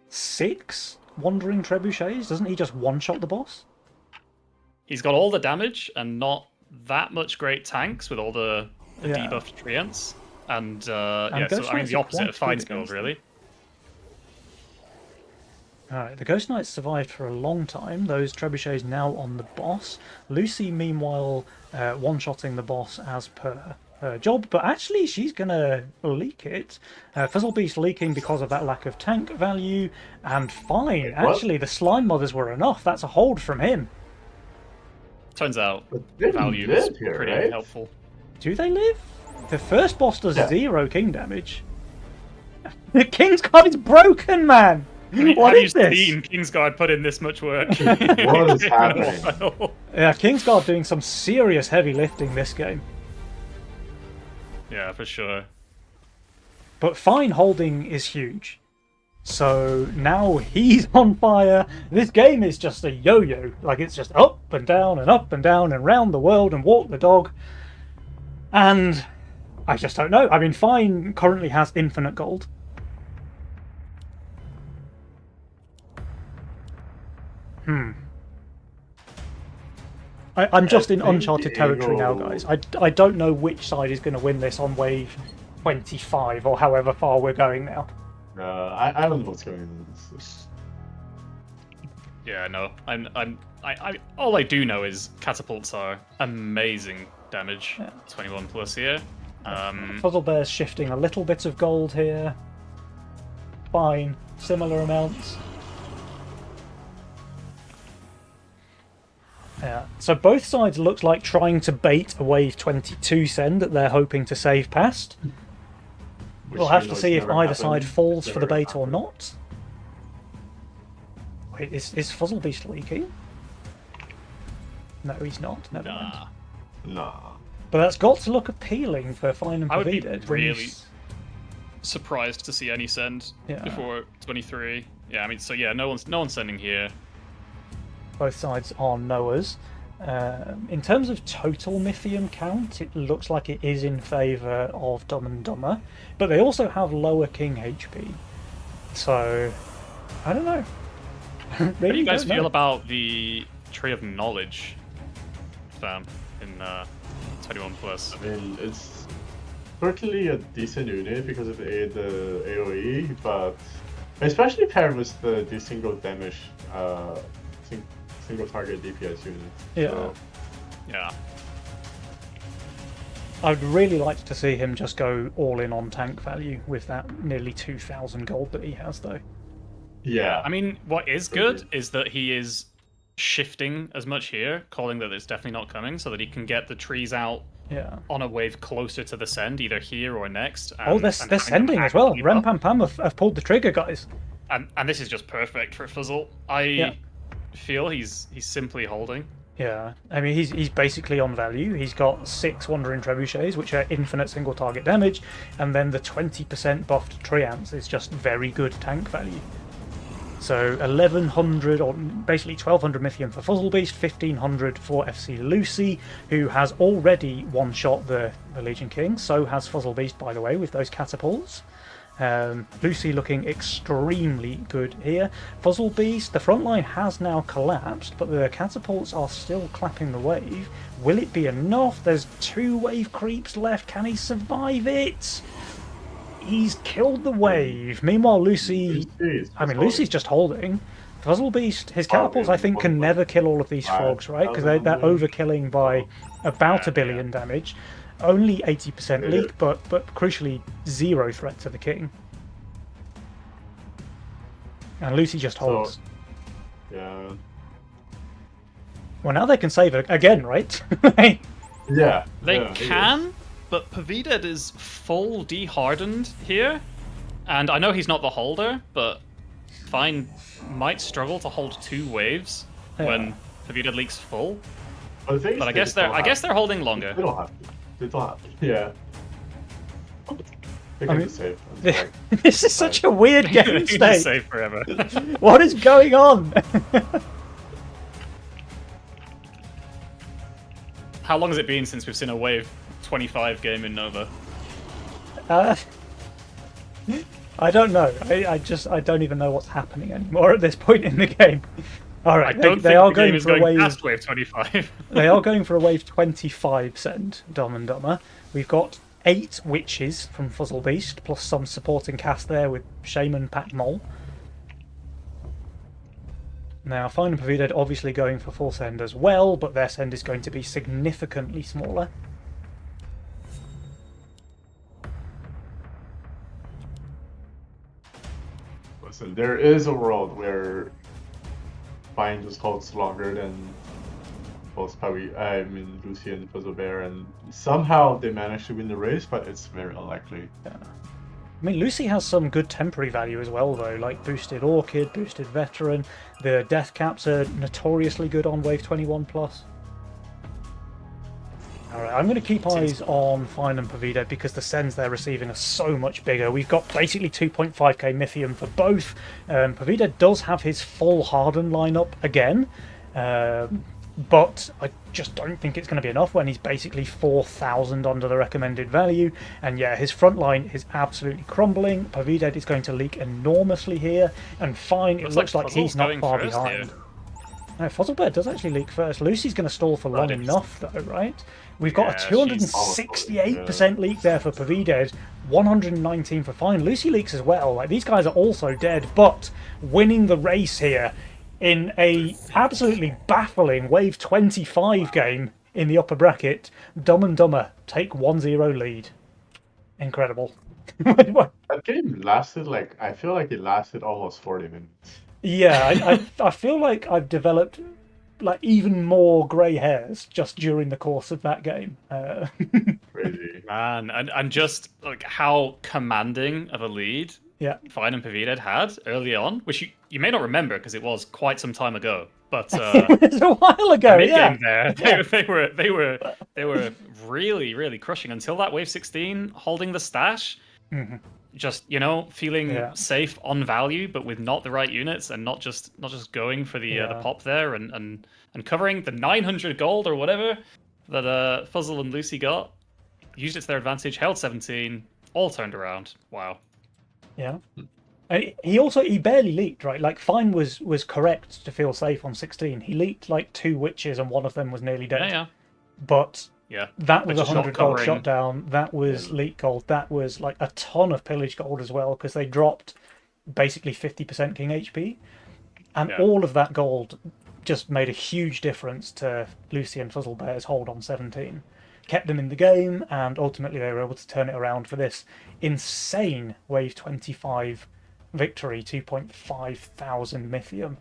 6 Wandering Trebuchets? Doesn't he just one-shot the boss? He's got all the damage and not that much great tanks with all the debuffed treants. And so I mean, the opposite of Fine's build, really. Alright, the Ghost Knights survived for a long time. Those trebuchets now on the boss. Lucy, meanwhile, one-shotting the boss as per her job, but actually she's going to leak it. Fuzzlebeast leaking because of that lack of tank value, and Fine. Wait, actually, the Slime Mothers were enough. That's a hold from him. Turns out They value is live here, pretty right? helpful. Do they live? The first boss does 0 king damage. The King's Guard is broken, man! What is Have you this? seen Kingsguard put in this much work? What is happening? Yeah, Kingsguard doing some serious heavy lifting this game. Yeah, for sure. But Fine holding is huge. So now he's on fire. This game is just a yo-yo. Like, it's just up and down and up and down and round the world and walk the dog. And I just don't know. I mean, Fine currently has infinite gold. I'm just in uncharted territory now, guys. I don't know which side is going to win this on wave 25 or however far we're going now. I don't know what's going on. Yeah, no. All I do know is catapults are amazing damage. Yeah. 21 plus here. Fuzzlebear's shifting a little bit of gold here. Fine, similar amounts. Yeah. So both sides look like trying to bait a wave 22 send that they're hoping to save past. We'll have to see if either side falls for the bait or not. Wait, is Fuzzlebeast leaking? No, he's not. Never mind. Nah. But that's got to look appealing for Fine and I would be Pavida. really surprised to see any send Yeah. before 23. Yeah, I mean, so yeah, no one's sending here. Both sides are Noahs. In terms of total Mythium count, it looks like it is in favour of Dumb and Dumber, but they also have lower King HP. So, I don't know. How do you guys feel about the Tree of Knowledge, fam, in 21 plus? I mean, it's certainly a decent unit because of the AoE, but especially paired with the single damage, single target DPS unit. Yeah. So, Yeah. I would really like to see him just go all in on tank value with that nearly 2,000 gold that he has, though. yeah. I mean, what is good is that he is shifting as much here, calling that it's definitely not coming, so that he can get the trees out Yeah. on a wave closer to the send, either here or next. Oh, they're sending as well. Rem Pam Pam have pulled the trigger, guys. And this is just perfect for Fuzzle. I feel he's simply holding. Yeah, I mean, he's basically on value. He's got 6 Wandering Trebuchets, which are infinite single target damage, and then the 20% buffed Treants is just very good tank value. So 1100, or basically 1200 Mythium for Fuzzlebeast, 1500 for FC Lucy, who has already one-shot the Legion King. So has Fuzzlebeast, by the way, with those catapults. Lucy looking extremely good here. Fuzzlebeast, the front line has now collapsed, but the catapults are still clapping the wave. Will it be enough? There's 2 wave creeps left. Can he survive it? He's killed the wave. Meanwhile, Lucy... I mean, Lucy's just holding. Fuzzlebeast, his catapults, I think, can never kill all of these frogs, right? Because they're overkilling by about 1 billion damage. Only 80% leak, but crucially 0 threat to the king. And Lucy just holds. Yeah. Well, now they can save it again, right? Yeah. They can, but Pavida is full dehardened here. And I know he's not the holder, but Fine might struggle to hold 2 waves when Pavida leaks full. But I guess they're holding longer. They don't have to. They don't have to. Yeah. They I can mean, just save. this is such a weird They game can just state. save forever. What is going on? How long has it been since we've seen a wave 25 game in Nova? I don't know. I don't even know what's happening anymore at this point in the game. All right, I don't they think are the going game is for a going wave. past wave 25. They are going for a wave 25 send, Dumb and Dumber. We've got 8 witches from Fuzzlebeast, plus some supporting cast there with Shaman, Pack Mole. Now, Fine and Pavida obviously going for full send as well, but their send is going to be significantly smaller. Listen, there is a world where Fine just holds longer than both Lucy and Fuzzlebear, and somehow they manage to win the race, but it's very unlikely. Yeah. I mean, Lucy has some good temporary value as well, though, like boosted Orchid, boosted Veteran. The death caps are notoriously good on wave 21+. Alright, I'm going to keep eyes on Fine and Pavida because the sends they're receiving are so much bigger. We've got basically 2.5k Mythium for both. Pavida does have his full Harden lineup again, but I just don't think it's going to be enough when he's basically 4,000 under the recommended value. And yeah, his front line is absolutely crumbling. Pavida is going to leak enormously here, and Fine, it looks like he's not far behind. No, Fuzzlebear does actually leak first. Lucy's going to stall for long enough, though, right? We've got a 268% leak there for Pavida, 119 for Fine. Lucy leaks as well. Like, these guys are also dead, but winning the race here in a absolutely baffling Wave 25 game in the upper bracket, Dumb and Dumber take 1-0 lead. Incredible. That game lasted, I feel like it lasted almost 40 minutes. Yeah, I feel like I've developed even more grey hairs just during the course of that game. Crazy. Man, and just how commanding of a lead Fine and Pavida had early on, which you may not remember because it was quite some time ago. But it was a while ago. Mid-game there, they were really, really crushing until that Wave 16, holding the stash. Mm-hmm. Just feeling safe on value, but with not the right units, and not just going for the pop there, and covering the 900 gold or whatever that Fuzzle and Lucy got, used it to their advantage, held 17, all turned around. Wow. Yeah. And he barely leaked, right? Like, Fine was correct to feel safe on 16. He leaked 2 witches and one of them was nearly dead. Yeah. But yeah, that was 100 gold shot down. That was leak gold. That was a ton of pillage gold as well, because they dropped basically 50% king HP. And all of that gold just made a huge difference to Lucy and Fuzzlebear's hold on 17. Kept them in the game, and ultimately they were able to turn it around for this insane Wave 25 victory, 2.5 thousand Mythium.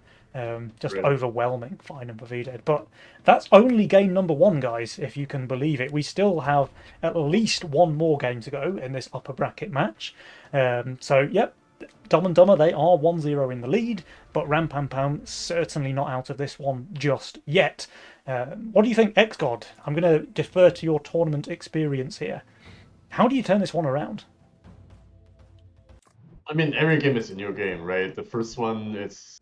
Just really overwhelming Fine and Pavida. But that's only game number 1, guys, if you can believe it. We still have at least one more game to go in this upper bracket match. So, yep, Dumb and Dumber, they are 1-0 in the lead, but Ram Pam Pam certainly not out of this one just yet. What do you think, XGod? I'm going to defer to your tournament experience here. How do you turn this one around? I mean, every game is a new game, right? The first one, it's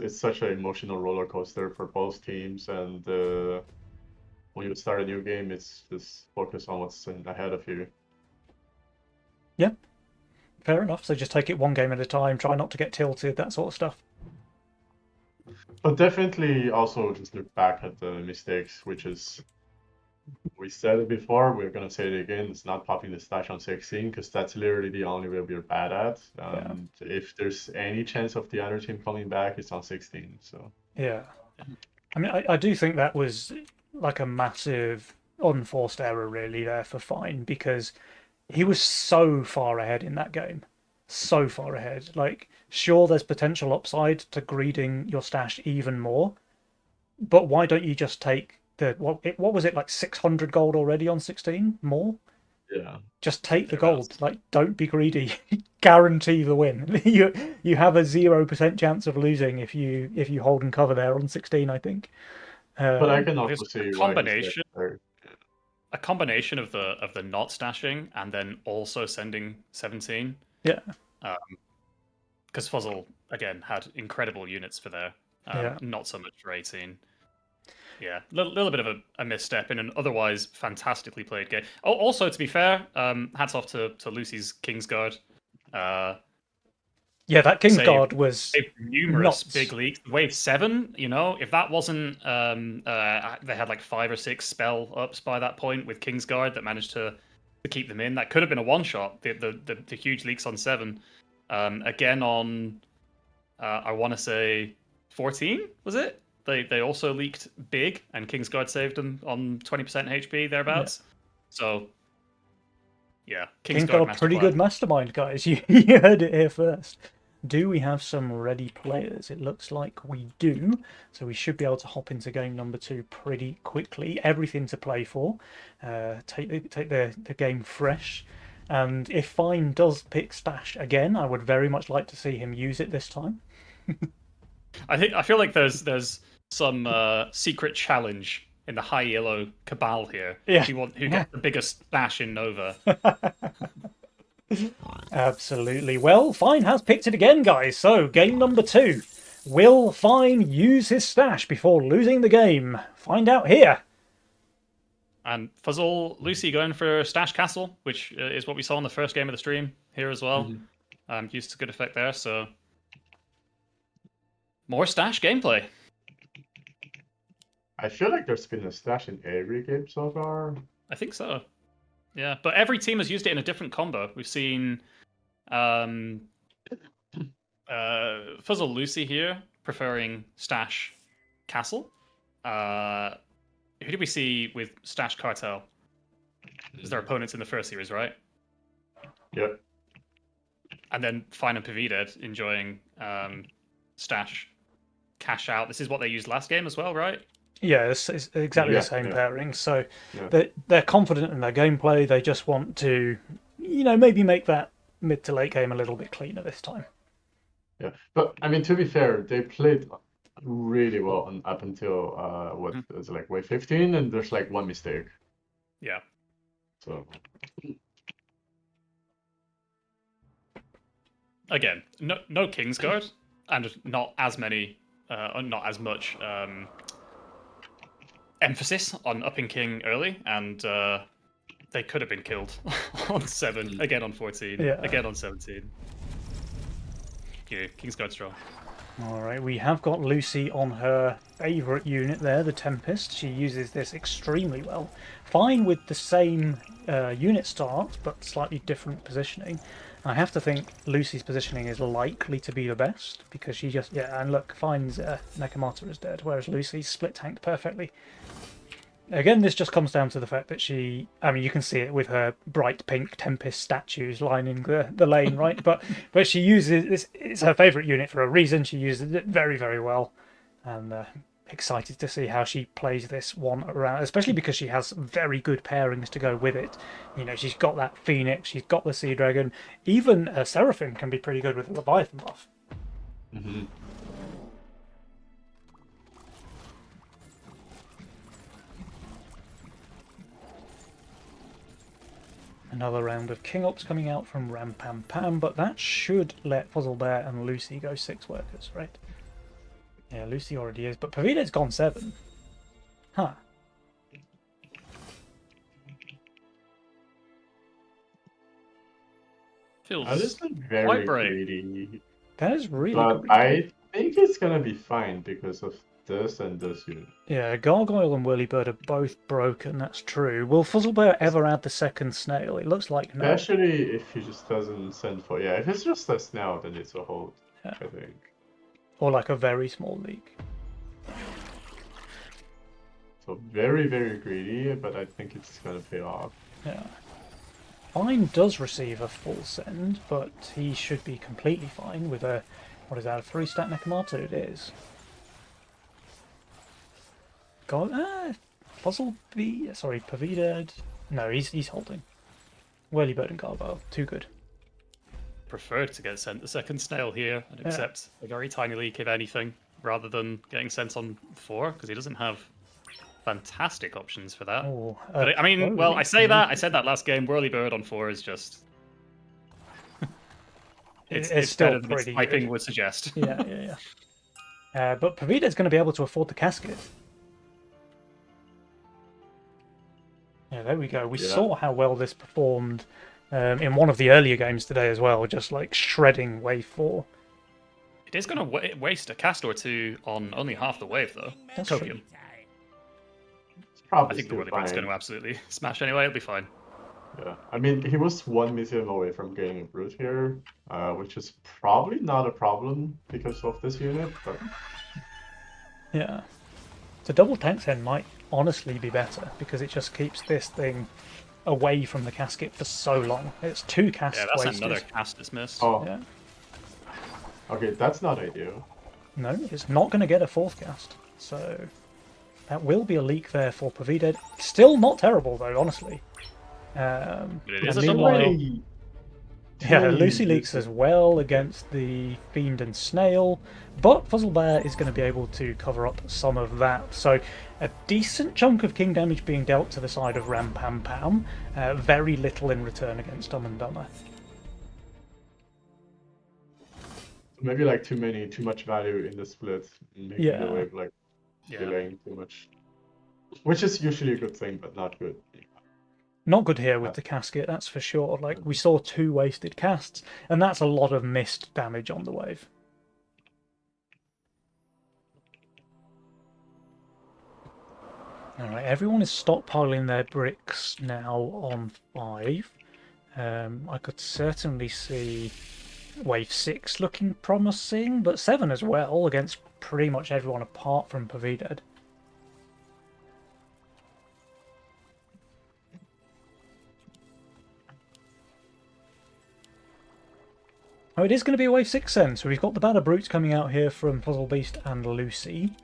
such an emotional roller coaster for both teams, and when you start a new game, it's just focus on what's ahead of you. Yeah, fair enough. So just take it one game at a time, try not to get tilted, that sort of stuff. But definitely also just look back at the mistakes, which is, we said it before, we're going to say it again, it's not popping the stash on 16, because that's literally the only way we're bad at. If there's any chance of the other team coming back, it's on 16. So yeah. I mean, I do think that was a massive unforced error really there for Fine, because he was so far ahead in that game. So far ahead. Sure, there's potential upside to greeding your stash even more, but why don't you just take what was it, 600 gold already on 16 more? Yeah. Just take the gold. Don't be greedy. Guarantee the win. You have a 0% chance of losing if you hold and cover there on 16, I think. But I can also see a combination of the not stashing and then also sending 17. Yeah. Because Fuzzle again had incredible units for there. Not so much for 18. Yeah, little bit of a misstep in an otherwise fantastically played game. Oh, also, to be fair, hats off to Lucy's Kingsguard. Yeah, that Kingsguard was numerous big leaks. Wave 7, if that wasn't, they had 5 or 6 spell ups by that point with Kingsguard that managed to keep them in. That could have been a one shot. The huge leaks on 7. Again on, I want to say 14, was it? They also leaked big, and Kingsguard saved them on 20% HP thereabouts. Yeah. So, yeah, Kingsguard pretty good mastermind, guys. You heard it here first. Do we have some ready players? It looks like we do. So we should be able to hop into game number 2 pretty quickly. Everything to play for. Take the game fresh. And if Fine does pick stash again, I would very much like to see him use it this time. I feel like there's some secret challenge in the high yellow cabal here. Yeah. Who gets the biggest stash in Nova. Absolutely. Well, Fine has picked it again, guys. So, game number 2. Will Fine use his stash before losing the game? Find out here. And Fuzzle, Lucy going for Stash Castle, which is what we saw in the first game of the stream here as well. Used to good effect there, so more Stash gameplay. I feel like there's been a stash in every game so far. I think so. Yeah, but every team has used it in a different combo. We've seen Fuzzle Lucy here preferring Stash Castle. Who did we see with Stash Cartel? Is their opponents in the first series, right? Yep. And then Fine and Pavided enjoying Stash Cash Out. This is what they used last game as well, right? Yeah, it's exactly the same yeah. pairing. So they're confident in their gameplay. They just want to, maybe make that mid to late game a little bit cleaner this time. Yeah, but I mean, to be fair, they played really well up until it's like wave 15, and there's like one mistake. Yeah. So again, no Kingsguard, and not as many, not as much emphasis on upping King early, and they could have been killed on 7, again on 14, again on 17. Yeah, Kingsguard strong. All right, we have got Lucy on her favourite unit there, the Tempest. She uses this extremely well. Fine with the same unit start, but slightly different positioning. I have to think Lucy's positioning is likely to be the best, because she just... Yeah, and look, Fine's Nekomata is dead, whereas Lucy's split tanked perfectly. Again, this just comes down to the fact that she... I mean, you can see it with her bright pink Tempest statues lining the lane, right? But she uses... This, it's her favourite unit for a reason. She uses it very, very well. And excited to see how she plays this one around, especially because she has very good pairings to go with it. She's got that Phoenix, she's got the Sea Dragon. Even Seraphim can be pretty good with the Leviathan buff. Mm-hmm. Another round of King Ops coming out from Ram Pam Pam, but that should let Fuzzlebear and Lucy go 6 workers, right? Yeah, Lucy already is, but Pavida's gone 7. Huh. Feels very quite brave. greedy. That is really But greedy. I think it's gonna be fine because of this and this unit. Yeah, Gargoyle and Whirlybird are both broken, that's true. Will Fuzzlebear ever add the second snail? It looks like no. Especially if he just doesn't send for... Yeah, if it's just a snail, then it's a hold, I think. Or like a very small leak. So very, very greedy, but I think it's gonna pay off. Yeah. Fine does receive a full send, but he should be completely fine with a... What is that, a 3-stat Nekomata? It is. Pavidad. No, he's holding. Whirlybird and Gargoyle, too good. Preferred to get sent the second snail here and accept a very tiny leak, if anything, rather than getting sent on 4, because he doesn't have fantastic options for that. Oh, but I mean, well, I say that. I said that last game. Whirlybird on 4 is just... it's still better than pretty typing good. would suggest. Yeah. But Pavida's going to be able to afford the casket. Yeah, there we go. We saw how well this performed in one of the earlier games today as well, just like shredding wave 4. It is going to waste a cast or 2 on only half the wave, though. That's Copium. true. I think the Whirlybird's going to absolutely smash anyway. It'll be fine. Yeah, I mean, he was 1 mission away from getting a brute here, which is probably not a problem because of this unit, but... Yeah. The double tank then might honestly be better, because it just keeps this thing away from the casket for so long. It's 2 casts Yeah, that's wasted. another cast dismissed. Oh, Yeah. okay, that's not ideal. No, it's not going to get a 4th cast. So that will be a leak there for Pavided. Still not terrible though, honestly. But it is a and double meanwhile- leak. Yeah, Lucy leaks as well against the Fiend and Snail, but Fuzzlebear is going to be able to cover up some of that. So a decent chunk of king damage being dealt to the side of Ram Pam Pam, very little in return against Dumb and Dumber. Maybe like too much value in the split, making Yeah. the wave like Yeah. delaying too much. Which is usually a good thing, but not good. Not good here with the casket, that's for sure. Like, we saw 2 wasted casts, and that's a lot of missed damage on the wave. Alright, everyone is stockpiling their bricks now on 5. I could certainly see wave 6 looking promising, but 7 as well, against pretty much everyone apart from Pavidad. Oh, it is going to be a wave 6 then, so we've got the Batter Brutes coming out here from Puzzle Beast and Lucy.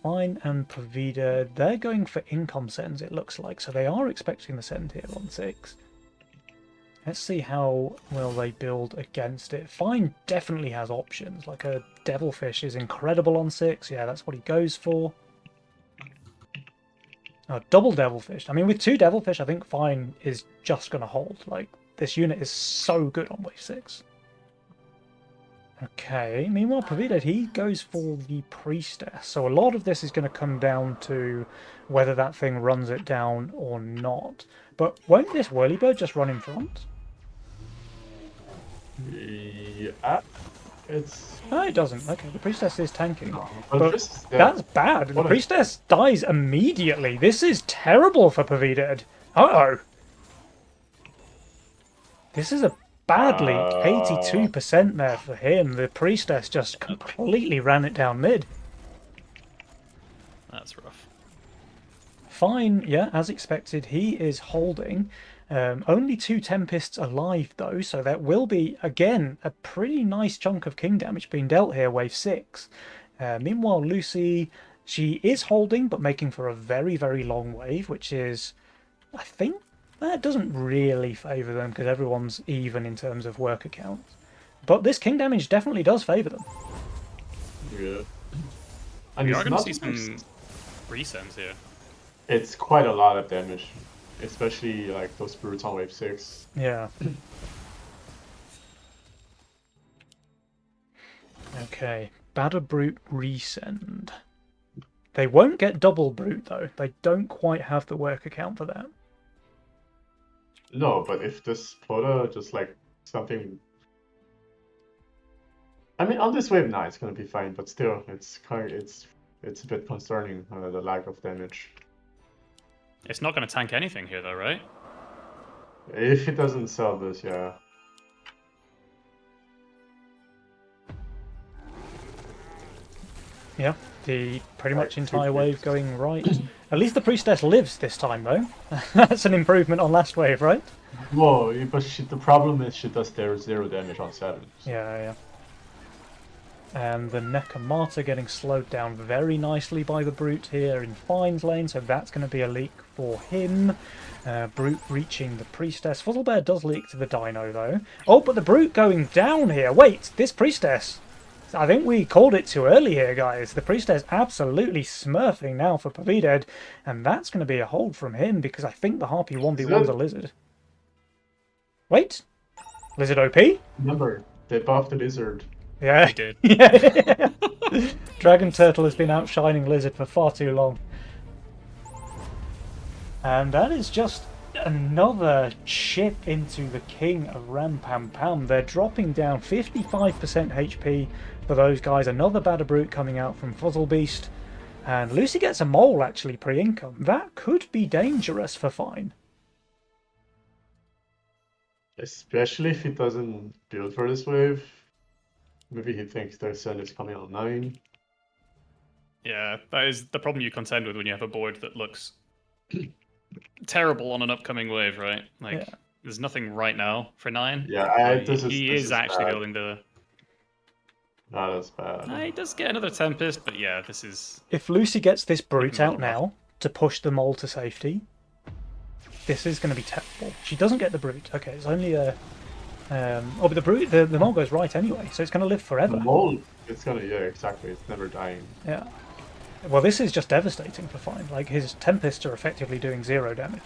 Fine and Pavida, they're going for income sends, it looks like, so they are expecting the send here on 6. Let's see how well they build against it. Fine definitely has options, like a Devilfish is incredible on 6, yeah, that's what he goes for. Oh, double Devilfish. I mean, with 2 Devilfish, I think Fine is just going to hold. Like, this unit is so good on wave 6. Okay, meanwhile, Pavidad, he goes for the Priestess. So a lot of this is going to come down to whether that thing runs it down or not. But won't this Whirlybird just run in front? Yeah, it's... No, it doesn't. Okay, the Priestess is tanking. But That's bad. The Priestess dies immediately. This is terrible for Pavidad. Uh-oh. This is a bad leak. 82% there for him. The Priestess just completely ran it down mid. That's rough. Fine, yeah, as expected, he is holding. Only 2 Tempests alive, though, so that will be, again, a pretty nice chunk of king damage being dealt here, wave 6. Meanwhile, Lucy, she is holding, but making for a very, very long wave, which is, I think, that doesn't really favour them, because everyone's even in terms of worker count. But this king damage definitely does favour them. Yeah. And And you are it's going to not see some resends here. It's quite a lot of damage, especially like those brutes on wave 6. Yeah. Okay, Batter Brute resend. They won't get double Brute, though. They don't quite have the worker count for that. No, but if this Pota just like something... I mean, on this wave, nah, it's gonna be fine, but still, it's a bit concerning, the lack of damage. It's not going to tank anything here, though, right? If it doesn't sell this, yeah. Yeah, the pretty much entire wave going right. At least the Priestess lives this time, though. That's an improvement on last wave, right? Whoa, but the problem is she does 0 damage on 7. So. Yeah. And the Nekomata getting slowed down very nicely by the Brute here in Fine's lane, so that's going to be a leak for him. Brute reaching the Priestess. Fuzzlebear does leak to the Dino, though. Oh, but the Brute going down here. Wait, this Priestess. I think we called it too early here, guys. The Priestess absolutely smurfing now for Pavidad, and that's going to be a hold from him, because I think the Harpy 1v1's a Lizard. Wait? Lizard OP? Remember, they buffed the Lizard. Yeah. They did. Yeah. Dragon Turtle has been outshining Lizard for far too long. And that is just another chip into the king of Ram Pam Pam. They're dropping down 55% HP for those guys. Another Batter Brute coming out from Fuzzle Beast. And Lucy gets a mole actually pre-income. That could be dangerous for Fine. Especially if he doesn't build for this wave. Maybe he thinks their send is coming on 9. Yeah, that is the problem you contend with when you have a board that looks terrible on an upcoming wave, right? Like, Yeah. There's nothing right now for 9. Yeah, He is actually bad. building the... No, that's bad. He does get another Tempest, but yeah, this is... If Lucy gets this Brute Making a lot out of now to push the mole to safety, this is going to be terrible. She doesn't get the Brute. Okay, it's only a Oh, but the mole goes right anyway, so it's going to live The forever. mole, it's gonna, yeah, exactly. It's never dying. Yeah. Well, this is just devastating for Fine. Like, his Tempests are effectively doing 0 damage.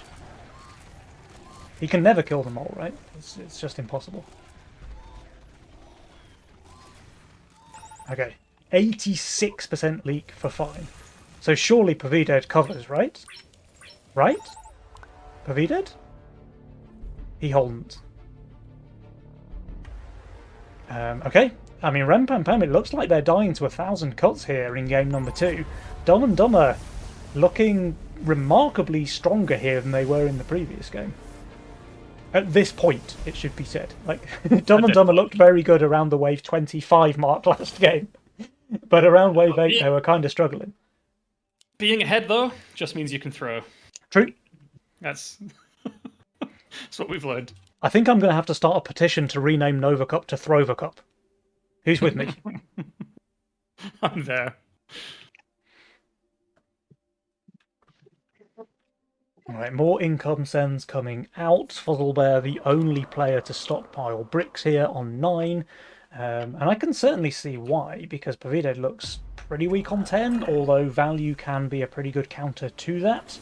He can never kill the mole, right? It's just impossible. Okay. 86% leak for Fine. So surely Pavided covers, right? Right? Pavided? He holds. Okay. I mean, Rem Pam Pam, it looks like they're dying to 1,000 cuts here in game number 2. Dumb and Dumber looking remarkably stronger here than they were in the previous game. At this point, it should be said. Like, Dumb and Dumber looked very good around the wave 25 mark last game. But around wave 8, they were kind of struggling. Being ahead, though, just means you can throw. True. That's that's what we've learned. I think I'm going to have to start a petition to rename Nova Cup to Throver Cup. Who's with me? I'm there. Alright, more income sends coming out. Fuzzlebear, the only player to stockpile bricks here on 9. And I can certainly see why, because Pavided looks pretty weak on 10, although value can be a pretty good counter to that.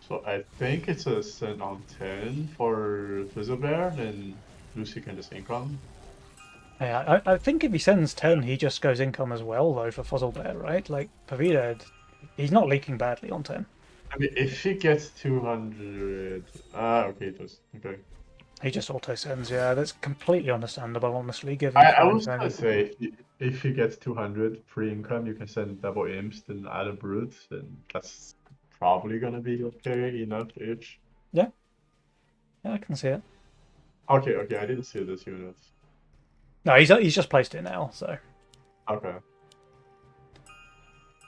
So I think it's a send on 10 for Fizzlebear, then Lucy can just income. Yeah, I think if he sends 10, he just goes income as well, though, for Fuzzlebear, right? Like, Pavided, he's not leaking badly on 10. I mean, if he gets 200... okay, it does. Okay. He just auto-sends, yeah, that's completely understandable, honestly, given... I was gonna say, if he gets 200 free income, you can send double imps, then add a brute, then that's probably gonna be okay enough-ish. Yeah, I can see it. Okay, I didn't see this unit. No, he's just placed it now, so... Okay.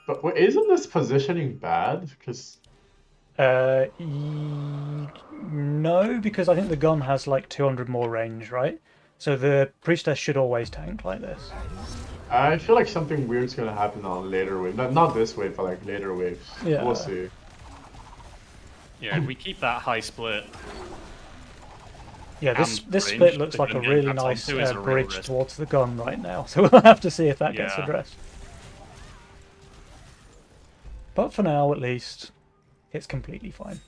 But wait, isn't this positioning bad? Because... No, because I think the gun has like 200 more range, right? So the Priestess should always tank like this. I feel like something weird's gonna happen on later wave. Not this wave, but like later waves. Yeah. We'll see. Yeah, if we keep that high split. Yeah, this range, split looks the like a gun really getting tapped nice onto is a real bridge risk. towards the gun right now, so we'll have to see if that gets Yeah. addressed. But for now, at least, it's completely fine.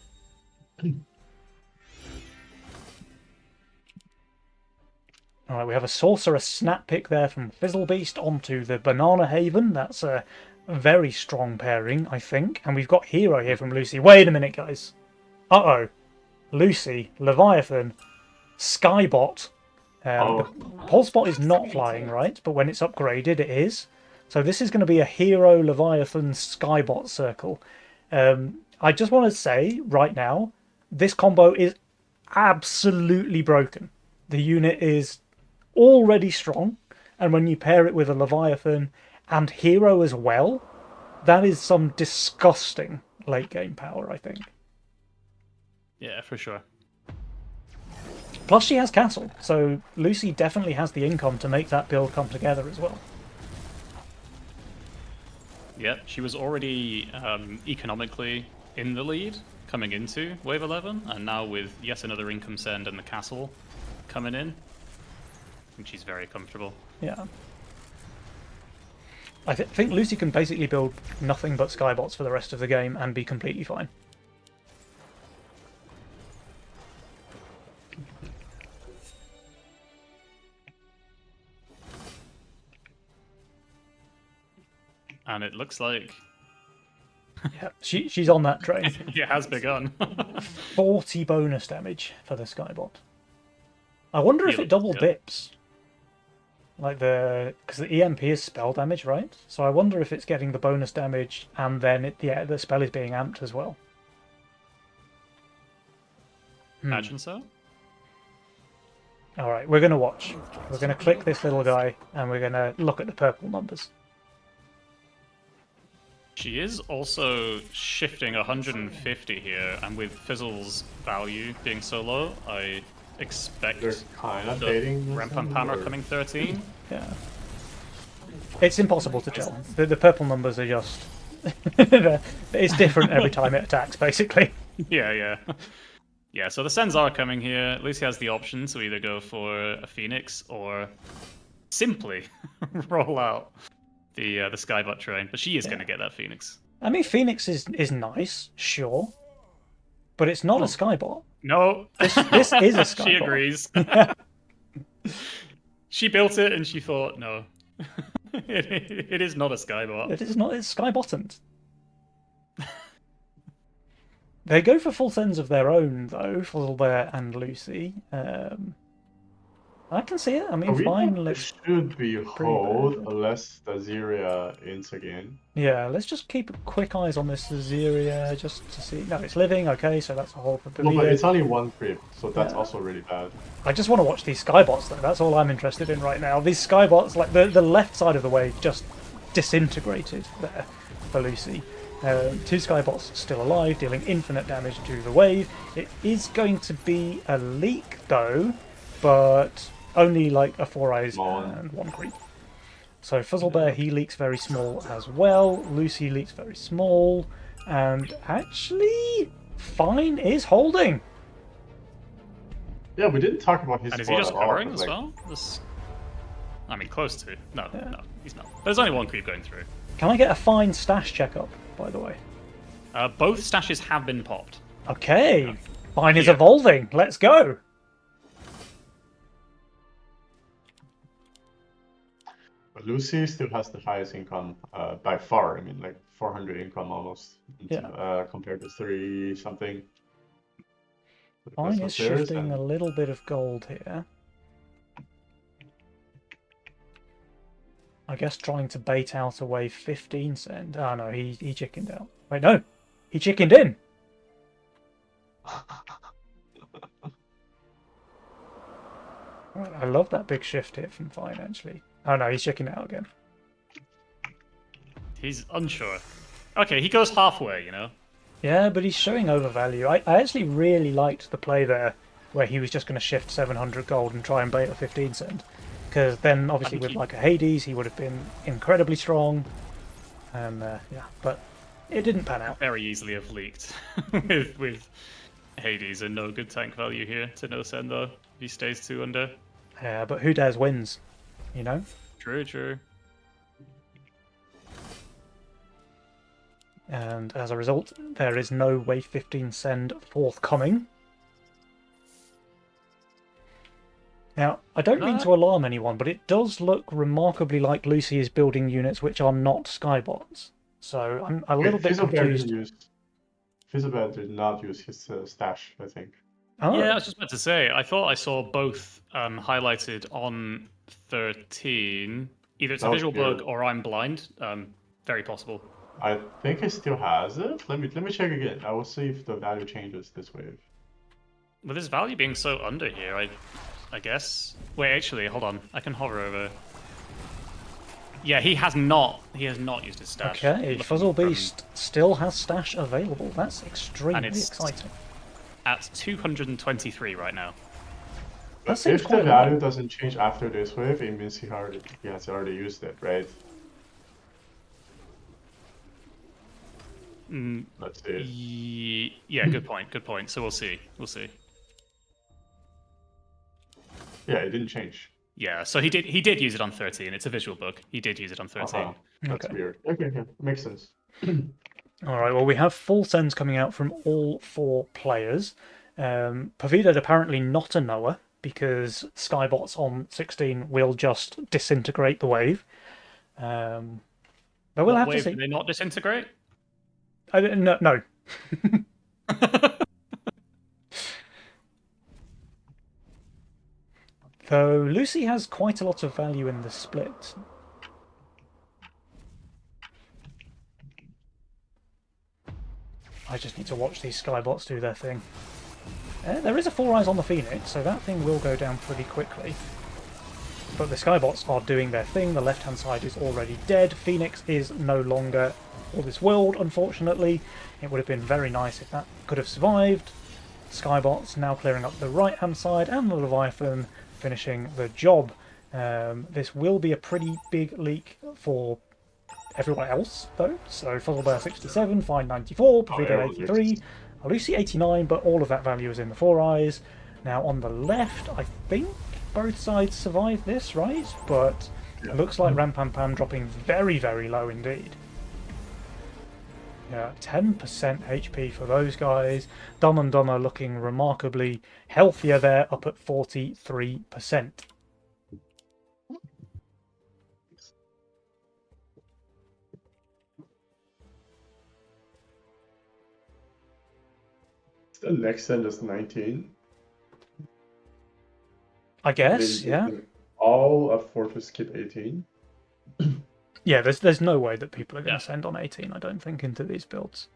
Alright, we have a Sorceress Snap Pick there from Fizzlebeast onto the Banana Haven. That's a very strong pairing, I think. And we've got Hero here from Lucy. Wait a minute, guys. Uh-oh. Lucy, Leviathan, Skybot. The Pulsebot is not flying, right? But when it's upgraded, it is. So this is going to be a Hero, Leviathan, Skybot circle. I just want to say, right now, this combo is absolutely broken. The unit is already strong, and when you pair it with a Leviathan and Hero as well, that is some disgusting late game power, I think. Yeah, for sure. Plus she has Castle, so Lucy definitely has the income to make that build come together as well. Yeah, she was already economically in the lead coming into Wave 11, and now with yet another income send and the castle coming in, I think she's very comfortable. Yeah. I think Lucy can basically build nothing but Skybots for the rest of the game and be completely fine. And it looks like Yeah, she's on that train. it has begun. 40 bonus damage for the Skybot. I wonder if it double dips. Like because the EMP is spell damage, right? So I wonder if it's getting the bonus damage and then the spell is being amped as well. Imagine so. All right, we're gonna watch. We're gonna click this little guy and we're gonna look at the purple numbers. She is also shifting 150 here, and with Fizzle's value being so low, I expect They're kind of the dating. Rampam are coming 13. Yeah. It's impossible to tell. The purple numbers are just it's different every time it attacks, basically. Yeah. Yeah, so the Sens are coming here. Lucy has the option to either go for a Phoenix or simply roll out the Skybot train. But she is going to get that Phoenix. I mean, Phoenix is nice, sure, but it's not a Skybot. No. This is a Skybot. She agrees. She built it and she thought, no. It is not a Skybot. It is not. It's Skybottomed. They go for full sends of their own, though, Fuzzlebear and Lucy. I can see it. I mean, fine. It should be hold unless the Aziria ends again. Yeah, let's just keep quick eyes on this Aziria just to see. No, it's living. Okay, so that's a hold for Pavita. No, but it's only one creep, so that's also really bad. I just want to watch these Skybots, though. That's all I'm interested in right now. These Skybots, like the left side of the wave, just disintegrated there for Lucy. 2 Skybots still alive, dealing infinite damage to the wave. It is going to be a leak, though, but only like a 4 eyes and 1 creep. So Fuzzlebear, he leaks very small as well. Lucy leaks very small. And actually, Fine is holding. Yeah, we didn't talk about his. And is he just covering as well? I mean, close to. No, he's not. There's only 1 creep going through. Can I get a Fine stash checkup, by the way? Both stashes have been popped. Okay. Fine is evolving. Let's go. But Lucy still has the highest income by far. I mean, like 400 income almost. Compared to 3 something. Fine is shifting a little bit of gold here. I guess trying to bait out a wave 15 send. Oh no, he chickened out. Wait, no. He chickened in. Right, I love that big shift here from Fine, actually. Oh no, he's chickened out again. He's unsure. Okay, he goes halfway, you know? Yeah, but he's showing overvalue. I actually really liked the play there where he was just going to shift 700 gold and try and bait a 15 cent. Because then, obviously, with like a Hades, he would have been incredibly strong. And, yeah, but it didn't pan out. Very easily have leaked with Hades and no good tank value here to no send, though, if he stays 2 under. Yeah, but who dares wins, you know? True. And as a result, there is no wave 15 send forthcoming. Now, I don't mean to alarm anyone, but it does look remarkably like Lucy is building units which are not Skybots. So I'm a little bit confused. Fizzlebear did not use his stash, I think. Oh. Yeah, I was just about to say, I thought I saw both highlighted on 13. Either it's a visual bug or I'm blind. Very possible. I think he still has it. Let me check again. I will see if the value changes this wave. With his value being so under here, I guess. Wait, actually, hold on. I can hover over. Yeah, he has not used his stash. Okay, Fuzzlebeast still has stash available. That's extremely exciting. At 223 right now. That seems if quite the value doesn't change after this wave, it means he has already used it, right? Let's see. Yeah, good point. So we'll see. Yeah, it didn't change. Yeah, so he did use it on 13. It's a visual bug. He did use it on 13. That's weird. Okay, makes sense. All right, well, we have full sends coming out from all 4 players. Pavita apparently not a Noah, because Skybots on 16 will just disintegrate the wave. But we'll have to see. Do they not disintegrate? No. Though Lucy has quite a lot of value in the split. I just need to watch these Skybots do their thing. There is a 4 eyes on the Phoenix, so that thing will go down pretty quickly. But the Skybots are doing their thing. The left-hand side is already dead. Phoenix is no longer for this world, unfortunately. It would have been very nice if that could have survived. Skybots now clearing up the right-hand side, and the Leviathan finishing the job. This will be a pretty big leak for everyone else, though. So Fuzzlebear 67, Fine 94, Pavito 83, Lucy 89, but all of that value is in the 4 eyes. Now on the left, I think both sides survived this, right? But it looks like Rampampam dropping very, very low indeed. Yeah, 10% HP for those guys. Dumb and Dumber looking remarkably healthier there, up at 43%. The next end is 19. I guess, yeah. All afford to skip 18. Yeah, there's no way that people are going to send on 18, I don't think, into these builds.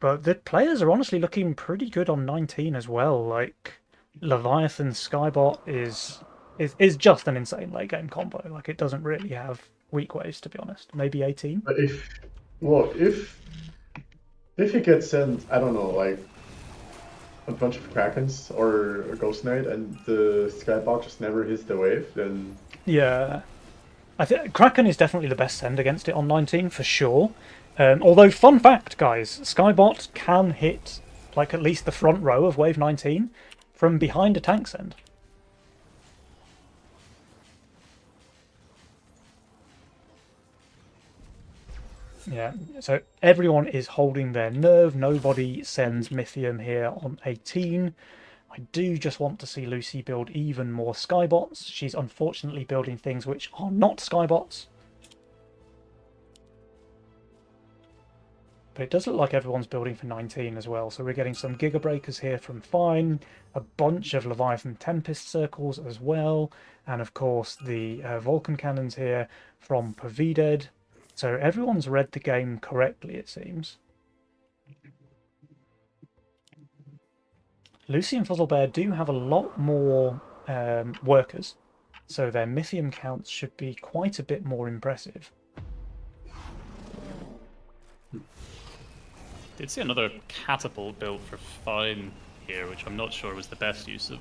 But the players are honestly looking pretty good on 19 as well. Like, Leviathan Skybot is just an insane late game combo. Like, it doesn't really have weak ways, to be honest. Maybe 18. But if he gets sent, I don't know, like a bunch of Krakens or a Ghost Knight, and the Skybot just never hits the wave, then yeah. I think Kraken is definitely the best send against it on 19 for sure. Although, fun fact, guys, Skybot can hit like at least the front row of wave 19 from behind a tank send. Yeah, so everyone is holding their nerve. Nobody sends Mythium here on 18. I do just want to see Lucy build even more Skybots. She's unfortunately building things which are not Skybots. But it does look like everyone's building for 19 as well. So we're getting some Giga Breakers here from Fine, a bunch of Leviathan Tempest Circles as well, and of course the Vulcan Cannons here from Pavided. So everyone's read the game correctly, it seems. Lucy and Fuzzlebear do have a lot more workers, so their Mythium counts should be quite a bit more impressive. Did see another catapult built for Fine here, which I'm not sure was the best use of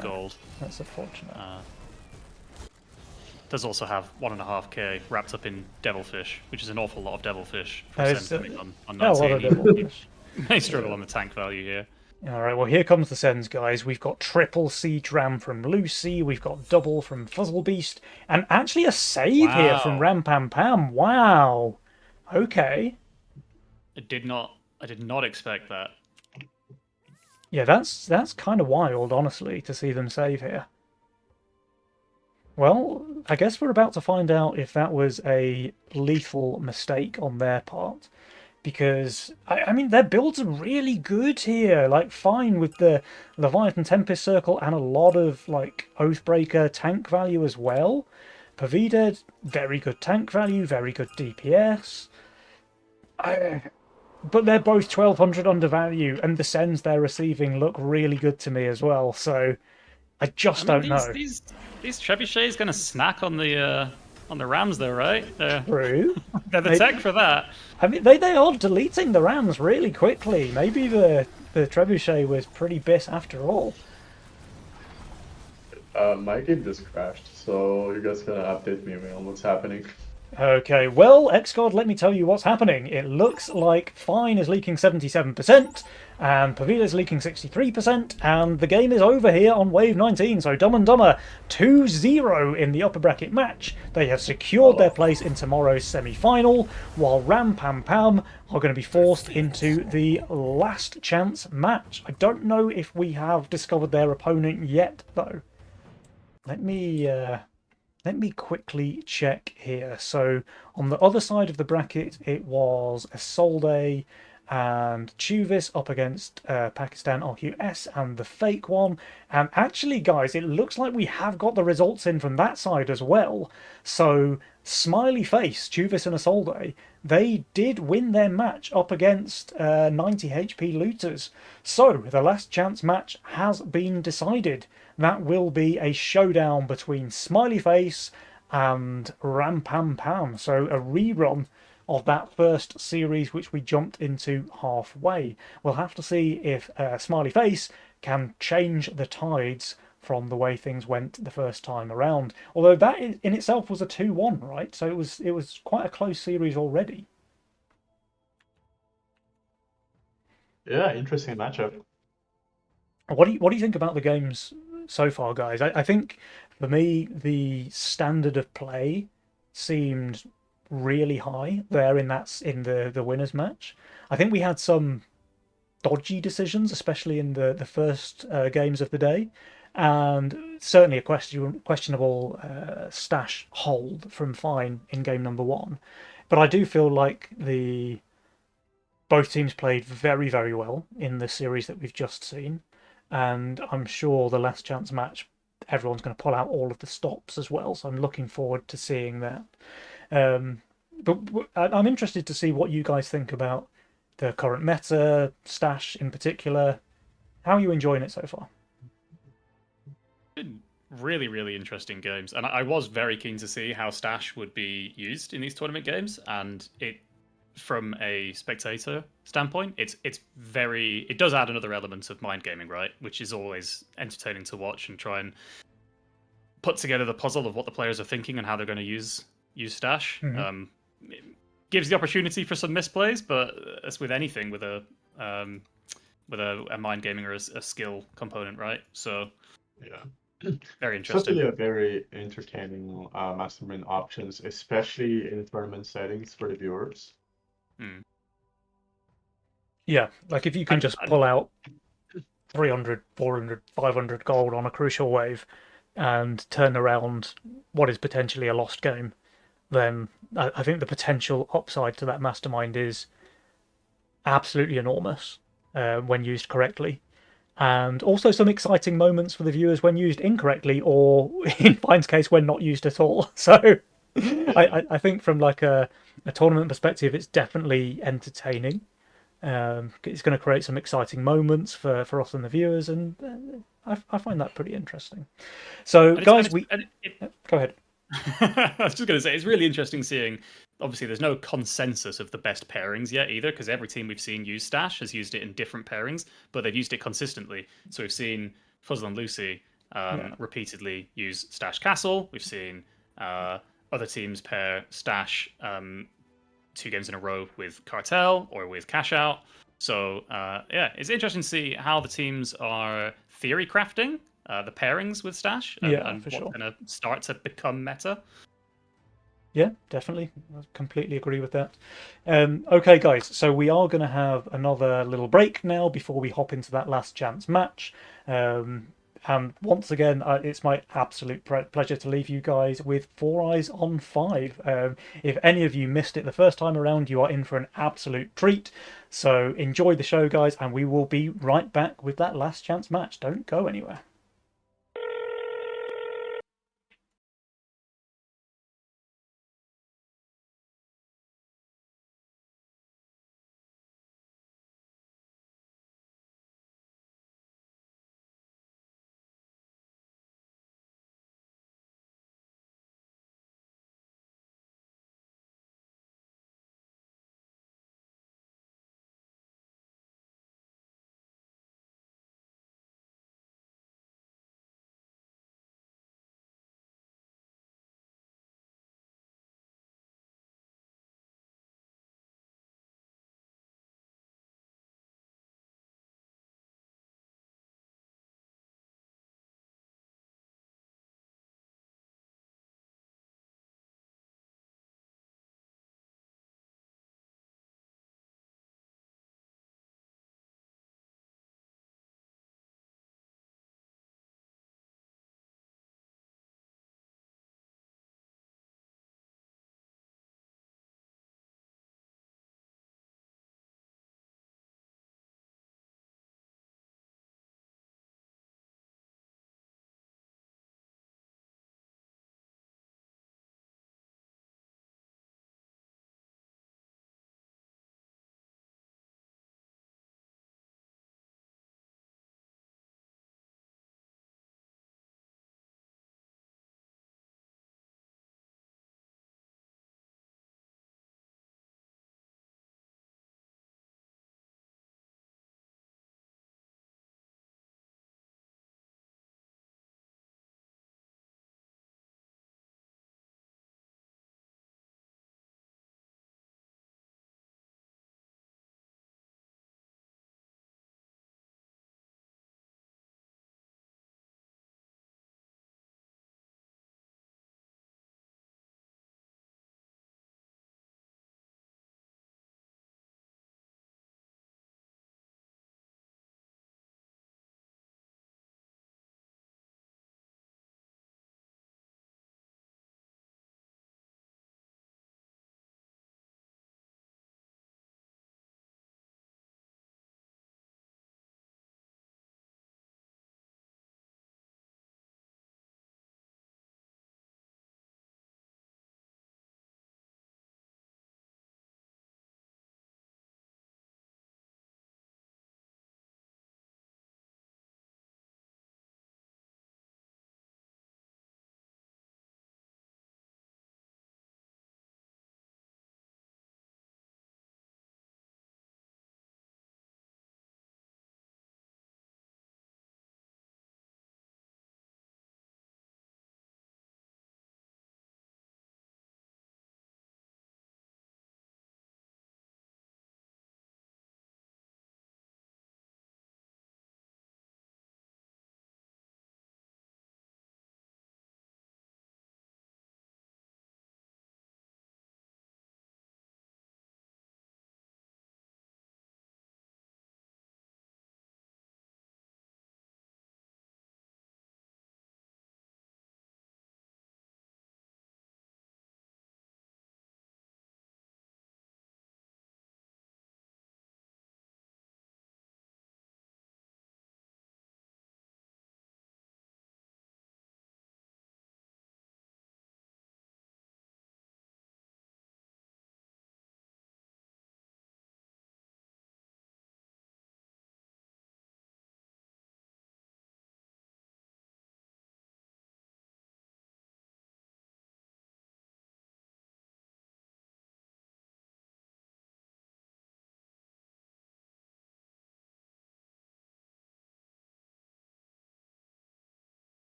gold. That's unfortunate. Does also have 1.5k wrapped up in Devilfish, which is an awful lot of Devilfish for sending on 19. A lot of Devilfish. May struggle on the tank value here. Alright, well here comes the sends, guys. We've got triple Siege Ram from Lucy, we've got double from Fuzzlebeast, and actually a save here from Rampampam. Wow. Okay. I did not expect that. Yeah, that's kind of wild, honestly, to see them save here. Well, I guess we're about to find out if that was a lethal mistake on their part. Because, I mean, their builds are really good here. Like, Fine with the Leviathan Tempest Circle and a lot of, like, Oathbreaker tank value as well. Pavided, very good tank value, very good DPS. But they're both 1200 undervalue, and the sends they're receiving look really good to me as well, so I don't know. These Trebuchets going to snack on the Rams though, right? True. They're the tech for that. I mean, they are deleting the Rams really quickly. Maybe the Trebuchet was pretty biss after all. My game just crashed, so you guys gonna update me on what's happening. Okay, well, Xcod, let me tell you what's happening. It looks like Fine is leaking 77%, and Pavila is leaking 63%, and the game is over here on Wave 19, so Dumb and Dumber 2-0 in the upper bracket match. They have secured their place in tomorrow's semi-final, while Rampampam are going to be forced into the last chance match. I don't know if we have discovered their opponent yet, though. Let me quickly check here. So on the other side of the bracket, it was Isolde and Chuvis up against Pakistan RQS and the fake one. And actually, guys, it looks like we have got the results in from that side as well. So Smiley Face, Chuvis and Isolde, they did win their match up against 90 HP looters. So the last chance match has been decided. That will be a showdown between Smiley Face and Rampampam. So a rerun of that first series which we jumped into halfway. We'll have to see if Smiley Face can change the tides from the way things went the first time around. Although that in itself was a 2-1, right? So it was quite a close series already. Yeah, interesting matchup. What do you think about the games so far, guys? I think for me the standard of play seemed really high there in the winners match. I think we had some dodgy decisions, especially in the first games of the day, and certainly a questionable stash hold from Fine in game number one. But I do feel like the both teams played very, very well in the series that we've just seen, and I'm sure the last chance match, everyone's going to pull out all of the stops as well. So I'm looking forward to seeing that. Um, but I'm interested to see what you guys think about the current meta, Stash in particular. How are you enjoying it so far? Been really, really interesting games, and I was very keen to see how Stash would be used in these tournament games. And it, from a spectator standpoint, it does add another element of mind gaming, right? Which is always entertaining to watch and try and put together the puzzle of what the players are thinking and how they're going to use Stash. Mm-hmm. It gives the opportunity for some misplays, but as with anything with a mind gaming or a skill component, right? So Yeah. very interesting. Certainly a very entertaining mastermind options, especially in tournament settings for the viewers. Yeah, like if you can just pull out 300, 400, 500 gold on a crucial wave and turn around what is potentially a lost game, then I think the potential upside to that mastermind is absolutely enormous when used correctly. And also some exciting moments for the viewers when used incorrectly, or in Fine's case, when not used at all. So I think from like a tournament perspective, it's definitely entertaining. It's going to create some exciting moments for us and the viewers, and I find that pretty interesting. So, guys, go ahead. I was just going to say, it's really interesting seeing. Obviously, there's no consensus of the best pairings yet either, because every team we've seen use Stash has used it in different pairings, but they've used it consistently. So we've seen Fuzzle and Lucy repeatedly use Stash Castle. We've seen other teams pair Stash 2 games in a row with Cartel or with Cash Out. So yeah, it's interesting to see how the teams are theory crafting the pairings with Stash and for what's sure. going to start to become meta. Yeah, definitely. I completely agree with that. Okay, guys, so we are going to have another little break now before we hop into that last chance match. And once again, it's my absolute pleasure to leave you guys with 4 Eyes on 5. If any of you missed it the first time around, you are in for an absolute treat. So enjoy the show, guys, and we will be right back with that last chance match. Don't go anywhere.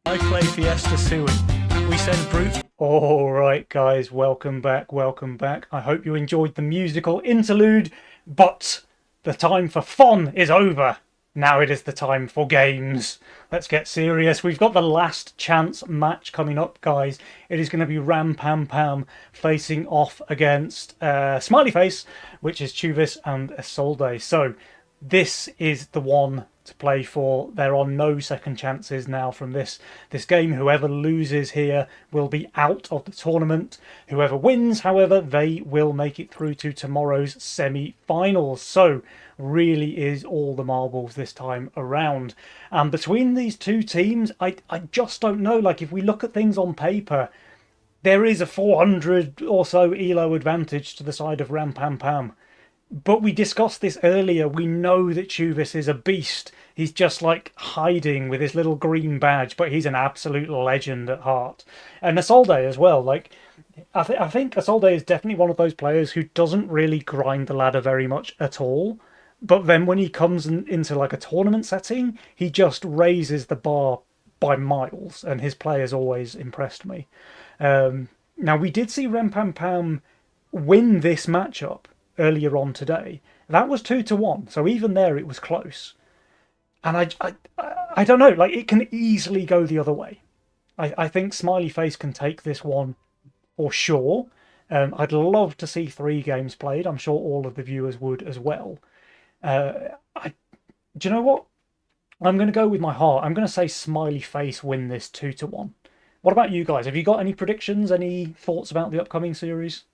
I play Fiesta Sui. We send brute. All right, guys, welcome back, welcome back. I hope you enjoyed the musical interlude, but the time for fun is over. Now it is the time for games. Let's get serious. We've got the last chance match coming up, guys. It is going to be Ram Pam Pam facing off against Smiley Face, which is Chuvis and Isolde. So this is the one to play for. There are no second chances now from this game. Whoever loses here will be out of the tournament. Whoever wins, however, they will make it through to tomorrow's semi-finals. So really is all the marbles this time around. And between these two teams, I just don't know. Like, if we look at things on paper, there is a 400 or so ELO advantage to the side of Ram Pam Pam. But we discussed this earlier. We know that Chuvis is a beast. He's just like hiding with his little green badge, but he's an absolute legend at heart. And Isolde as well. Like, I think Isolde is definitely one of those players who doesn't really grind the ladder very much at all. But then when he comes into like a tournament setting, he just raises the bar by miles, and his play has always impressed me. Now, we did see Ram Pam Pam win this matchup earlier on today. That was 2-1, so even there it was close. And I don't know, like, it can easily go the other way. I think Smiley Face can take this one for sure. I'd love to see 3 games played. I'm sure all of the viewers would as well. Do you know what? I'm going to go with my heart. I'm going to say Smiley Face win this 2-1. What about you guys? Have you got any predictions, any thoughts about the upcoming series?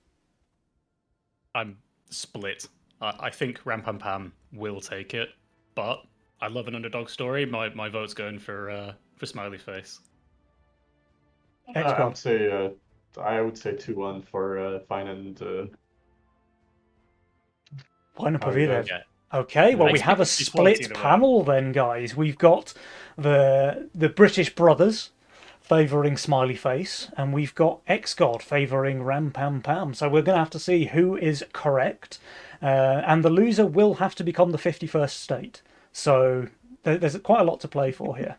I'm split. I think Ram Pam Pam will take it, but I love an underdog story. My vote's going for Smiley Face. I would say 2-1 for Fine and Pavida. Okay, well, we have a split panel then, guys. We've got the British brothers favouring Smiley Face, and we've got X-God favouring Ram Pam Pam. So we're going to have to see who is correct, and the loser will have to become the 51st state. So there's quite a lot to play for here.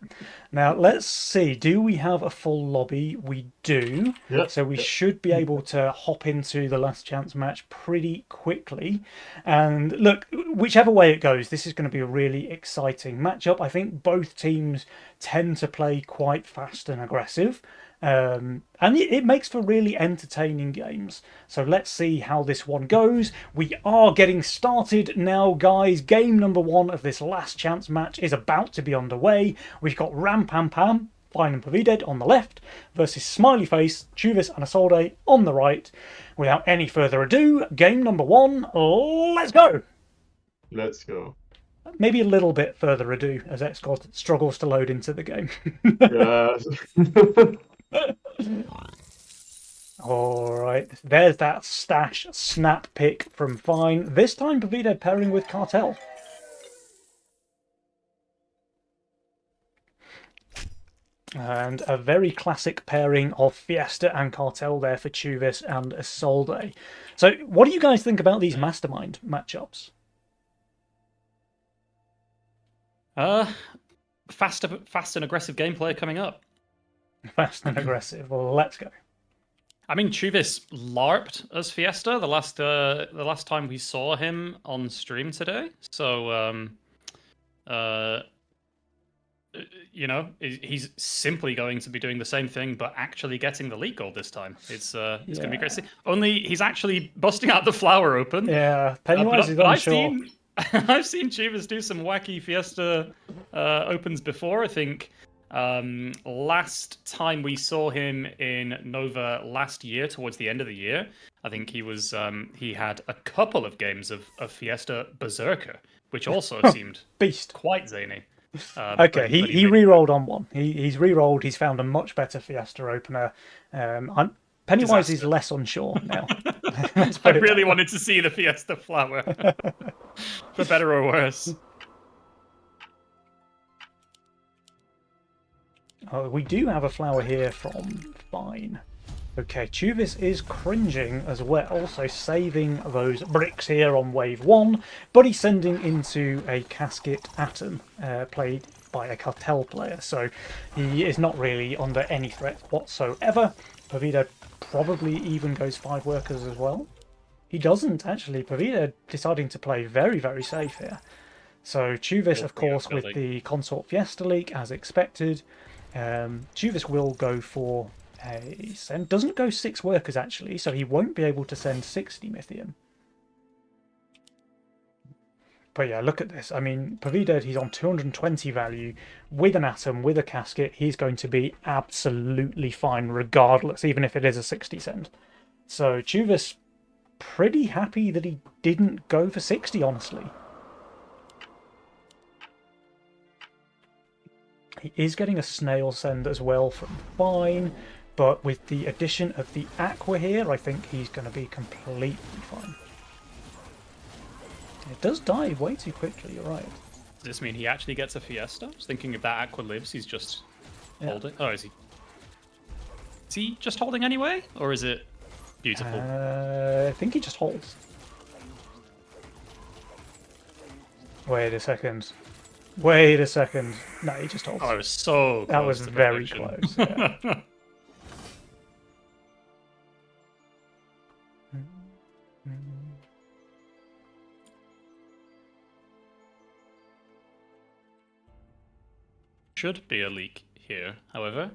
Now, let's see. Do we have a full lobby? We do. Yep. So we should be able to hop into the last chance match pretty quickly. And look, whichever way it goes, this is going to be a really exciting matchup. I think both teams tend to play quite fast and aggressive. And it makes for really entertaining games. So let's see how this one goes. We are getting started now, guys. Game number 1 of this last chance match is about to be underway. We've got Ram Pam Pam, Fine and Pavided on the left versus Smiley Face, Chuvis and Isolde on the right. Without any further ado, game number 1, let's go! Let's go. Maybe a little bit further ado as X-God struggles to load into the game. Yeah. Alright, there's that stash snap pick from Fine. This time Pavida pairing with Cartel. And a very classic pairing of Fiesta and Cartel there for Chuvis and Isolde. So what do you guys think about these Mastermind matchups? Fast and aggressive gameplay coming up. Fast and aggressive. Well, let's go. I mean, Chuvis LARPed as Fiesta the last time we saw him on stream today. So, you know, he's simply going to be doing the same thing, but actually getting the league gold this time. It's going to be great to see. Only he's actually busting out the flower open. Yeah, Pennywise is unsure. I've seen Chuvis do some wacky Fiesta opens before. I think last time we saw him in Nova last year, towards the end of the year, I think he had a couple of games of Fiesta Berserker, which also seemed beast, quite zany. Okay, he re-rolled on one. He's re-rolled. He's found a much better Fiesta opener. Pennywise is less unsure now. I really wanted to see the Fiesta flower, for better or worse. Oh, we do have a flower here from Fine. Okay, Chuvis is cringing as well, so saving those bricks here on wave 1, but he's sending into a Casket Atom, played by a cartel player, so he is not really under any threat whatsoever. Pavida probably even goes 5 workers as well. He doesn't, actually. Pavida deciding to play very, very safe here. So Chuvis, of course, with the Consort Fiesta leak, as expected. Chuvis will go for a send. Doesn't go 6 workers, actually, so he won't be able to send 60 Mythium. But yeah, look at this. I mean, Pavida, he's on 220 value. With an Atom, with a Casket, he's going to be absolutely fine regardless, even if it is a 60 send. So Chuvis, pretty happy that he didn't go for 60, honestly. He is getting a snail send as well from Fine, but with the addition of the Aqua here, I think he's going to be completely fine. It does die way too quickly, you're right. Does this mean he actually gets a Fiesta? I was thinking if that Aqua lives, he's just holding. Oh, is he? Is he just holding anyway? Or is it beautiful? I think he just holds. Wait a second. Wait a second. No, he just holds. Oh, I was so close. That was to very perfection. close. Yeah. Should be a leak here, however.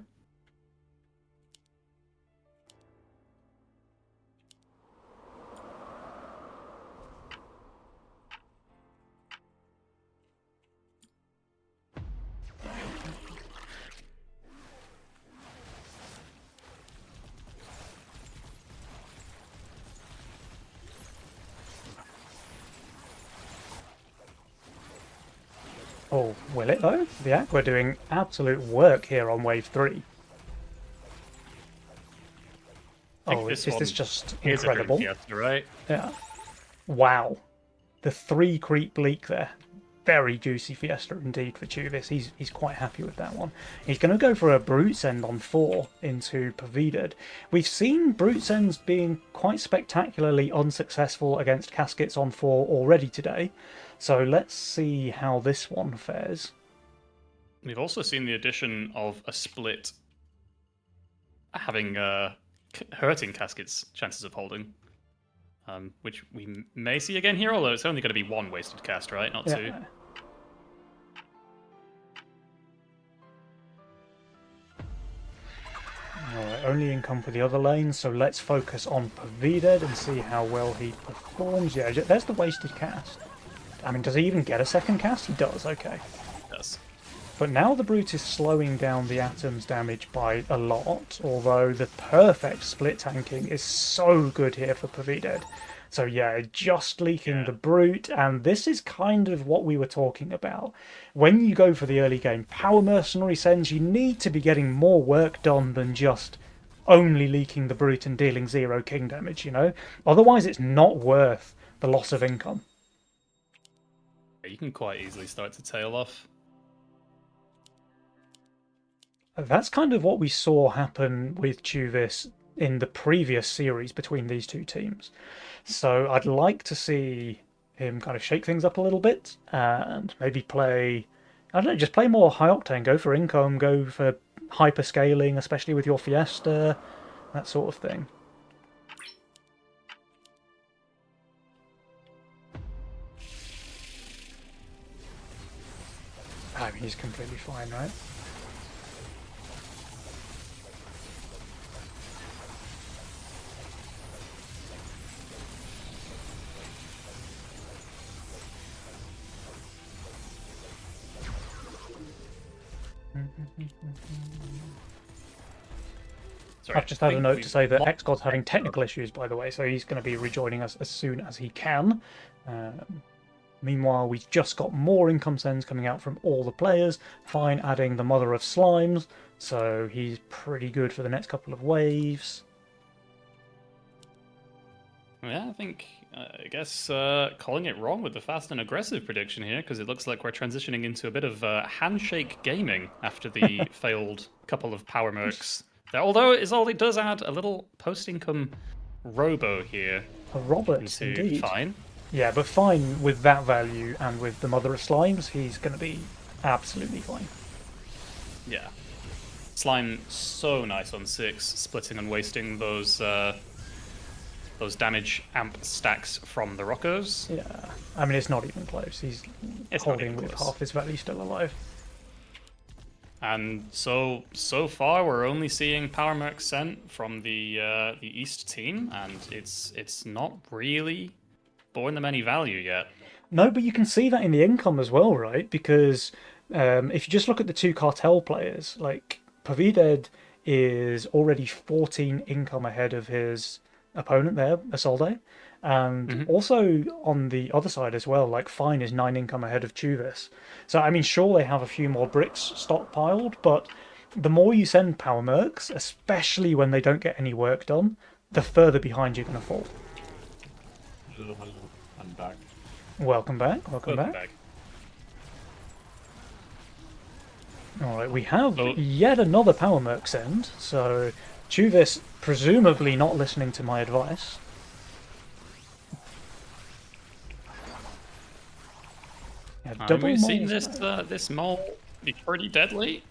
Oh, will it though? The Aqua doing absolute work here on wave 3. Oh, is this just incredible? Fiesta, right? Yeah. Wow. The 3 creep leak there. Very juicy Fiesta indeed for Chuvis. He's quite happy with that one. He's going to go for a Brute Send on 4 into Pavida. We've seen Brute Sends being quite spectacularly unsuccessful against Caskets on 4 already today. So let's see how this one fares. We've also seen the addition of a split having hurting Casket's chances of holding. Which we may see again here, although it's only going to be 1 wasted cast, right? Not 2. Alright, only income for the other lanes, so let's focus on Pavida and see how well he performs. Yeah, there's the wasted cast. I mean, does he even get a second cast? He does, okay. Yes. But now the Brute is slowing down the Atom's damage by a lot, although the perfect split tanking is so good here for Pavida. So yeah, just leaking the Brute, and this is kind of what we were talking about. When you go for the early game Power Mercenary sends, you need to be getting more work done than just only leaking the Brute and dealing 0 king damage, you know? Otherwise it's not worth the loss of income. You can quite easily start to tail off. That's kind of what we saw happen with Chuvis in the previous series between these two teams. So I'd like to see him kind of shake things up a little bit and maybe play, I don't know, just play more high octane, go for income, go for hyper scaling, especially with your Fiesta, that sort of thing. I mean, he's completely fine, right? Sorry, I've just had a note to say that XGod's having technical issues, by the way, so he's going to be rejoining us as soon as he can. Meanwhile, we've just got more income sends coming out from all the players. Fine adding the Mother of Slimes, so he's pretty good for the next couple of waves. Yeah, I guess calling it wrong with the fast and aggressive prediction here, because it looks like we're transitioning into a bit of handshake gaming after the failed couple of power mercs. Although it does add a little post-income robo here. A Robert, indeed. Fine. Yeah, but Fine with that value and with the Mother of Slimes, he's going to be absolutely fine. Yeah. Slime so nice on 6, splitting and wasting those damage amp stacks from the Rockos. Yeah, I mean, it's not even close. He's holding with half his value still alive. And so far we're only seeing Power Merc sent from the East team, and it's not really borne them any value yet. No, but you can see that in the income as well, right? Because if you just look at the two cartel players, like Pavided is already 14 income ahead of his opponent there, Isolde. And also on the other side as well, like Fine is 9 income ahead of Chuvis. So, I mean, sure, they have a few more bricks stockpiled, but the more you send Power Mercs, especially when they don't get any work done, the further behind you're going to fall. Hello, I'm back. Welcome back. Welcome back. Alright, we have yet another Power Merc send, so Chuvis presumably not listening to my advice. Yeah, we've seen this mole be pretty deadly.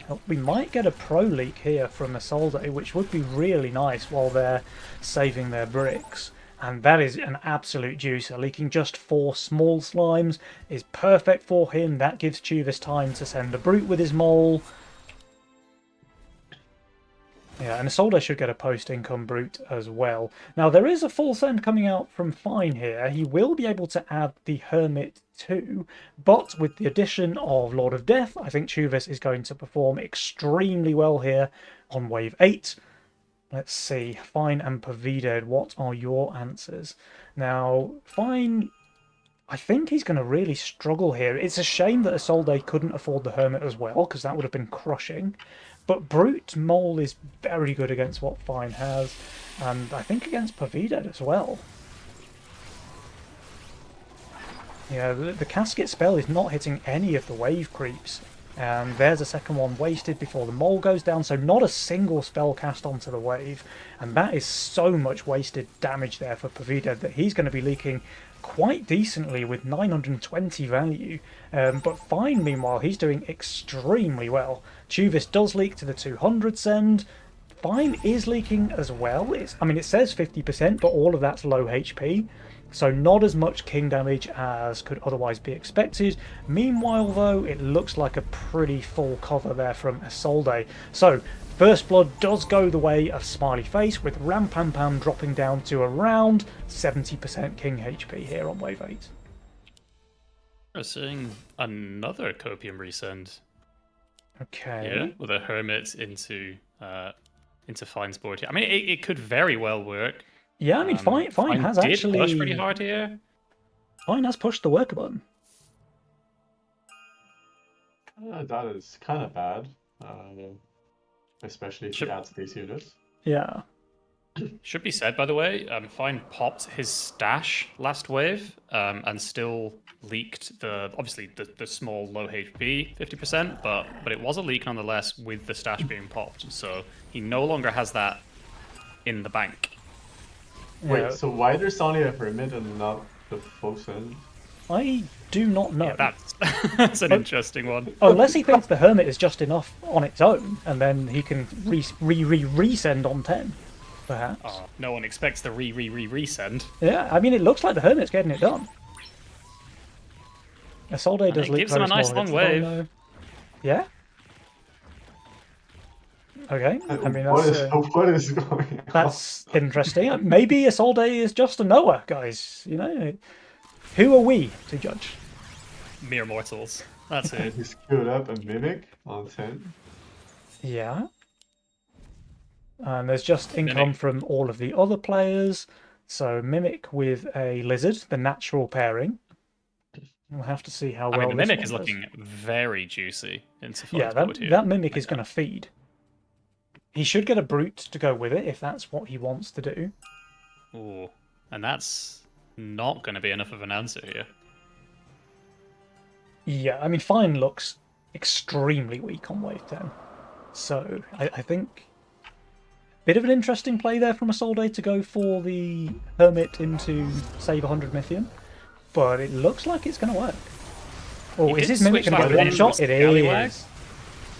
Well, we might get a pro leak here from Isolde, which would be really nice while they're saving their bricks. And that is an absolute juicer. Leaking just 4 small slimes is perfect for him. That gives Chuvis time to send a brute with his mole. Yeah, and Isolde should get a post-income brute as well. Now, there is a full send coming out from Fine here. He will be able to add the Hermit too, but with the addition of Lord of Death, I think Chuvis is going to perform extremely well here on wave 8. Let's see, Fine and Pavided, what are your answers? Now, Fine, I think he's going to really struggle here. It's a shame that Isolde couldn't afford the Hermit as well, because that would have been crushing. But Brute Mole is very good against what Fine has, and I think against Pavided as well. Yeah, the Casket spell is not hitting any of the wave creeps. And there's a second one wasted before the mole goes down, so not a single spell cast onto the wave. And that is so much wasted damage there for Pavided that he's going to be leaking quite decently with 920 value. But Fine, meanwhile, he's doing extremely well. Chuvis does leak to the 200 send. Fine is leaking as well. I mean, it says 50%, but all of that's low HP. So not as much king damage as could otherwise be expected. Meanwhile, though, it looks like a pretty full cover there from Isolde. So, First Blood does go the way of Smiley Face, with Rampampam dropping down to around 70% king HP here on wave 8. We're seeing another Copium resend. Okay. Yeah, with a Hermit into Fine's board here. I mean, it could very well work. Yeah, I mean, Fine has actually pushed pretty hard here. Fine has pushed the worker button. That is kind of bad, especially if he adds these units. Yeah. Should be said, by the way, Fine popped his stash last wave and still leaked obviously the small low HP 50%, but it was a leak nonetheless with the stash being popped. So he no longer has that in the bank. Wait, so why there's only a Hermit and not the full send? I do not know. Yeah, that's an interesting one. Unless he thinks the Hermit is just enough on its own, and then he can resend on 10, perhaps. Oh, no one expects the resend. Yeah, I mean, it looks like the Hermit's getting it done. Isolde does leak gives him a nice long wave. Yeah? Okay, I mean, what is going on? That's interesting. Maybe Isolde is just a knower, guys. You know, who are we to judge? Mere mortals. That's it. He's queued up a Mimic on 10. Yeah. And there's just income from all of the other players. So Mimic with a Lizard, the natural pairing. We'll have to see how well. I mean, the this Mimic one is does. looking very juicy into Yeah, here. that Mimic is going to feed. He should get a Brute to go with it if that's what he wants to do. Ooh, and that's not going to be enough of an answer here. Yeah, I mean, Fine looks extremely weak on wave 10. So, I think a bit of an interesting play there from Isolde to go for the Hermit into save 100 Mythium. But it looks like it's going to work. Oh, He is did his mimic switch going to back get one into shot? his It Scallywag. is.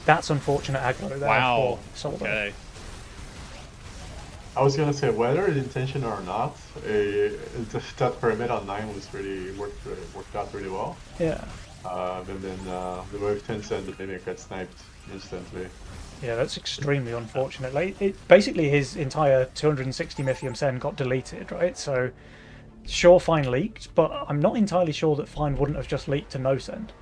That's unfortunate aggro there Wow. for Soldo. Okay. I was gonna say whether it's intentional or not, that pyramid on 9 was really worked out really well. Yeah. And then the wave 10 and the mimic got sniped instantly. Yeah, that's extremely unfortunate. Like, basically, his entire 260 Mythium Sen got deleted, right? So, sure, Fine leaked, but I'm not entirely sure that Fine wouldn't have just leaked to no send.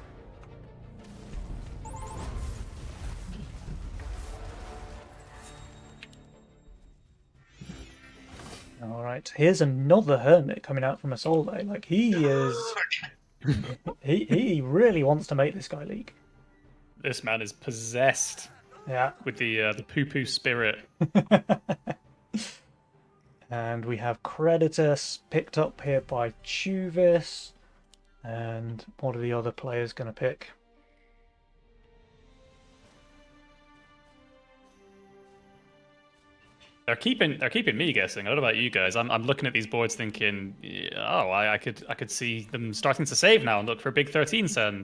Alright, here's another Hermit coming out from Isolde. Like, he is... he really wants to make this guy leak. This man is possessed Yeah. with the poo-poo spirit. And we have Creditus picked up here by Chuvis. And what are the other players going to pick? They're keeping me guessing. I don't know about you guys. I'm looking at these boards thinking, yeah, oh, I could see them starting to save now and look for a big 13 send,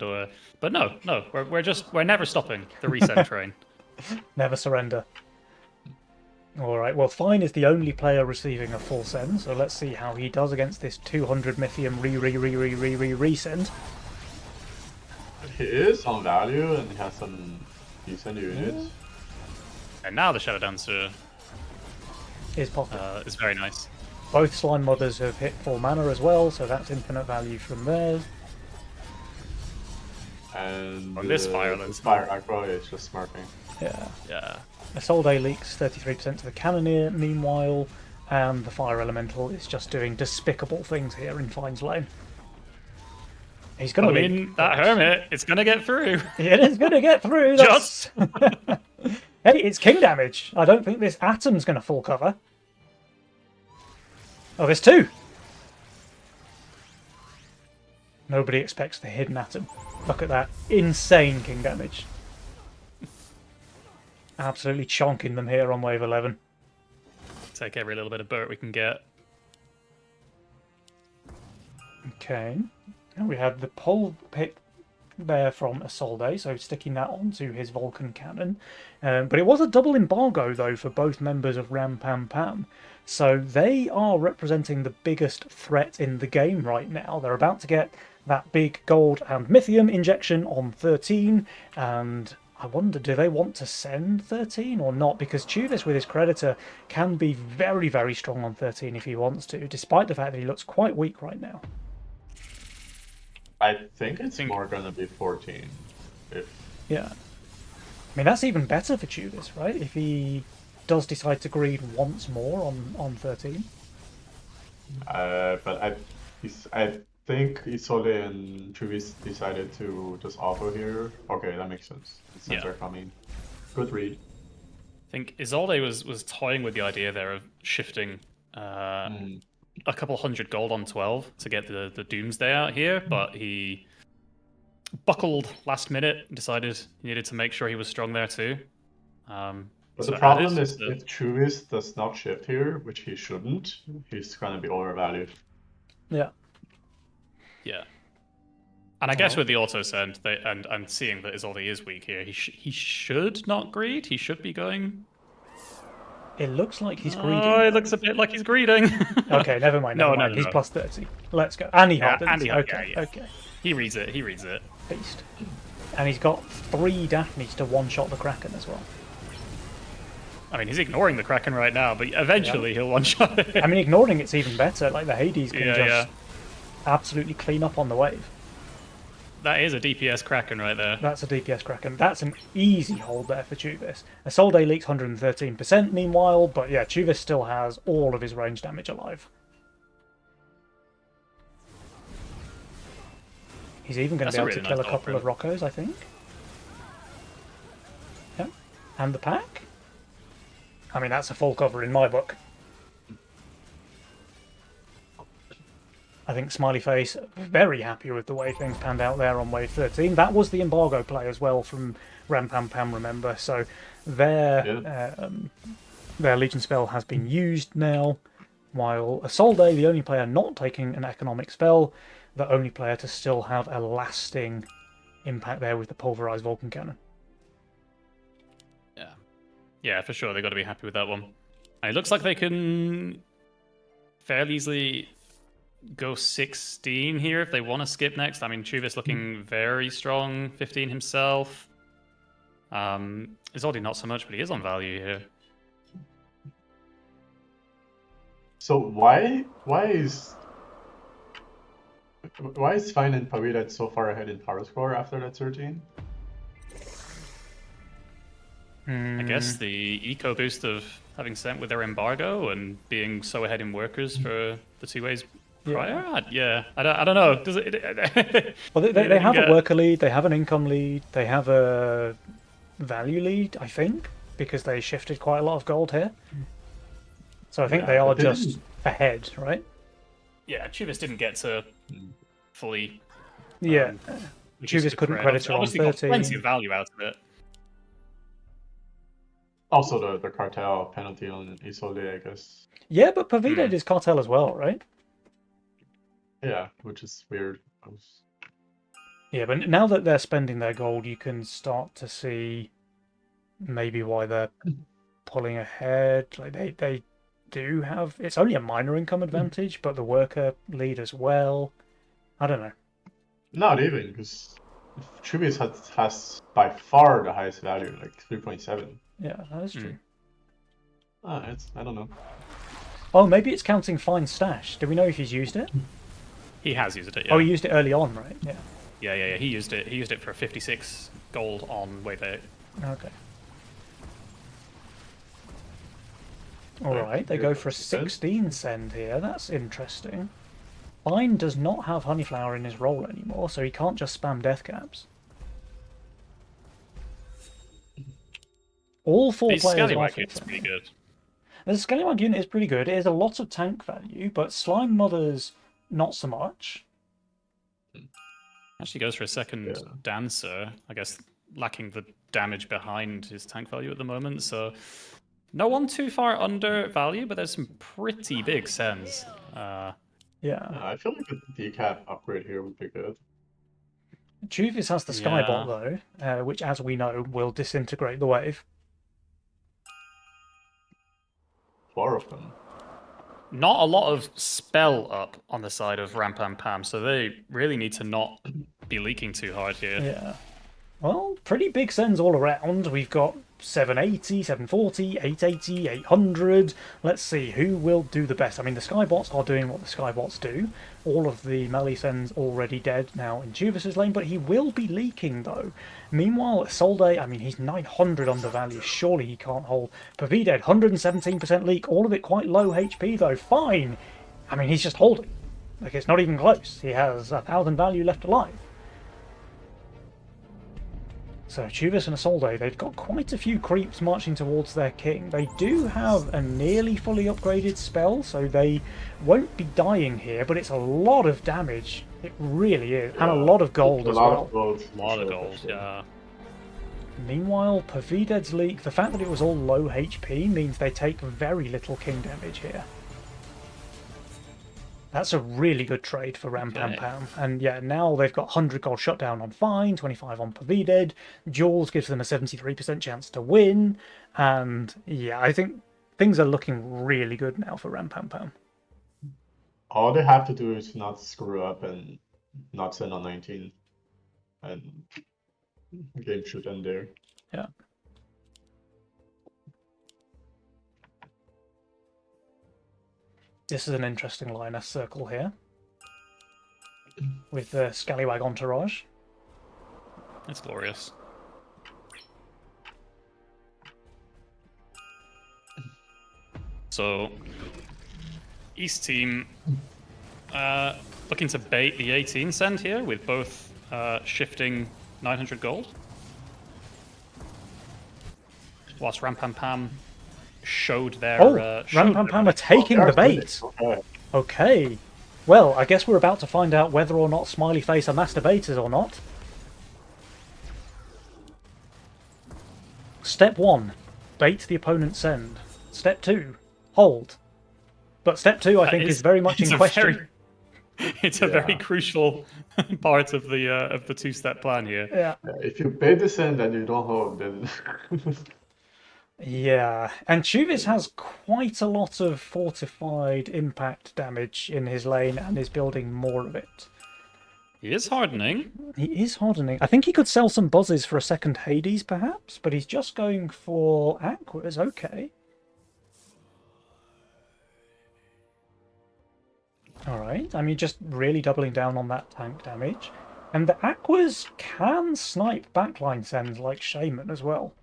but no, we're never stopping the resend train. Never surrender. Alright, well, Fine is the only player receiving a full send, so let's see how he does against this 200 Mythium resend. He is on value and he has some decent units. And now the Shadow Dancer Is pocket. is very nice. Both Slime Mothers have hit full mana as well, so that's infinite value from there. And On this Fire Aqua is just smarting. Yeah. Isolde leaks 33% to the Cannoneer, meanwhile, and the Fire Elemental is just doing despicable things here in Fine's lane. He's going to mean, that Hermit, it's going to get through. It is going to get through. Just. Hey, it's king damage. I don't think this Atom's going to full cover. Oh, there's two. Nobody expects the hidden Atom. Look at that. Insane king damage. Absolutely chonking them here on wave 11. Take every little bit of dirt we can get. Okay. And we had the pole pick there from Isolde, so sticking that onto his Vulcan cannon. But it was a double embargo, though, for both members of Ram Pam Pam. So they are representing the biggest threat in the game right now. They're about to get that big gold and Mythium injection on 13, and I wonder, do they want to send 13 or not? Because Chuvis with his Creditor can be very, very strong on 13 if he wants to, despite the fact that he looks quite weak right now. I think it's more gonna be 14. Yeah. I mean, that's even better for Chuvis, right? If he does decide to greed once more on 13. But I think Isolde and Chuvis decided to just auto here. Okay, that makes sense. Since they're coming. Good read. I think Isolde was toying with the idea there of shifting a couple hundred gold on 12 to get the Doomsday out here, but he buckled last minute and decided he needed to make sure he was strong there too. But the problem is if Chuvis does not shift here, which he shouldn't, he's gonna be overvalued. Yeah. Yeah. And I guess with the auto send and seeing that Isolde is weak here, he should not greed. He should be going. It looks like he's greeding. Oh, it looks a bit like he's greeding. Okay, never mind. Never mind. He's plus 30. Let's go. And he hardens. Okay. He reads it. Beast. And he's got 3 Daphnes to one-shot the Kraken as well. I mean, he's ignoring the Kraken right now, but eventually he'll one-shot it. I mean, ignoring it's even better. Like, the Hades can just absolutely clean up on the wave. That is a DPS Kraken right there. That's a DPS Kraken. That's an easy hold there for Chuvis. Isolde leaks 113% meanwhile, but yeah, Chuvis still has all of his range damage alive. He's even going to be able to kill a couple of Roccos, I think. Yeah. And the pack? I mean, that's a full cover in my book. I think Smiley Face very happy with the way things panned out there on wave 13. That was the embargo play as well from Ram Pam Pam, remember? So their Legion spell has been used now, while Isolde, the only player not taking an economic spell, the only player to still have a lasting impact there with the pulverized Vulcan cannon. Yeah, for sure. They've got to be happy with that one. And it looks like they can fairly easily go 16 here if they want to skip next. I mean, Chuvis looking very strong, 15 himself. Izoldi not so much, but he is on value here. So why is Fine and Pavidat so far ahead in power score after that 13? I guess the eco boost of having sent with their embargo and being so ahead in workers for the 2 ways prior. Yeah, I don't know. Does it? Well, they have a worker lead, they have an income lead, they have a value lead, I think, because they shifted quite a lot of gold here. So I think they are just ahead, right? Yeah, Chuvis didn't get to fully. Yeah, Chuvis couldn't credit her on 13. Got plenty of value out of it. Also, the cartel penalty on Isolde, I guess. Yeah, but Pavidat is cartel as well, right? Yeah, which is weird. Yeah, but now that they're spending their gold, you can start to see maybe why they're pulling ahead. Like they do have, it's only a minor income advantage, but the worker lead as well. I don't know. Not even, because Chuvis has by far the highest value, like 3.7. Yeah, that is true. I don't know. Oh, maybe it's counting Fine Stash. Do we know if he's used it? He has used it, yeah. Oh, he used it early on, right? Yeah. Yeah. He used it. He used it for 56 gold on Wave 8. Okay. Alright, they go for a 16 send here. That's interesting. Fine does not have Honeyflower in his role anymore, so he can't just spam death caps. All 4 players Scallywag are is pretty good. The Scallywag unit is pretty good. It has a lot of tank value, but Slime Mothers not so much. Actually goes for a second Dancer, I guess lacking the damage behind his tank value at the moment, so no one too far under value, but there's some pretty big sends. Yeah. I feel like a decap upgrade here would be good. Chuvis has the Skybot though, which as we know will disintegrate the wave. 4 of them. Not a lot of spell up on the side of Rampam Pam, so they really need to not be leaking too hard here. Yeah. Well, pretty big sends all around. We've got 780, 740, 880, 800. Let's see, who will do the best? I mean, the Skybots are doing what the Skybots do. All of the melee sends already dead now in Chuvis' lane, but he will be leaking, though. Meanwhile, Solday, I mean, he's 900 undervalue. Surely he can't hold. Pavidat, 117% leak. All of it quite low HP, though. Fine. I mean, he's just holding. Like, it's not even close. He has 1,000 value left alive. So Chuvis and Isolde, they've got quite a few creeps marching towards their king. They do have a nearly fully upgraded spell, so they won't be dying here, but it's a lot of damage. It really is. And a lot of gold as well. A lot of gold, yeah. Meanwhile, Pavidad's leak, the fact that it was all low HP means they take very little king damage here. That's a really good trade for Rampam Pam. And yeah, now they've got 100 gold shutdown on Fine, 25 on Pavidad. Jules gives them a 73% chance to win. And yeah, I think things are looking really good now for Rampam Pam. All they have to do is not screw up and not send on 19. And the game should end there. Yeah. This is an interesting Lioness circle here. With the Scallywag entourage. It's glorious. So, East team looking to bait the 18 send here with both shifting 900 gold. Whilst Rampam Pam showed their... Rampam Pam are taking the bait. Okay. Well, I guess we're about to find out whether or not Smiley Face are masturbators or not. Step 1. Bait the opponent's send. Step 2. Hold. But step 2, I think, is very much in question. It's a very Yeah. crucial part of the two-step plan here. Yeah. If you pay the send and you don't hold, then Yeah, and Chuvis has quite a lot of fortified impact damage in his lane and is building more of it. He is hardening. He is hardening. I think he could sell some buzzes for a second Hades, perhaps, but he's just going for Aquas. Okay. Alright, I mean, just really doubling down on that tank damage. And the Aquas can snipe backline sends like Shaman as well.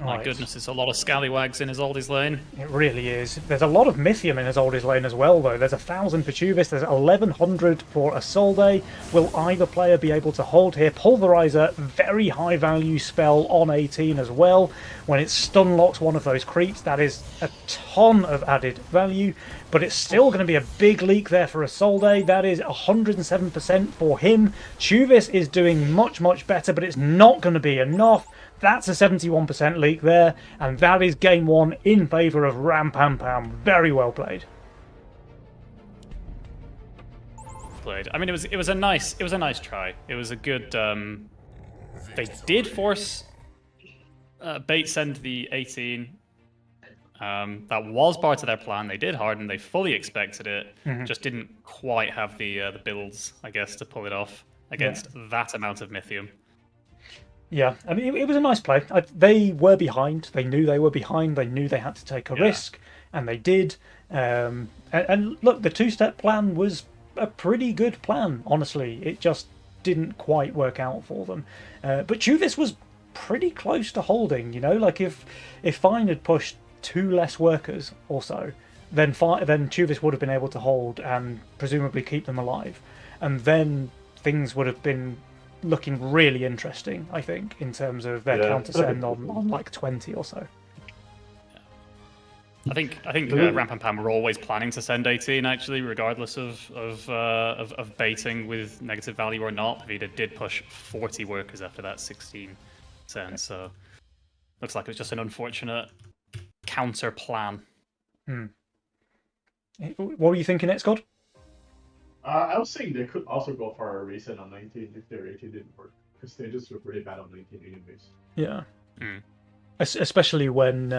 My Right. goodness, it's a lot of scallywags in his oldies lane. It really is. There's a lot of Mythium in his oldest lane as well, though. There's 1,000 for Chuvis, there's 1,100 for Isolde. Will either player be able to hold here? Pulverizer, very high value spell on 18 as well. When it stun locks one of those creeps, that is a ton of added value. But it's still going to be a big leak there for Isolde. That is 107% for him. Chuvis is doing much, much better, but it's not going to be enough. That's a 71% leak there, and that is game one in favour of Rampampam. Very well played. Played. I mean, it was a nice try. It was a good. They did force bait send the 18. That was part of their plan. They did harden. They fully expected it. Just didn't quite have the builds, I guess, to pull it off against that amount of Mythium. Yeah, I mean, it was a nice play. They were behind. They knew they were behind. They knew they had to take a risk, and they did. And look, the two-step plan was a pretty good plan, honestly. It just didn't quite work out for them. But Chuvis was pretty close to holding, you know? Like, if Fine had pushed 2 less workers or so, then Chuvis would have been able to hold and presumably keep them alive. And then things would have been looking really interesting, I think, in terms of their counter send on like 20 or so. I think Rampampam were always planning to send 18 actually, regardless of baiting with negative value or not. Vida did push 40 workers after that 16 send, so looks like it was just an unfortunate counter plan. What were you thinking, Scott? I was saying they could also go for a reset on 19 if their 18 didn't work, because they just look really bad on 19 anyways. Yeah. Especially when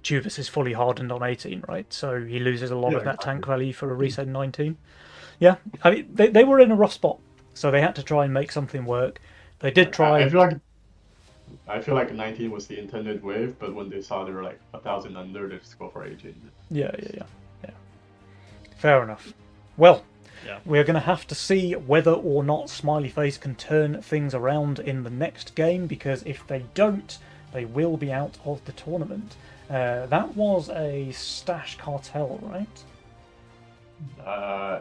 Chuvis is fully hardened on 18, right? So he loses a lot of that tank value for a reset 19. Yeah, I mean, they were in a rough spot, so they had to try and make something work. They did try. I feel like 19 was the intended wave, but when they saw they were like 1,000 under, they just go for 18. Yeah. Fair enough. Well, we're going to have to see whether or not Smiley Face can turn things around in the next game, because if they don't, they will be out of the tournament. That was a Stash Cartel, right?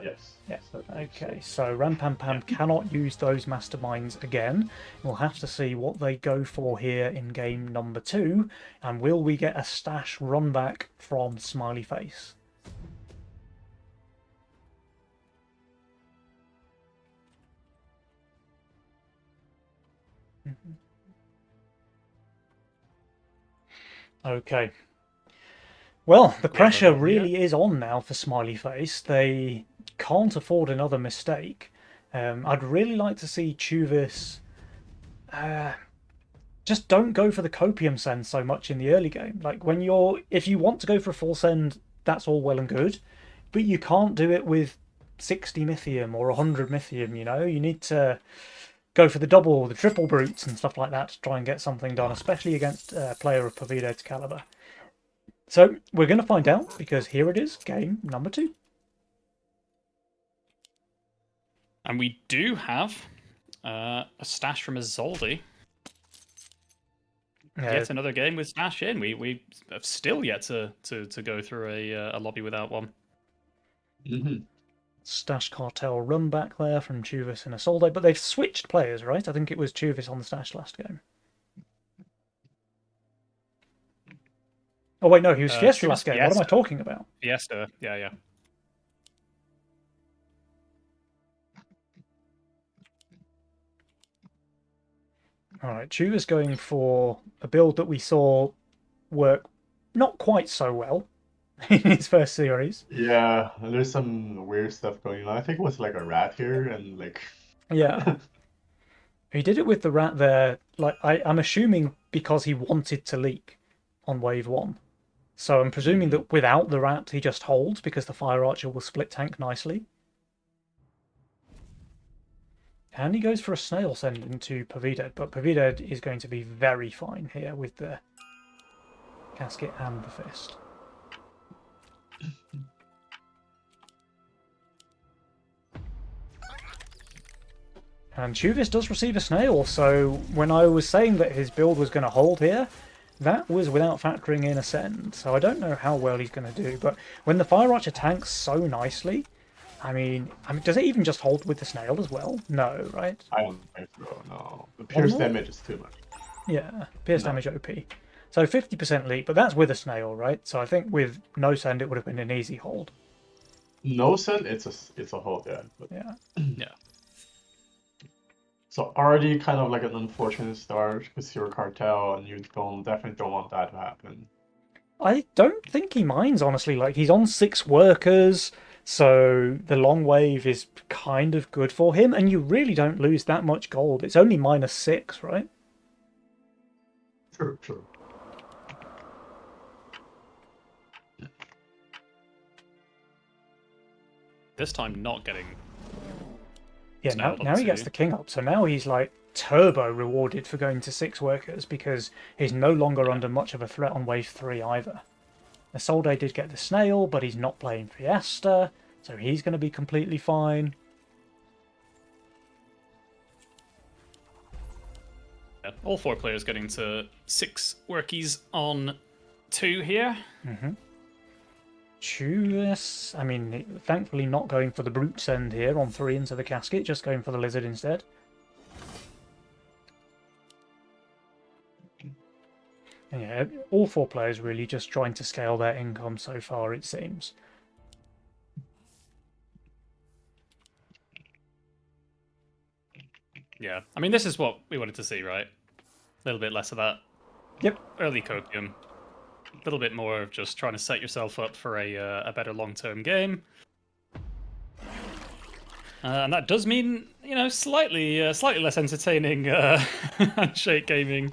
Yes. Yeah. Okay, so Rampampam cannot use those masterminds again. We'll have to see what they go for here in game number 2, and will we get a Stash run back from Smiley Face? Okay. Well, the pressure really is on now for Smiley Face. They can't afford another mistake. I'd really like to see Chuvis just don't go for the copium send so much in the early game. Like if you want to go for a full send, that's all well and good, but you can't do it with 60 Mythium or 100 Mythium, you know? You need to go for the double, the triple brutes and stuff like that to try and get something done, especially against a player of Pavido's caliber. So we're going to find out, because here it is, game number 2. And we do have a Stash from Isolde. Yet another game with Stash in. We have still yet to go through a lobby without one. Stash Cartel run back there from Chuvis and Isolde, but they've switched players, right? I think it was Chuvis on the Stash last game. Oh wait, no, he was Fiesta last game. What am I talking about? Fiesta, yeah. Alright, Chuvis going for a build that we saw work not quite so well in his first series. Yeah, there's some weird stuff going on. I think it was like a rat here, and like. Yeah. He did it with the rat there, like I'm assuming because he wanted to leak on wave 1. So I'm presuming that without the rat he just holds because the Fire Archer will split tank nicely. And he goes for a snail send into Pavided, but Pavided is going to be very fine here with the casket and the fist. And Chuvis does receive a snail, so when I was saying that his build was going to hold here, that was without factoring in Ascend. So I don't know how well he's going to do, but when the Fire Archer tanks so nicely, I mean, does it even just hold with the snail as well? No, right? I don't think so, no. The pierce damage is too much. Yeah, pierce damage OP. So 50% leak, but that's with a snail, right? So I think with no send it would have been an easy hold. No send, it's a hold, yeah. But... Yeah. Yeah. So already kind of like an unfortunate start with your cartel, and you definitely don't want that to happen. I don't think he minds, honestly. Like, he's on 6 workers, so the long wave is kind of good for him, and you really don't lose that much gold. It's only -6, right? True. This time not getting... Yeah, now Snailed on he gets 2. the king up, so now he's like turbo rewarded for going to 6 workers because he's no longer under much of a threat on wave 3 either. Isolde did get the snail, but he's not playing Fiesta, so he's going to be completely fine. Yeah, all 4 players getting to 6 workies on 2 here. Chuvis, I mean, thankfully not going for the brute send here on 3 into the casket, just going for the lizard instead. And yeah, all 4 players really just trying to scale their income so far, it seems. Yeah, I mean, this is what we wanted to see, right? A little bit less of that. Yep. Early copium. A little bit more of just trying to set yourself up for a better long-term game. And that does mean, you know, slightly less entertaining handshake gaming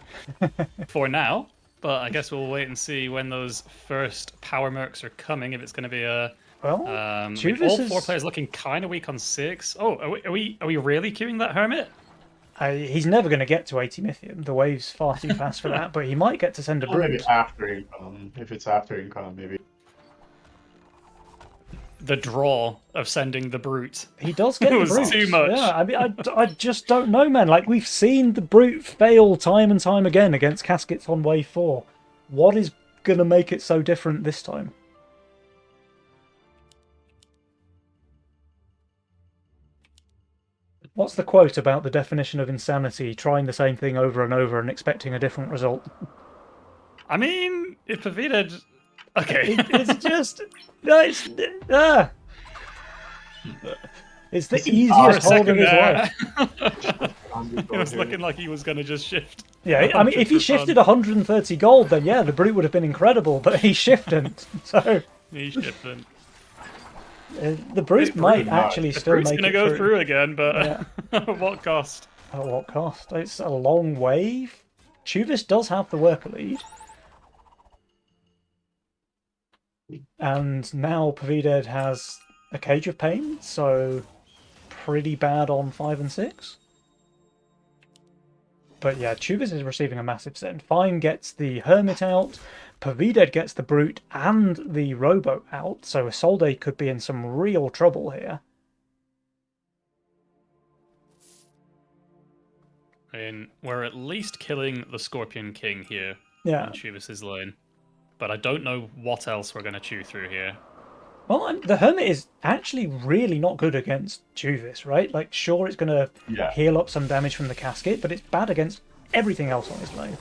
for now. But I guess we'll wait and see when those first power mercs are coming. If it's going to be a Well, all 4 players looking kind of weak on 6. Oh, are we really queuing that hermit? He's never going to get to 80 Mythium. The wave's far too fast for that, but he might get to send a Or maybe brute. after income. If it's after income, maybe. The draw of sending the brute. He does get It the was brute. too much. Yeah, I mean, I just don't know, man. Like, we've seen the brute fail time and time again against caskets on wave 4. What is going to make it so different this time? What's the quote about the definition of insanity? Trying the same thing over and over and expecting a different result. I mean, if Pavita... Okay. It's just... No, it's the easiest hold of his life. It was looking like he was going to just shift. Yeah, I mean, if he shifted 130 gold, then yeah, the brute would have been incredible, but he shifted. So... He shifted. The brute might actually The still brute's make going to it go through again, but at what cost? At what cost? It's a long wave. Chuvis does have the worker lead. And now Pavided has a Cage of Pain, so pretty bad on 5 and 6. But yeah, Chuvis is receiving a massive send. Fine gets the Hermit out, Pavided gets the Brute and the Rowboat out, so Isolde could be in some real trouble here. I mean, we're at least killing the Scorpion King here Yeah. in Chuvis's lane. But I don't know what else we're going to chew through here. Well, the Hermit is actually really not good against Chuvis, right? Like, sure, it's going to heal up some damage from the casket, but it's bad against everything else on his lane.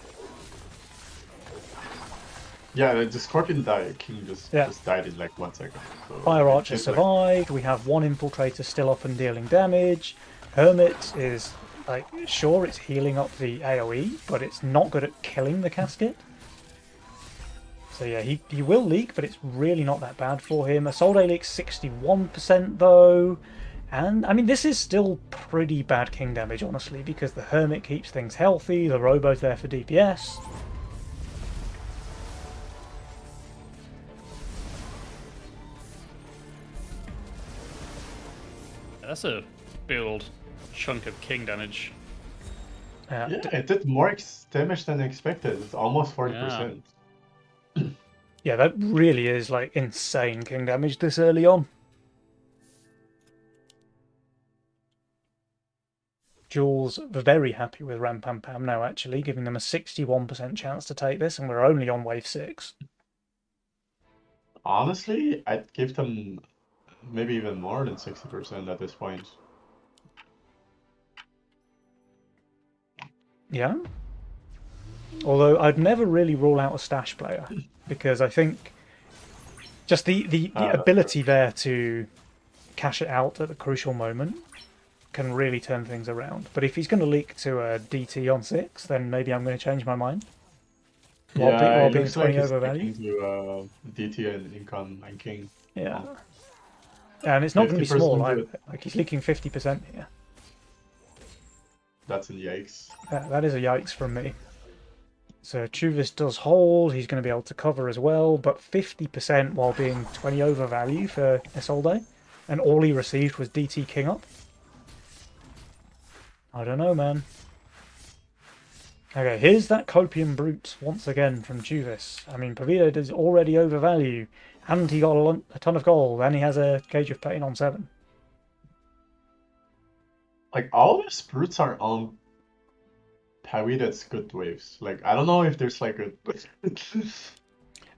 Yeah, the Scorpion King just died in like 1 second. So Fire Archer survived, we have 1 Infiltrator still up and dealing damage. Hermit is, like, sure, it's healing up the AoE, but it's not good at killing the casket. So yeah, he will leak, but it's really not that bad for him. Isolde leaks 61% though. And, I mean, this is still pretty bad king damage, honestly, because the Hermit keeps things healthy, the Robo's there for DPS. That's a big old chunk of king damage. Yeah, it did more damage than expected. It's almost 40%. Yeah, that really is, like, insane king damage this early on. Jules very happy with Rampampam now, actually, giving them a 61% chance to take this, and we're only on wave 6. Honestly, I'd give them maybe even more than 60% at this point. Yeah. Although I'd never really rule out a stash player, because I think just the ability there to cash it out at the crucial moment can really turn things around. But if he's going to leak to a DT on 6, then maybe I'm going to change my mind. While being 20 overvalue. To DT and income and king. Yeah. And it's not going to be small either. Like, he's leaking 50% here. That's a yikes. That is a yikes from me. So Chuvis does hold, he's going to be able to cover as well, but 50% while being 20 overvalue for Isolde, and all he received was DT King up. I don't know, man. Okay, here's that Copium Brute once again from Chuvis. I mean, Pavito does already overvalue, and he got a ton of gold, and he has a Cage of Pain on 7. Like, all these brutes are on Pavito's good waves. Like, I don't know if there's like a...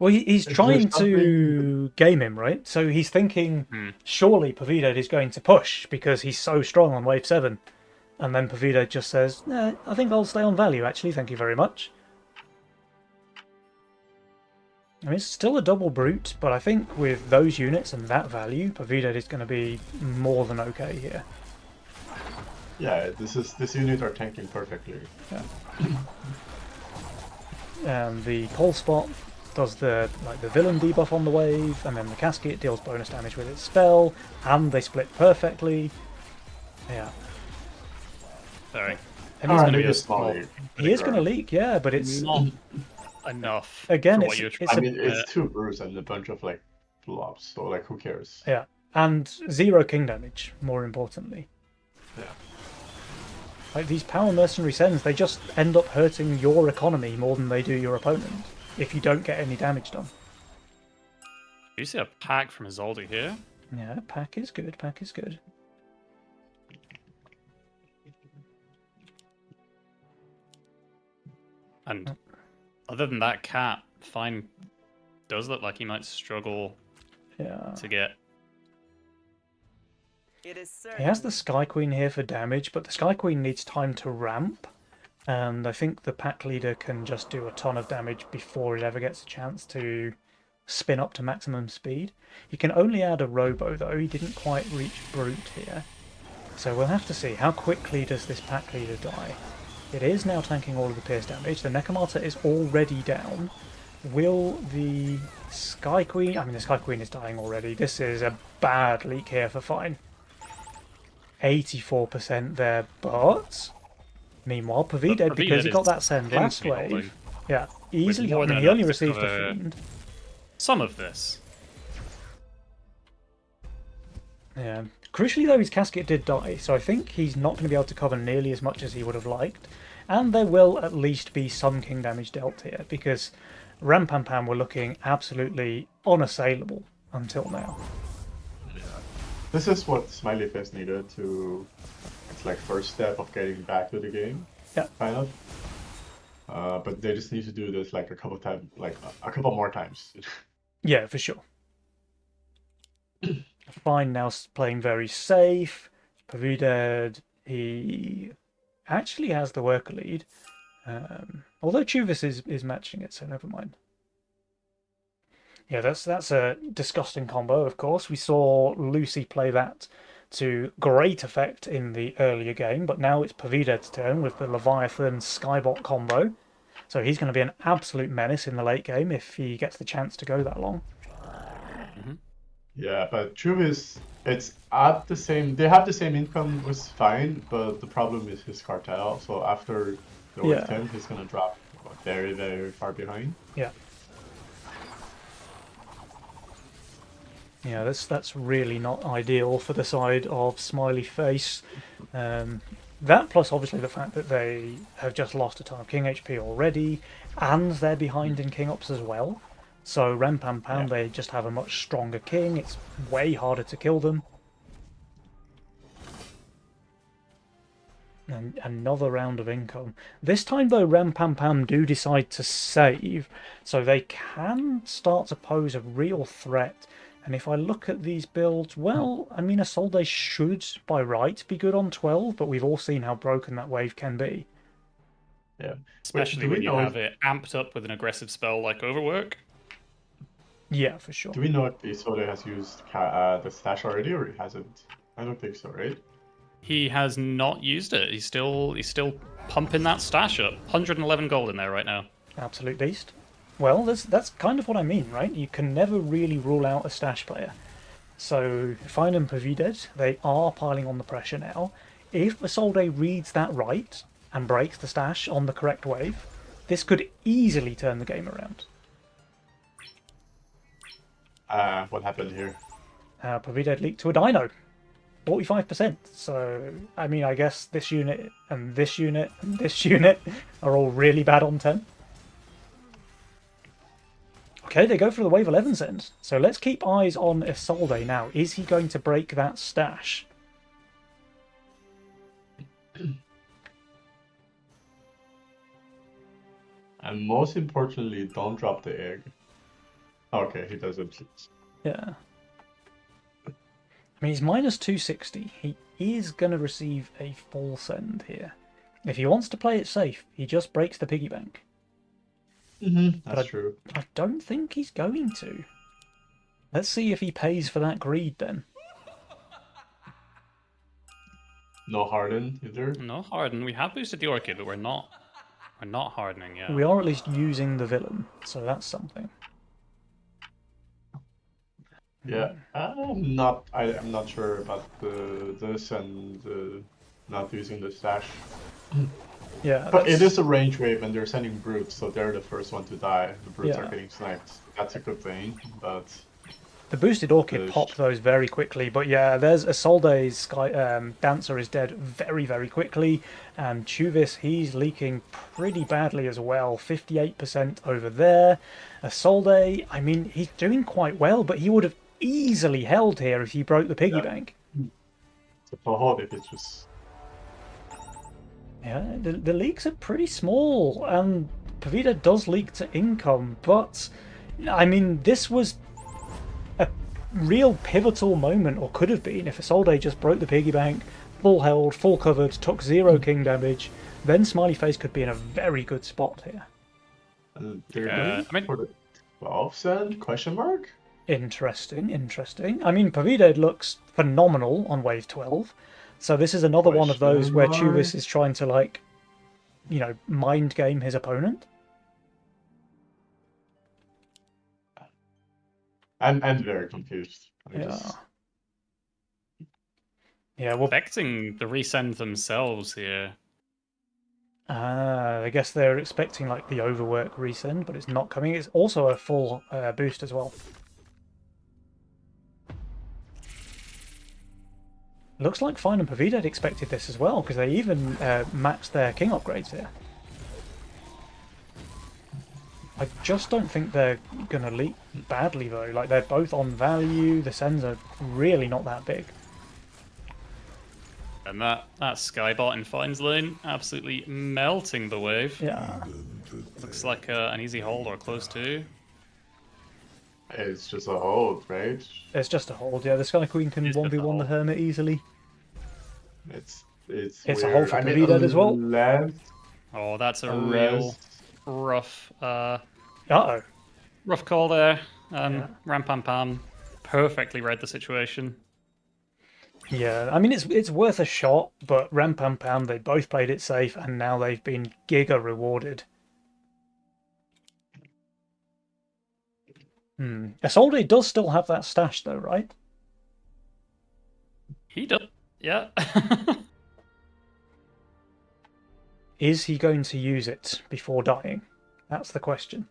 Well, he's trying to game him, right? So he's thinking, surely Pavito is going to push because he's so strong on wave 7. And then Pavito just says, nah, I think I'll stay on value, actually, thank you very much. I mean, it's still a double brute, but I think with those units and that value, Pavito is going to be more than okay here. Yeah, this unit are tanking perfectly. Yeah. And the Pole Spot does the villain debuff on the wave, and then the Casket deals bonus damage with its spell, and they split perfectly. Yeah. Sorry. And he's going to be a small. He is going to leak, yeah, but it's not enough. Again, it's 2 brews and a bunch of like flops, so like who cares? Yeah, and 0 king damage, more importantly. Yeah. Like these power mercenary sends, they just end up hurting your economy more than they do your opponent if you don't get any damage done. Do you see a pack from Isolde here? Yeah, pack is good, pack is good. And other than that, Cat, Fine does look like he might struggle to get... He has the Sky Queen here for damage, but the Sky Queen needs time to ramp, and I think the pack leader can just do a ton of damage before it ever gets a chance to spin up to maximum speed. He can only add a Robo, though. He didn't quite reach Brute here. So we'll have to see. How quickly does this pack leader die? It is now tanking all of the pierce damage. The Necromata is already down. Will the Sky Queen... I mean, the Sky Queen is dying already. This is a bad leak here for Fine. 84% there, but... Meanwhile, Pavito, because he got that send last wave... Yeah, easily... I mean, he only received the Fiend. Some of this. Yeah. Crucially, though, his Casket did die, so I think he's not going to be able to cover nearly as much as he would have liked. And there will at least be some king damage dealt here, because Rampampam were looking absolutely unassailable until now. Yeah. This is what Smiley Face needed to... It's like first step of getting back to the game. Yeah. Kind of. But they just need to do this like a couple times, like a couple more times. Yeah, for sure. Fine now playing very safe. Pavudad, he actually has the worker lead. Although Chuvis is matching it, so never mind. Yeah, that's a disgusting combo, of course. We saw Lucy play that to great effect in the earlier game, but now it's Pavudad's turn with the Leviathan Skybot combo. So he's going to be an absolute menace in the late game if he gets the chance to go that long. Yeah, but true is it's at the same. They have the same income, was fine, but the problem is his cartel. So after the wave Yeah. 10, he's gonna drop very, very far behind. Yeah. Yeah, that's really not ideal for the side of Smiley Face. That plus obviously the fact that they have just lost a ton of King HP already, and they're behind in King Ops as well. So Ram Pam Pam, Yeah. they just have a much stronger king. It's way harder to kill them. And another round of income. This time though, Ram Pam Pam do decide to save, so they can start to pose a real threat. And if I look at these builds, well, I mean, Isolde should, by right, be good on 12, but we've all seen how broken that wave can be. Yeah. Especially do we when you know have it amped up with an aggressive spell like Overwork. Yeah, for sure. Do we know if Isolde has used the stash already, or he hasn't? I don't think so, right? He has not used it. He's still pumping that stash up. 111 gold in there right now. Absolute beast. Well, that's kind of what I mean, right? You can never really rule out a stash player. So, Fine and Pavided, they are piling on the pressure now. If Isolde reads that right and breaks the stash on the correct wave, this could easily turn the game around. What happened here? Pavided leaked to a dino. 45%. So, I mean, I guess this unit and this unit and this unit are all really bad on 10. Okay, they go for the wave 11 send. So let's keep eyes on Isolde now. Is he going to break that stash? And most importantly, don't drop the egg. Okay, he doesn't. Yeah. I mean, he's minus 260. He is going to receive a full send here. If he wants to play it safe, he just breaks the piggy bank. That's true. I don't think he's going to. Let's see if he pays for that greed then. No harden either. No harden. We have boosted the Orchid, but we're not hardening yet. We are at least using the villain, so that's something. Yeah, I'm not sure about this and not using the stash. Yeah, But it that's- is a range wave and they're sending brutes, so they're the first one to die. The brutes Yeah. are getting sniped. That's a good thing, but The boosted Orchid Those- popped those very quickly, but yeah, there's Isolde's Sky Dancer is dead very, very quickly, and Chuvis, he's leaking pretty badly as well, 58% over there. Isolde, I mean, he's doing quite well, but he would have easily held here if he broke the piggy Yeah. bank. it's a hold if it's just Yeah, the leaks are pretty small, and Pavida does leak to income, but I mean, this was a real pivotal moment, or could have been, if Isolde just broke the piggy bank, full held, full covered, took 0 king damage, then Smiley Face could be in a very good spot here. they're Yeah, going I mean- for the 12 cent question mark. Interesting, interesting. I mean, Pavida looks phenomenal on wave 12, so this is another one of those where Question Chuvis mark? is trying to, like, you know, mind game his opponent. I'm very confused. Yeah. Yeah, well, Expecting the resend themselves here. I guess they're expecting like the overwork resend, but it's not coming. It's also a full boost as well. Looks like Fine and Pavida had expected this as well, because they even matched their king upgrades here. I just don't think they're going to leak badly though. Like, they're both on value, the sends are really not that big. And that Skybot in Fine's lane, absolutely melting the wave. Yeah. Looks like an easy hold or close to. It's just a hold, right? It's just a hold, yeah. The Sky Queen can It's just a 1v1 the hold. Hermit easily. It's It's a weird. hold for I mean, Pavida as well. Oh, that's a Unless- real rough Uh-oh. rough call there. Yeah. Ram Pam Pam perfectly read the situation. Yeah, I mean, it's worth a shot, but Ram Pam Pam, they both played it safe, and now they've been giga rewarded. Isolde does still have that stash, though, right? He does. Yeah. Is he going to use it before dying? That's the question.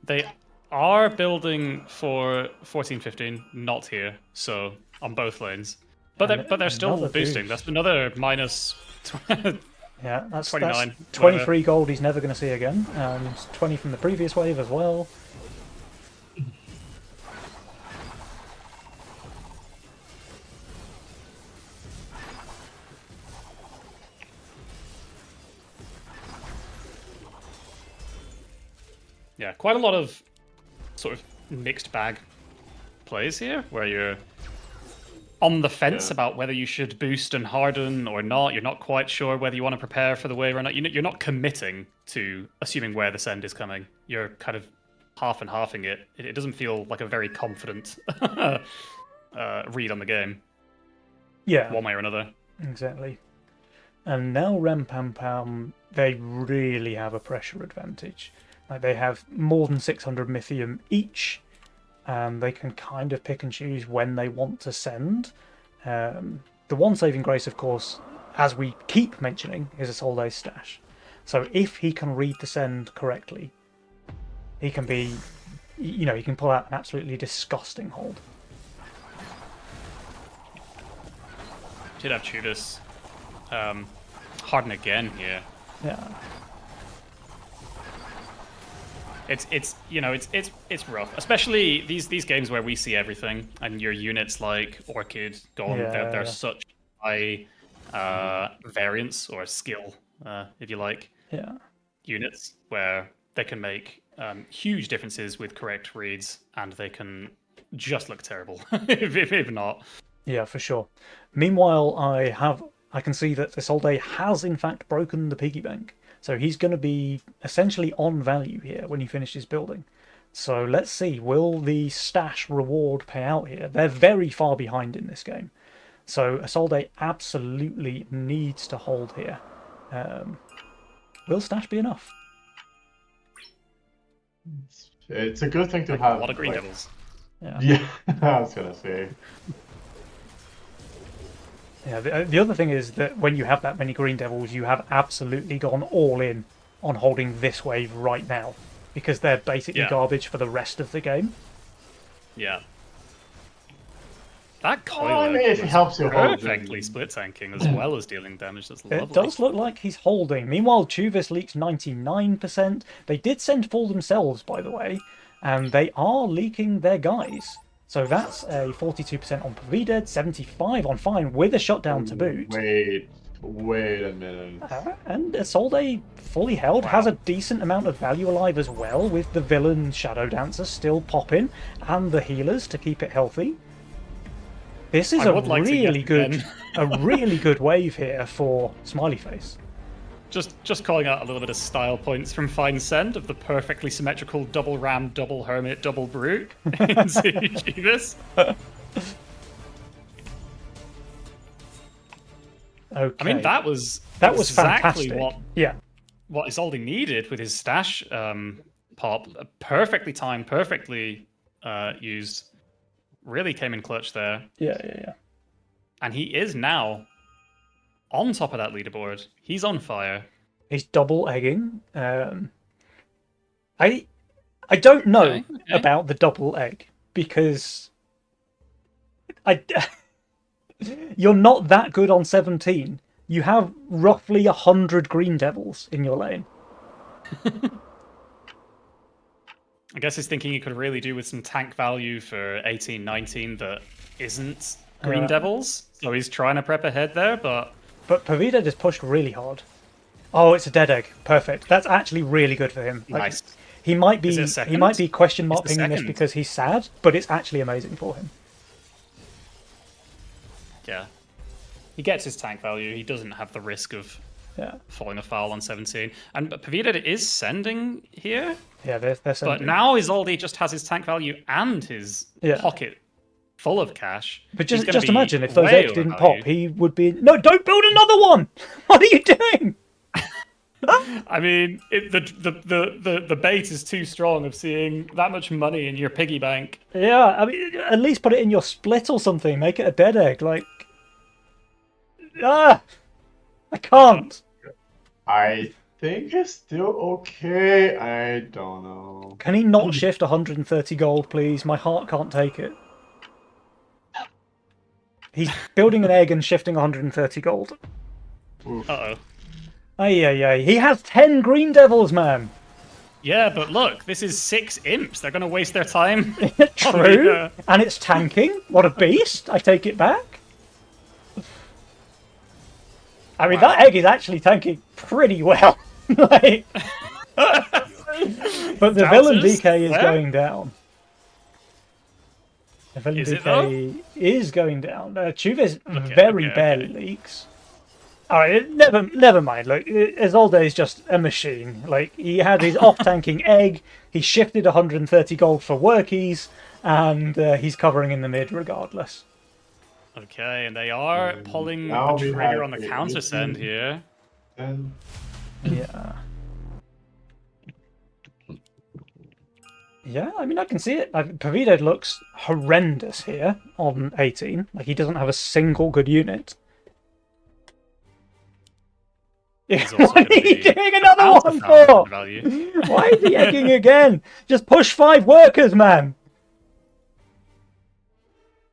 They are building for 14-15, not here, so on both lanes. But they're still Another boosting. boost. That's another minus. Yeah, that's 29, 23 gold he's never going to see again, and 20 from the previous wave as well. Yeah, quite a lot of sort of mixed bag plays here, where you're on the fence about whether you should boost and harden or not. You're not quite sure whether you want to prepare for the wave or not. You're not committing to assuming where the send is coming. You're kind of half and halving it. It doesn't feel like a very confident read on the game. Yeah, One way or another. exactly. And now Rem Pam Pam, they really have a pressure advantage. Like, they have more than 600 Mythium each, and they can kind of pick and choose when they want to send. The one saving grace, of course, as we keep mentioning, is Isolde's stash. So if he can read the send correctly, he can be, he can pull out an absolutely disgusting hold. Did have Judas harden again here. Yeah. It's rough, especially these games where we see everything and your units like Orchid, Gone, they're such high variance or skill, if you like, units where they can make huge differences with correct reads, and they can just look terrible if not. Yeah, for sure. Meanwhile, I can see that Isolde has in fact broken the piggy bank. So he's going to be essentially on value here when he finishes building. So let's see, will the stash reward pay out here? They're very far behind in this game. So Isolde absolutely needs to hold here. Will stash be enough? It's a good thing to have. A lot of green devils. Yeah, I was going to say. Yeah, the other thing is that when you have that many green devils, you have absolutely gone all in on holding this wave right now, because they're basically garbage for the rest of the game. Yeah. That coiler it helps you hold perfectly split tanking as well as dealing damage. That's lovely. It does look like he's holding. Meanwhile, Chuvas leaks 99%. They did send full themselves, by the way, and they are leaking their guys. So that's a 42% on Pavided, 75 on Fine with a shutdown to boot. Wait a minute. And Isolde, fully held, has a decent amount of value alive as well, with the villain Shadow Dancer still popping, and the healers to keep it healthy. This is a really good wave here for Smiley Face. Just calling out a little bit of style points from Fine Send of the perfectly symmetrical double ram, double hermit, double brute in Chivas. Okay. I mean, that was exactly fantastic. What Isolde needed with his stash pop. Perfectly timed, perfectly used. Really came in clutch there. Yeah. And he is now on top of that leaderboard. He's on fire. He's double egging. I don't know about the double egg, because you're not that good on 17. You have roughly 100 green devils in your lane. I guess he's thinking he could really do with some tank value for 18, 19 that isn't green devils. So he's trying to prep ahead there, but Pavided is pushed really hard. Oh, it's a dead egg. Perfect. That's actually really good for him. Nice. He might be question mark pinging this because he's sad, but it's actually amazing for him. Yeah. He gets his tank value. He doesn't have the risk of falling afoul on 17. And Pavided is sending here. Yeah, they're sending. But now Isolde just has his tank value and his pocket full of cash. But just imagine if those eggs didn't pop, he would be... No, don't build another one! What are you doing? I mean, the bait is too strong of seeing that much money in your piggy bank. Yeah, I mean, at least put it in your split or something. Make it a dead egg. Like, I can't. I think it's still okay. I don't know. Can he not shift 130 gold, please? My heart can't take it. He's building an egg and shifting 130 gold. Uh-oh. Ay. He has 10 green devils, man. Yeah, but look, this is 6 imps. They're going to waste their time. True. And it's tanking. What a beast. I take it back. I mean, that egg is actually tanking pretty well. Like... But the villain DK is going down. The villain DK is going down. Chuvis very barely leaks. Alright, never mind. Like, Isolde is just a machine. Like, he had his off-tanking egg, he shifted 130 gold for workies, and he's covering in the mid regardless. Okay, and they are pulling the trigger on the counter send here. Yeah. Yeah, I mean, I can see it. Pavided looks horrendous here on 18. Like, he doesn't have a single good unit. What are you doing another one for? Why is he egging again? Just push 5 workers, man.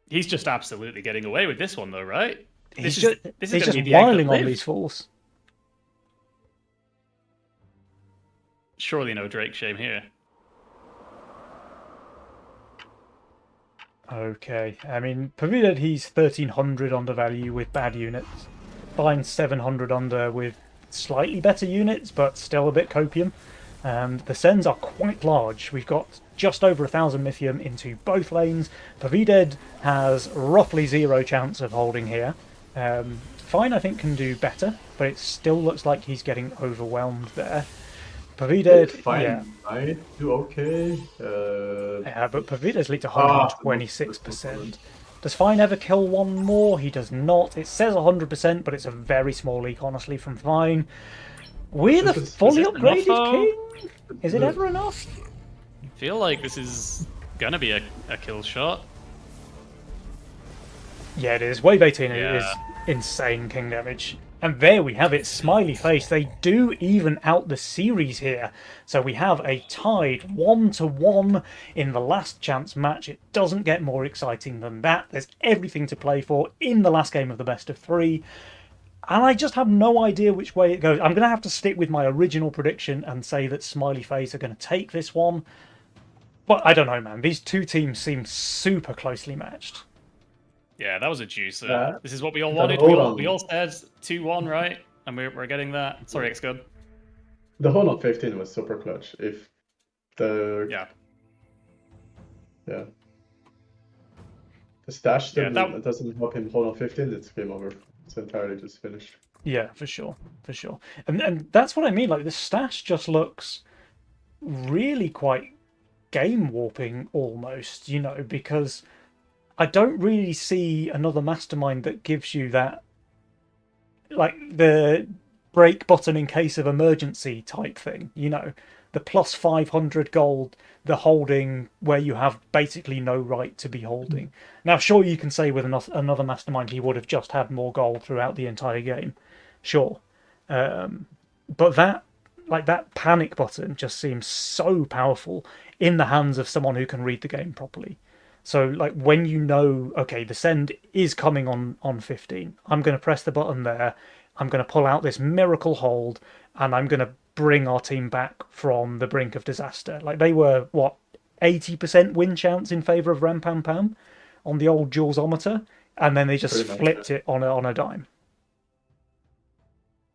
He's just absolutely getting away with this one, though, right? He's just whiling on these fools. Surely no Drake shame here. Okay, I mean, Pavided, he's 1300 undervalue with bad units. Find 700 under with slightly better units, but still a bit copium. The sends are quite large. We've got just over 1,000 Mythium into both lanes. Pavided has roughly 0 chance of holding here. Fine, I think, can do better, but it still looks like he's getting overwhelmed there. Pavided, Fine, I do okay. Yeah, but Pavided's leaked 126%. Does Fine ever kill one more? He does not. It says 100%, but it's a very small leak, honestly, from Fine. We're the fully upgraded king? Is it ever enough? I feel like this is gonna be a kill shot. Yeah, it is. Wave 18 is insane king damage. And there we have it, Smiley Face. They do even out the series here. So we have a tied 1-1 in the last chance match. It doesn't get more exciting than that. There's everything to play for in the last game of the best of 3. And I just have no idea which way it goes. I'm going to have to stick with my original prediction and say that Smiley Face are going to take this one. But I don't know, man. These two teams seem super closely matched. Yeah, that was a juicer. This is what we all wanted. We all said 2-1, right? And we're getting that. Sorry, Xcode. The hold on 15 was super clutch. If the the stash doesn't help him hold on 15, it's game over. It's entirely just finished. Yeah, for sure, and that's what I mean. Like, the stash just looks really quite game warping almost, you know, because I don't really see another mastermind that gives you that, like, the break button in case of emergency type thing, you know, the plus 500 gold, the holding where you have basically no right to be holding. Now, sure, you can say with another mastermind he would have just had more gold throughout the entire game, sure, but that panic button just seems so powerful in the hands of someone who can read the game properly. So, like, when you know, okay, the send is coming on 15, I'm going to press the button there, I'm going to pull out this miracle hold, and I'm going to bring our team back from the brink of disaster. Like, they were, what, 80% win chance in favour of Rampampam on the old Julesometer, and then they just flipped it on a dime.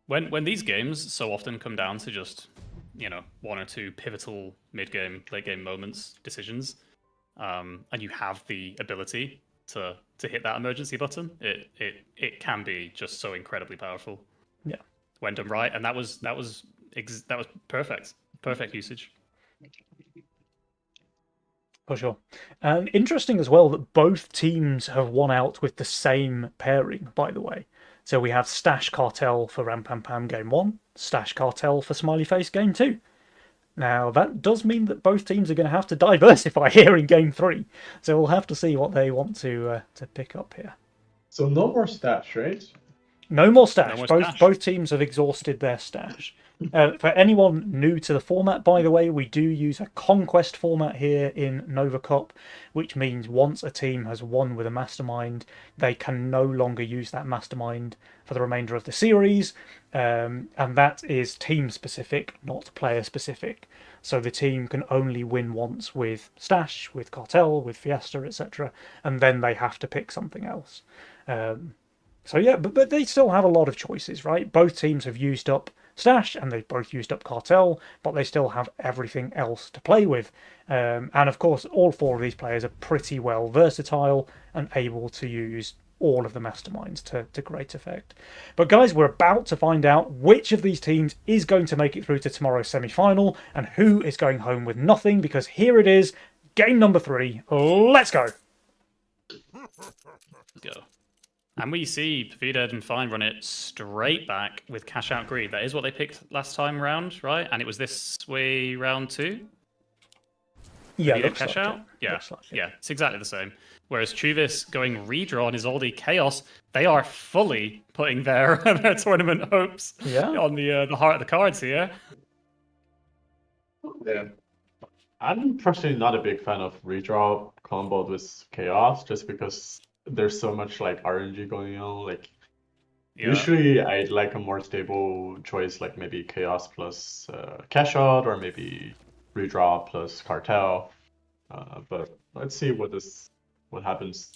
When these games so often come down to just, you know, 1 or 2 pivotal mid-game, late-game moments, decisions, and you have the ability to hit that emergency button, it can be just so incredibly powerful. Yeah, when done right, and that was perfect usage. For sure. And interesting as well that both teams have won out with the same pairing, by the way. So we have Stash Cartel for Ram Pam Pam game 1, Stash Cartel for Smiley Face game 2. Now, that does mean that both teams are going to have to diversify here in game 3. So we'll have to see what they want to pick up here. So no more stash, right? No more stash. No more stash. Both teams have exhausted their stash. For anyone new to the format, by the way, we do use a conquest format here in Nova Cup, which means once a team has won with a mastermind, they can no longer use that mastermind for the remainder of the series, and that is team specific, not player specific. So the team can only win once with Stash, with Cartel, with Fiesta, etc., and then they have to pick something else. So yeah, but they still have a lot of choices, right? Both teams have used up Stash and they've both used up Cartel, but they still have everything else to play with. And of course, all 4 of these players are pretty well versatile and able to use all of the masterminds to great effect. But guys, we're about to find out which of these teams is going to make it through to tomorrow's semi-final and who is going home with nothing, because here it is, game number 3. Let's go! Go. And we see Pavida and Fine run it straight back with Cash Out Greed. That is what they picked last time round, right? And it was this way round 2? Yeah, Pavida Cash like Out? it. Yeah. Looks like it. Yeah, it's exactly the same. Whereas Chuvis going redraw on Isolde Chaos, they are fully putting their tournament hopes on the heart of the cards here. Yeah. I'm personally not a big fan of redraw comboed with Chaos, just because there's so much like RNG going on. Like usually I'd like a more stable choice, like maybe Chaos plus Cash Out, or maybe redraw plus Cartel. But let's see what happens.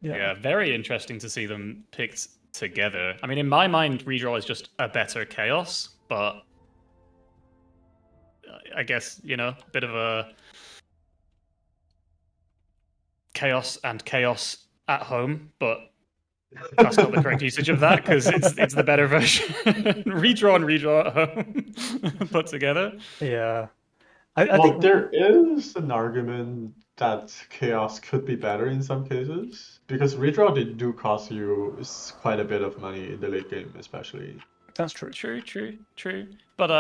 Yeah, very interesting to see them picked together. I mean, in my mind, redraw is just a better Chaos, but I guess, a bit of a chaos and chaos at home, but that's not the correct usage of that, because it's the better version. redraw and redraw at home put together. Yeah. I think there is an argument that Chaos could be better in some cases, because redraw they do cost you quite a bit of money in the late game, especially. That's true. True. But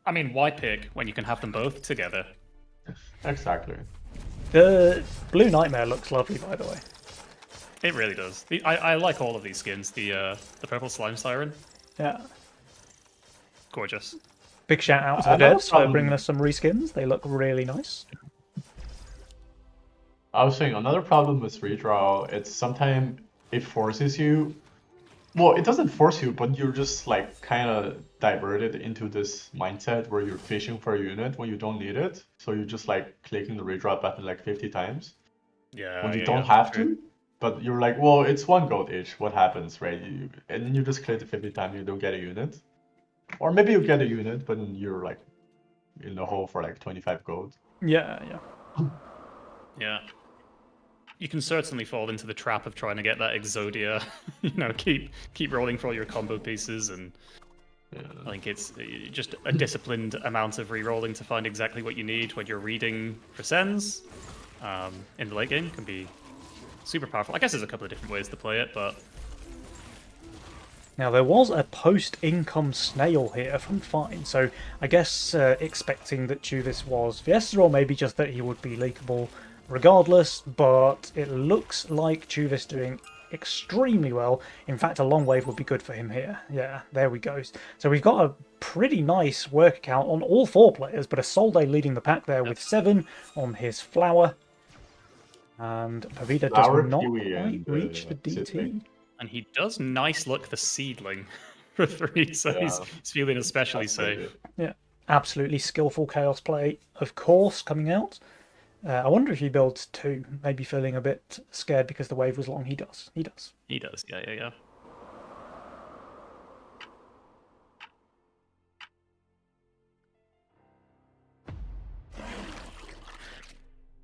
I mean, why pick when you can have them both together? Exactly. The Blue Nightmare looks lovely, by the way. It really does. I like all of these skins. The purple slime siren. Yeah. Gorgeous. Big shout out to the devs for bringing us some reskins. They look really nice. I was saying another problem with redraw, it's sometimes it forces you. Well, it doesn't force you, but you're just like kind of diverted into this mindset where you're fishing for a unit when you don't need it. So you're just like clicking the redraw button like 50 times. Yeah. When you don't have to. But you're like, well, it's 1 gold each. What happens, right? And then you just click it 50 times, you don't get a unit. Or maybe you get a unit, but you're like in the hole for like 25 gold. Yeah. Yeah. You can certainly fall into the trap of trying to get that Exodia. Keep rolling for all your combo pieces, and I think it's just a disciplined amount of re-rolling to find exactly what you need when you're reading for sends in the late game can be super powerful. I guess there's a couple of different ways to play it, but now there was a post-income snail here from Fine, so I guess expecting that Chuvis was Fiesta, or maybe just that he would be leakable regardless, but it looks like Chuvis doing extremely well. In fact, a long wave would be good for him here. Yeah, there we go. So we've got a pretty nice work count on all 4 players, but Isolde leading the pack there with 7 on his flower. And Pavida does not quite reach the DT. And he does nice look the seedling for 3, so he's feeling especially safe. Yeah, absolutely skillful Chaos play, of course, coming out. I wonder if he builds 2, maybe feeling a bit scared because the wave was long. He does, yeah.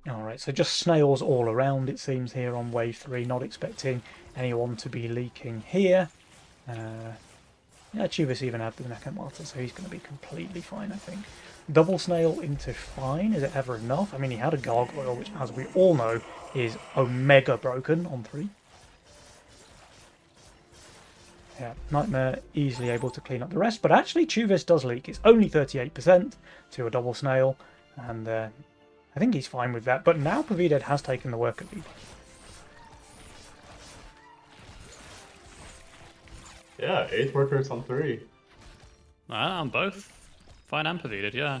Alright, so just snails all around, it seems, here on wave 3. Not expecting anyone to be leaking here. Yeah, Chuvis even had the Nakamata, so he's going to be completely fine, I think. Double snail into Fine, is it ever enough? I mean, he had a gargoyle, which, as we all know, is omega broken on 3. Yeah, Nightmare easily able to clean up the rest, but actually Chuvis does leak. It's only 38% to a double snail, and I think he's fine with that. But now Pavided has taken the worker lead. Yeah, 8 workers on 3. On both. Fine and Pavided, yeah.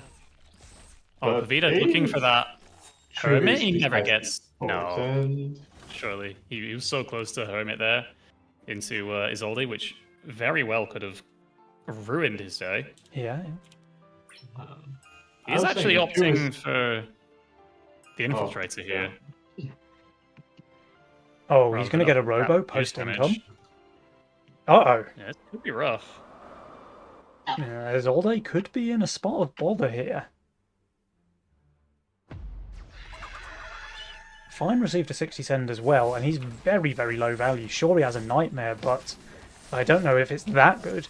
Oh, But Pavided looking for that Hermit. He Truly never has gets. No, potent. surely. He was so close to Hermit there into Isolde, which very well could have ruined his day. Yeah. He's was actually thinking opting Truist- for the Infiltrator here. Oh, rather he's going to than get a up that robo boost post damage. income. Uh-oh. Yeah, it could be rough. Yeah, Isolde could be in a spot of bother here. Fine received a 60 send as well, and he's very, very low value. Sure, he has a Nightmare, but I don't know if it's that good.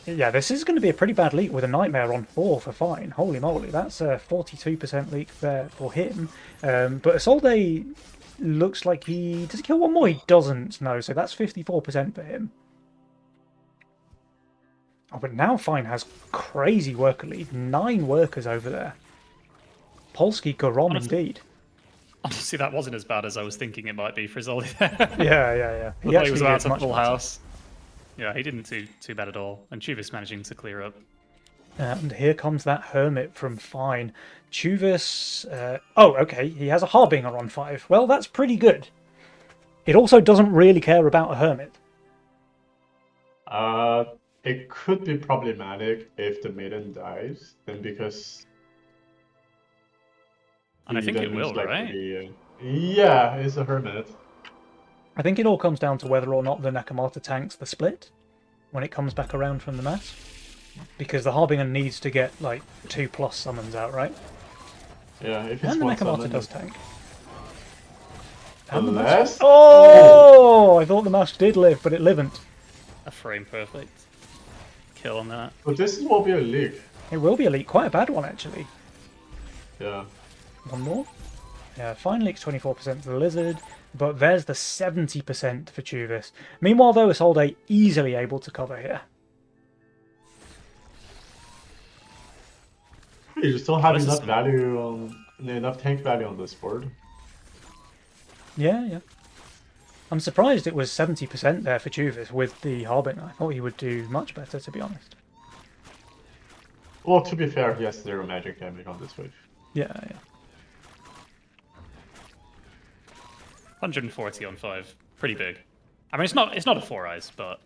Yeah, this is going to be a pretty bad leak with a Nightmare on 4 for Fine. Holy moly, that's a 42% leak there for him. But Isolde looks like he... Does he kill one more? He doesn't, no, so that's 54% for him. Oh, but now Fine has crazy worker lead. 9 workers over there. Polski Gorom indeed. Honestly, that wasn't as bad as I was thinking it might be for Isolde. Yeah. He was did about to much full better. house. Yeah, he didn't do too bad at all. And Chuvis managing to clear up. And here comes that Hermit from Fine. Chuvis... oh, okay, he has a Harbinger on 5. Well, that's pretty good. It also doesn't really care about a Hermit. It could be problematic if the maiden dies, then because. And I he think then it will, looks like right? Yeah, it's a hermit. I think it all comes down to whether or not the Nakamata tanks the split when it comes back around from the match. Because the Harbinger needs to get, like, 2+ summons out, right? Yeah, if it's And the one Nakamata summon, does tank. And the unless. Oh! I thought the mask did live, but it livn't. A frame perfect kill on that. But this will be a leak. It will be a leak, quite a bad one actually. Yeah. One more. Yeah, Fine leaks 24% to the Lizard, but there's the 70% for Chuvis. Meanwhile, though, Isolde easily able to cover here. You still have This is enough value on enough tank value on this board. Yeah. I'm surprised it was 70% there for Chuvis with the Harbinger. I thought he would do much better, to be honest. Well, to be fair, he has 0 magic damage on this wave. Yeah. 140 on 5. Pretty big. I mean, it's not a 4 eyes, but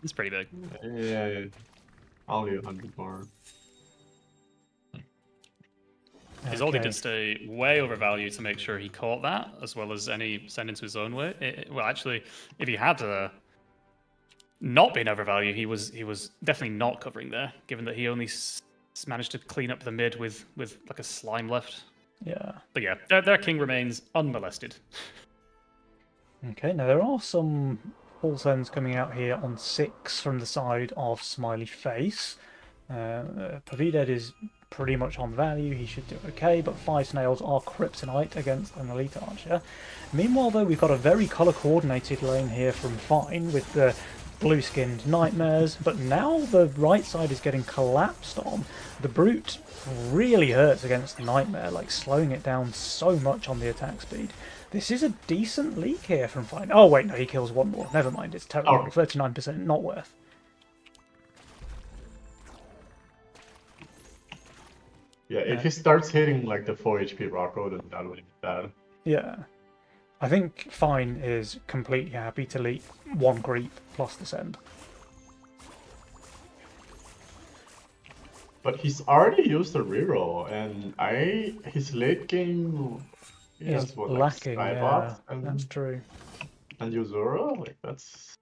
it's pretty big. Yeah. Only 100 more. Isolde did stay way overvalued to make sure he caught that, as well as any send into his own way. Well, actually, if he had not been overvalued, he was definitely not covering there, given that he only managed to clean up the mid with like a slime left. Yeah. But yeah, their king remains unmolested. Okay, now there are some full sends coming out here on 6 from the side of Smiley Face. Pavided is pretty much on value, he should do okay, but 5 snails are kryptonite against an elite archer. Meanwhile, though, we've got a very colour coordinated lane here from Fine with the blue skinned nightmares, but now the right side is getting collapsed on. The brute really hurts against the nightmare, like slowing it down so much on the attack speed. This is a decent leak here from Fine. Oh wait, no, he kills one more. Never mind, it's terrible. 39%, not worth. Yeah, if he starts hitting like the 4 HP Rocco, then that would be bad. Yeah. I think Fine is completely happy to leak 1 creep plus the send. But he's already used the reroll, and his late game Is what, lacking, like yeah, Skybot that's true. and Yuzura, like that's.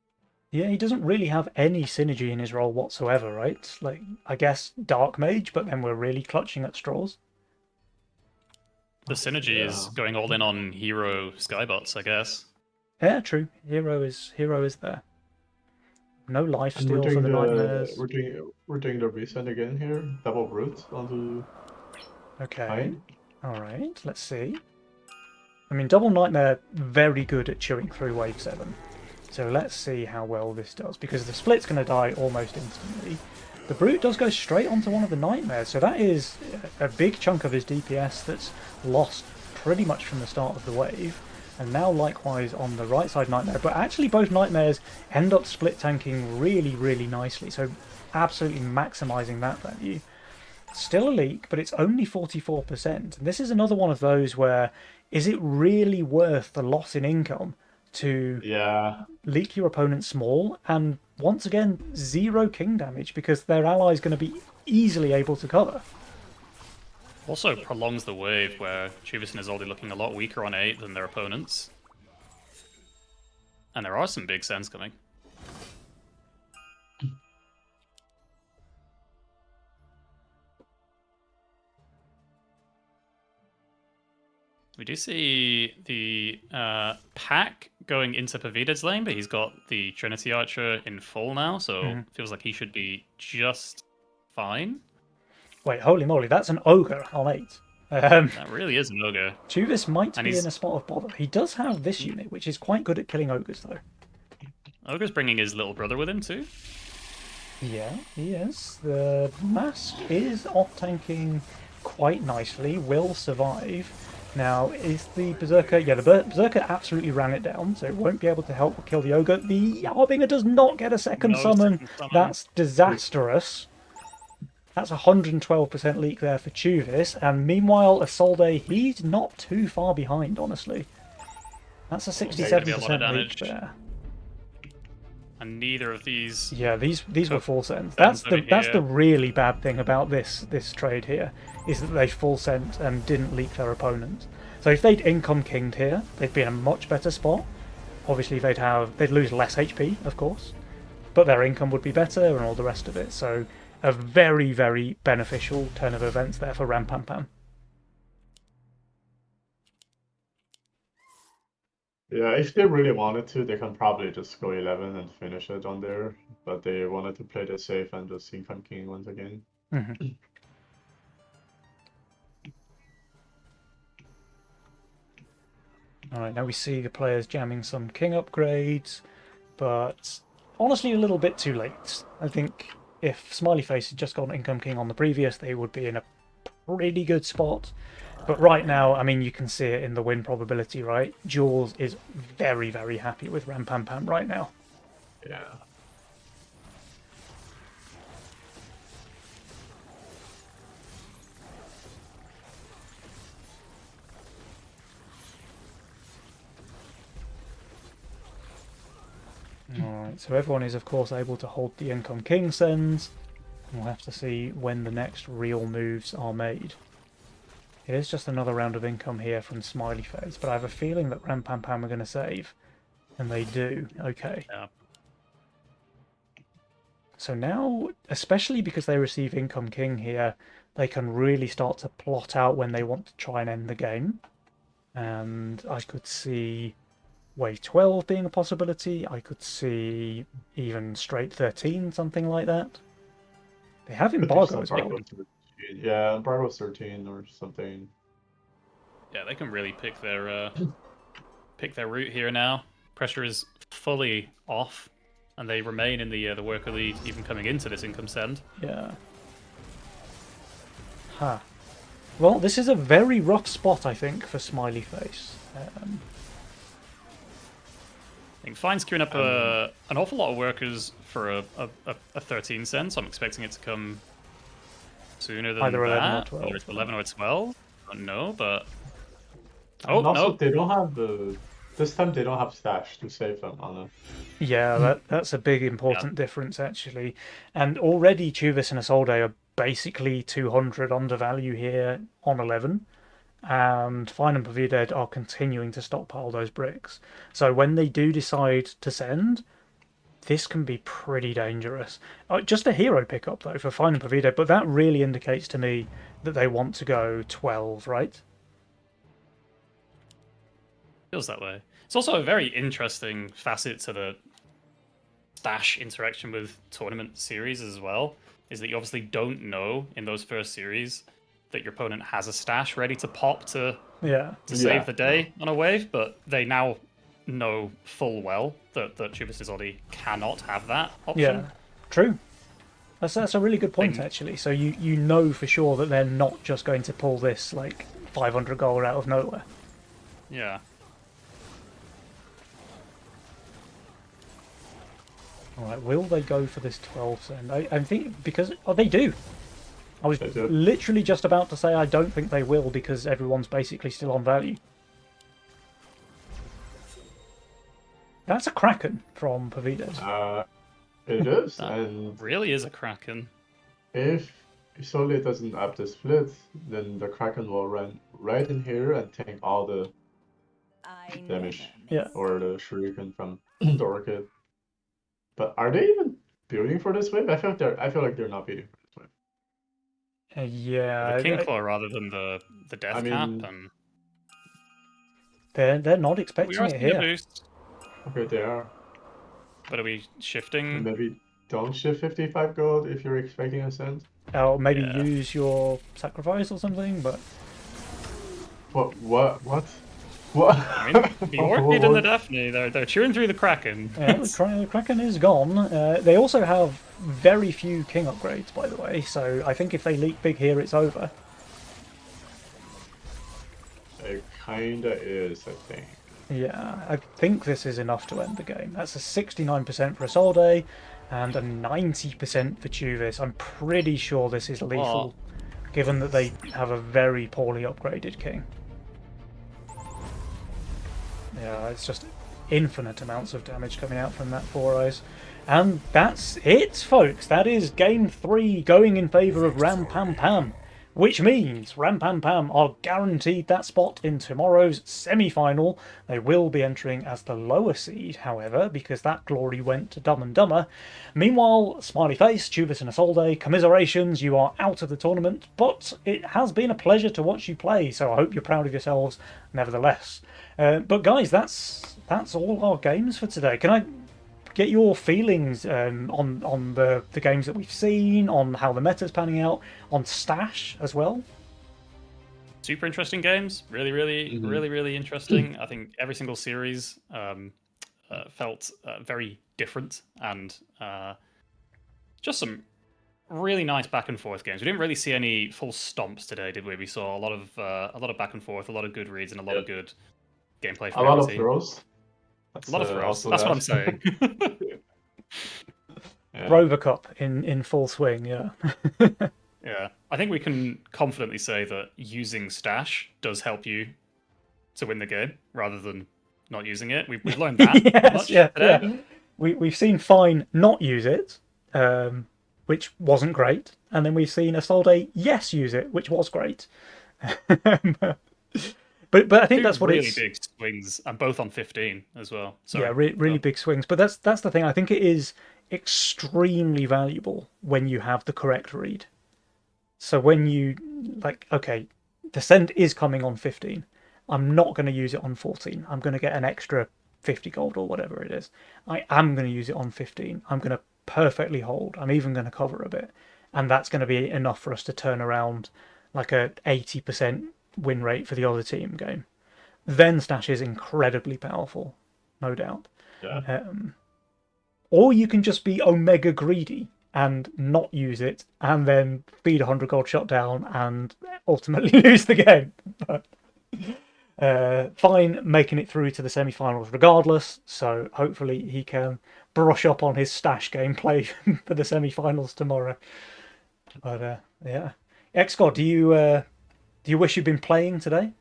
Yeah, he doesn't really have any synergy in his role whatsoever, right? Like, I guess Dark Mage, but then we're really clutching at straws. The synergy is going all in on hero Skybots, I guess. Yeah, true. Hero is there. No life And we're steal for doing the nightmares. we're doing the resend again here. Double brute onto Okay. Fine. Alright, let's see. I mean, Double Nightmare, very good at chewing through Wave 7. So let's see how well this does, because the Split's going to die almost instantly. The Brute does go straight onto one of the Nightmares, so that is a big chunk of his DPS that's lost pretty much from the start of the wave. And now likewise on the right side Nightmare, but actually both Nightmares end up split tanking really, really nicely, so absolutely maximising that value. Still a leak, but it's only 44%. And this is another one of those where, is it really worth the loss in income to leak your opponent small, and once again, 0 king damage because their ally is going to be easily able to cover. Also prolongs the wave where Chuvis and Isolde looking a lot weaker on 8 than their opponents. And there are some big sends coming. We do see the Pack going into Pavida's lane, but he's got the Trinity Archer in full now, so feels like he should be just fine. Wait, holy moly, that's an Ogre on 8. That really is an Ogre. Chuvis might be in a spot of bother. He does have this unit, which is quite good at killing Ogres, though. Ogre's bringing his little brother with him, too. Yeah, he is. The Mask is off-tanking quite nicely, will survive. Now, is the Berserker... Yeah, the Berserker absolutely ran it down, so it won't be able to help kill the Ogre. The Harbinger does not get a second summon. That's disastrous. That's 112% leak there for Chuvis. And meanwhile, Isolde, he's not too far behind, honestly. That's a 67% leak there. And neither of these... Yeah, these were full sends. That's the really bad thing about this trade here, is that they full sent and didn't leak their opponent. So if they'd income kinged here, they'd be in a much better spot. Obviously they'd lose less HP, of course, but their income would be better and all the rest of it. So a very, very beneficial turn of events there for Rampampam. Yeah, if they really wanted to, they can probably just go 11 and finish it on there. But they wanted to play this safe and just income king once again. Alright, now we see the players jamming some king upgrades, but honestly a little bit too late. I think if Smiley Face had just gone income king on the previous, they would be in a pretty good spot. But right now, I mean, you can see it in the win probability, right? Jules is very, very happy with Rampampam right now. Yeah. Alright, so everyone is, of course, able to hold the income king sends. We'll have to see when the next real moves are made. It is just another round of income here from Smiley Face, but I have a feeling that Rampampam are going to save. And they do. Okay. Yeah. So now, especially because they receive income king here, they can really start to plot out when they want to try and end the game. And I could see wave 12 being a possibility. I could see even straight 13, something like that. They have embargo as well. Yeah, embargo 13 or something. Yeah, they can really pick their route here now. Pressure is fully off, and they remain in the worker lead even coming into this income send. Yeah. Huh. Well, this is a very rough spot, I think, for Smiley Face. I think Fine's queuing up an awful lot of workers for a 13 send, so I'm expecting it to come sooner than either 11 that. or 12. Whether it's 11 or 12, I don't know, but... Oh, and also, no. They don't have the... This time they don't have stash to save them on it. Yeah, that's a big important difference, actually. And already Chuvis and Isolde are basically 200 undervalue here on 11. And Fine and Pavided are continuing to stockpile those bricks. So when they do decide to send, this can be pretty dangerous. Just a hero pickup, though, for Fine and Pavided, but that really indicates to me that they want to go 12, right? Feels that way. It's also a very interesting facet to the stash interaction with tournament series as well, is that you obviously don't know in those first series that your opponent has a stash ready to pop to Yeah. to save the day on a wave, but they now know full well that Chubis Isolde cannot have that option. Yeah. True. That's a really good point, actually. So you know for sure that they're not just going to pull this like 500 gold out of nowhere. Yeah. All right, will they go for this 12 send? I think because they do. I was They do. literally just about to say I don't think they will because everyone's basically still on value. That's a Kraken from Pavides. It is, That and really is a Kraken. if Isolde doesn't up the split, then the Kraken will run right in here and take all the damage Yeah. or the shuriken from the Orchid. But are they even building for this wave? I feel like they're not building for this wave. Yeah. The King Claw rather than the Death I mean- Cap, and They're not we expecting are it seeing a here. boost. Okay, they are. But are we shifting? Maybe don't shift 55 gold if you're expecting a send. Or maybe Yeah. use your sacrifice or something, but What? I mean, the Orchid and the Daphne, they're chewing through the Kraken. yeah, the Kraken is gone. They also have very few king upgrades, by the way, so I think if they leak big here, it's over. It kinda is, I think. Yeah, I think this is enough to end the game. That's a 69% for Isolde and a 90% for Chuvis. I'm pretty sure this is lethal, given that they have a very poorly upgraded king. Yeah, it's just infinite amounts of damage coming out from that Four Eyes. And that's it, folks. That is game 3 going in favour of Ram Pam Pam. Which means Ram Pam Pam are guaranteed that spot in tomorrow's semi-final. They will be entering as the lower seed, however, because that glory went to Dumb and Dumber. Meanwhile, Smiley Face, Chubis and Isolde, commiserations, you are out of the tournament, but it has been a pleasure to watch you play, so I hope you're proud of yourselves nevertheless. But guys, that's all our games for today. Can I get your feelings on the games that we've seen, on how the meta's panning out, on Stash as well? Super interesting games. Really interesting. I think every single series felt very different, and just some really nice back and forth games. We didn't really see any full stomps today, did we? We saw a lot of back and forth, a lot of good reads, and a lot of good gameplay. A lot of throws. A lot of throws. Also That's that. what I'm saying. Yeah. Rover Cup in full swing, yeah. Yeah, I think we can confidently say that using Stash does help you to win the game rather than not using it. We've learned that much today. Yeah. We've seen Fine not use it, which wasn't great, and then we've seen Isolde yes use it, which was great. But I think that's what really it's big swings, and both on 15 as well. Sorry. yeah, really big swings. But that's the thing. I think it is extremely valuable when you have the correct read. So when you okay, Descent is coming on 15. I'm not going to use it on 14. I'm going to get an extra 50 gold or whatever it is. I am going to use it on 15. I'm going to perfectly hold. I'm even going to cover a bit, and that's going to be enough for us to turn around like a 80% win rate for the other team game. Then Stash is incredibly powerful, no doubt. Yeah. Or you can just be Omega greedy and not use it, and then feed 100 gold shutdown and ultimately lose the game. But, Fine making it through to the semi-finals regardless, so hopefully he can brush up on his Stash gameplay for the semi-finals tomorrow. But yeah, XGod, do you wish you'd been playing today?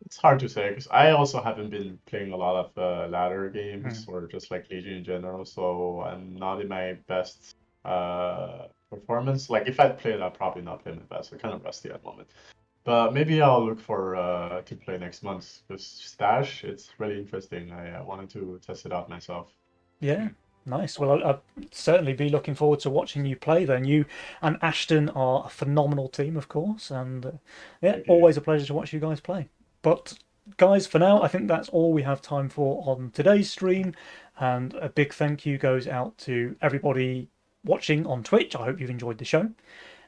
It's hard to say because I also haven't been playing a lot of ladder games or just like Legion in general, so I'm not in my best performance. Like if I'd played, I'd probably not play my best. I'm kind of rusty at the moment. But maybe I'll look for to play next month because Stash, it's really interesting. I wanted to test it out myself. Yeah, nice. Well, I'll certainly be looking forward to watching you play then. You and Ashton are a phenomenal team, of course, and yeah, always a pleasure to watch you guys play. But guys, for now, I think that's all we have time for on today's stream, and a big thank you goes out to everybody watching on Twitch. I hope you've enjoyed the show.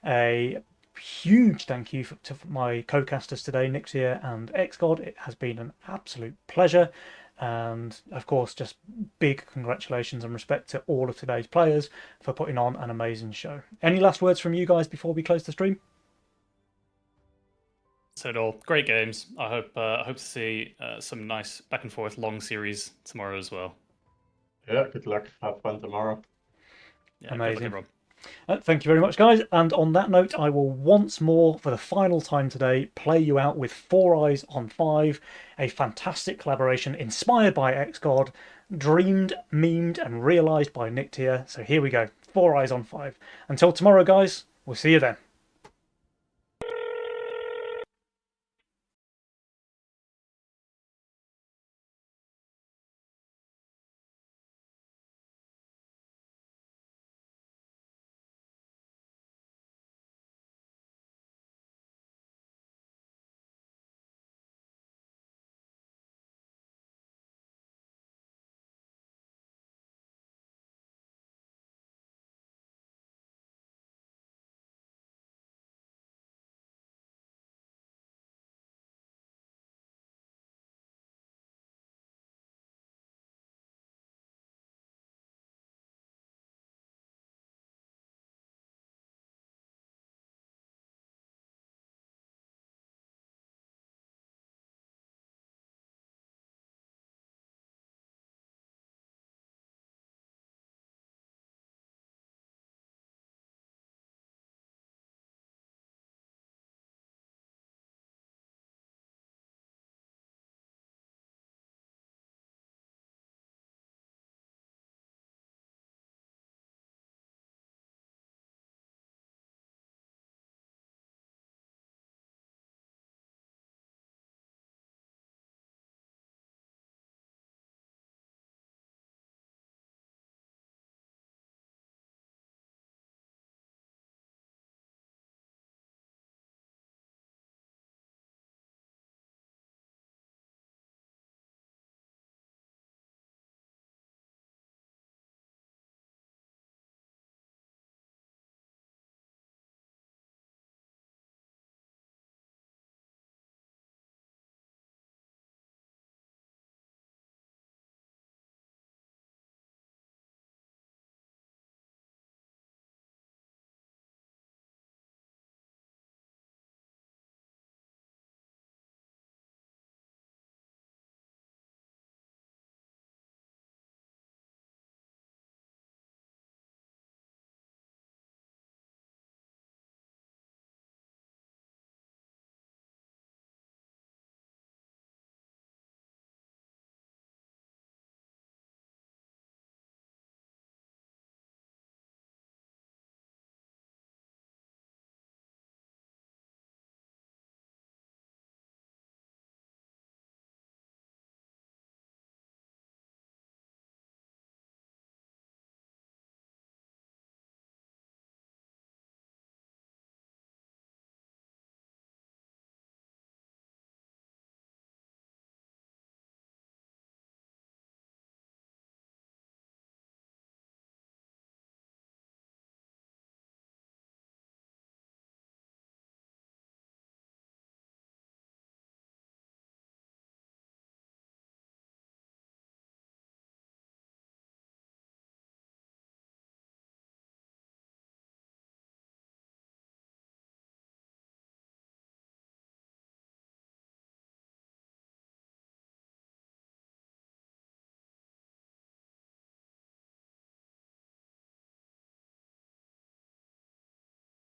A huge thank you to my co-casters today, Nixia and XGod. It has been an absolute pleasure. And of course, just big congratulations and respect to all of today's players for putting on an amazing show. Any last words from you guys before we close the stream? So all great games. I hope to see some nice back and forth long series tomorrow as well. Yeah, good luck. Have fun tomorrow. Yeah, Amazing. good luck, everyone. Thank you very much, guys. And on that note, I will once more, for the final time today, play you out with Four Eyes on 5, a fantastic collaboration inspired by XGod, dreamed, memed, and realised by Nick Tier. So here we go, Four Eyes on 5. Until tomorrow, guys, we'll see you then.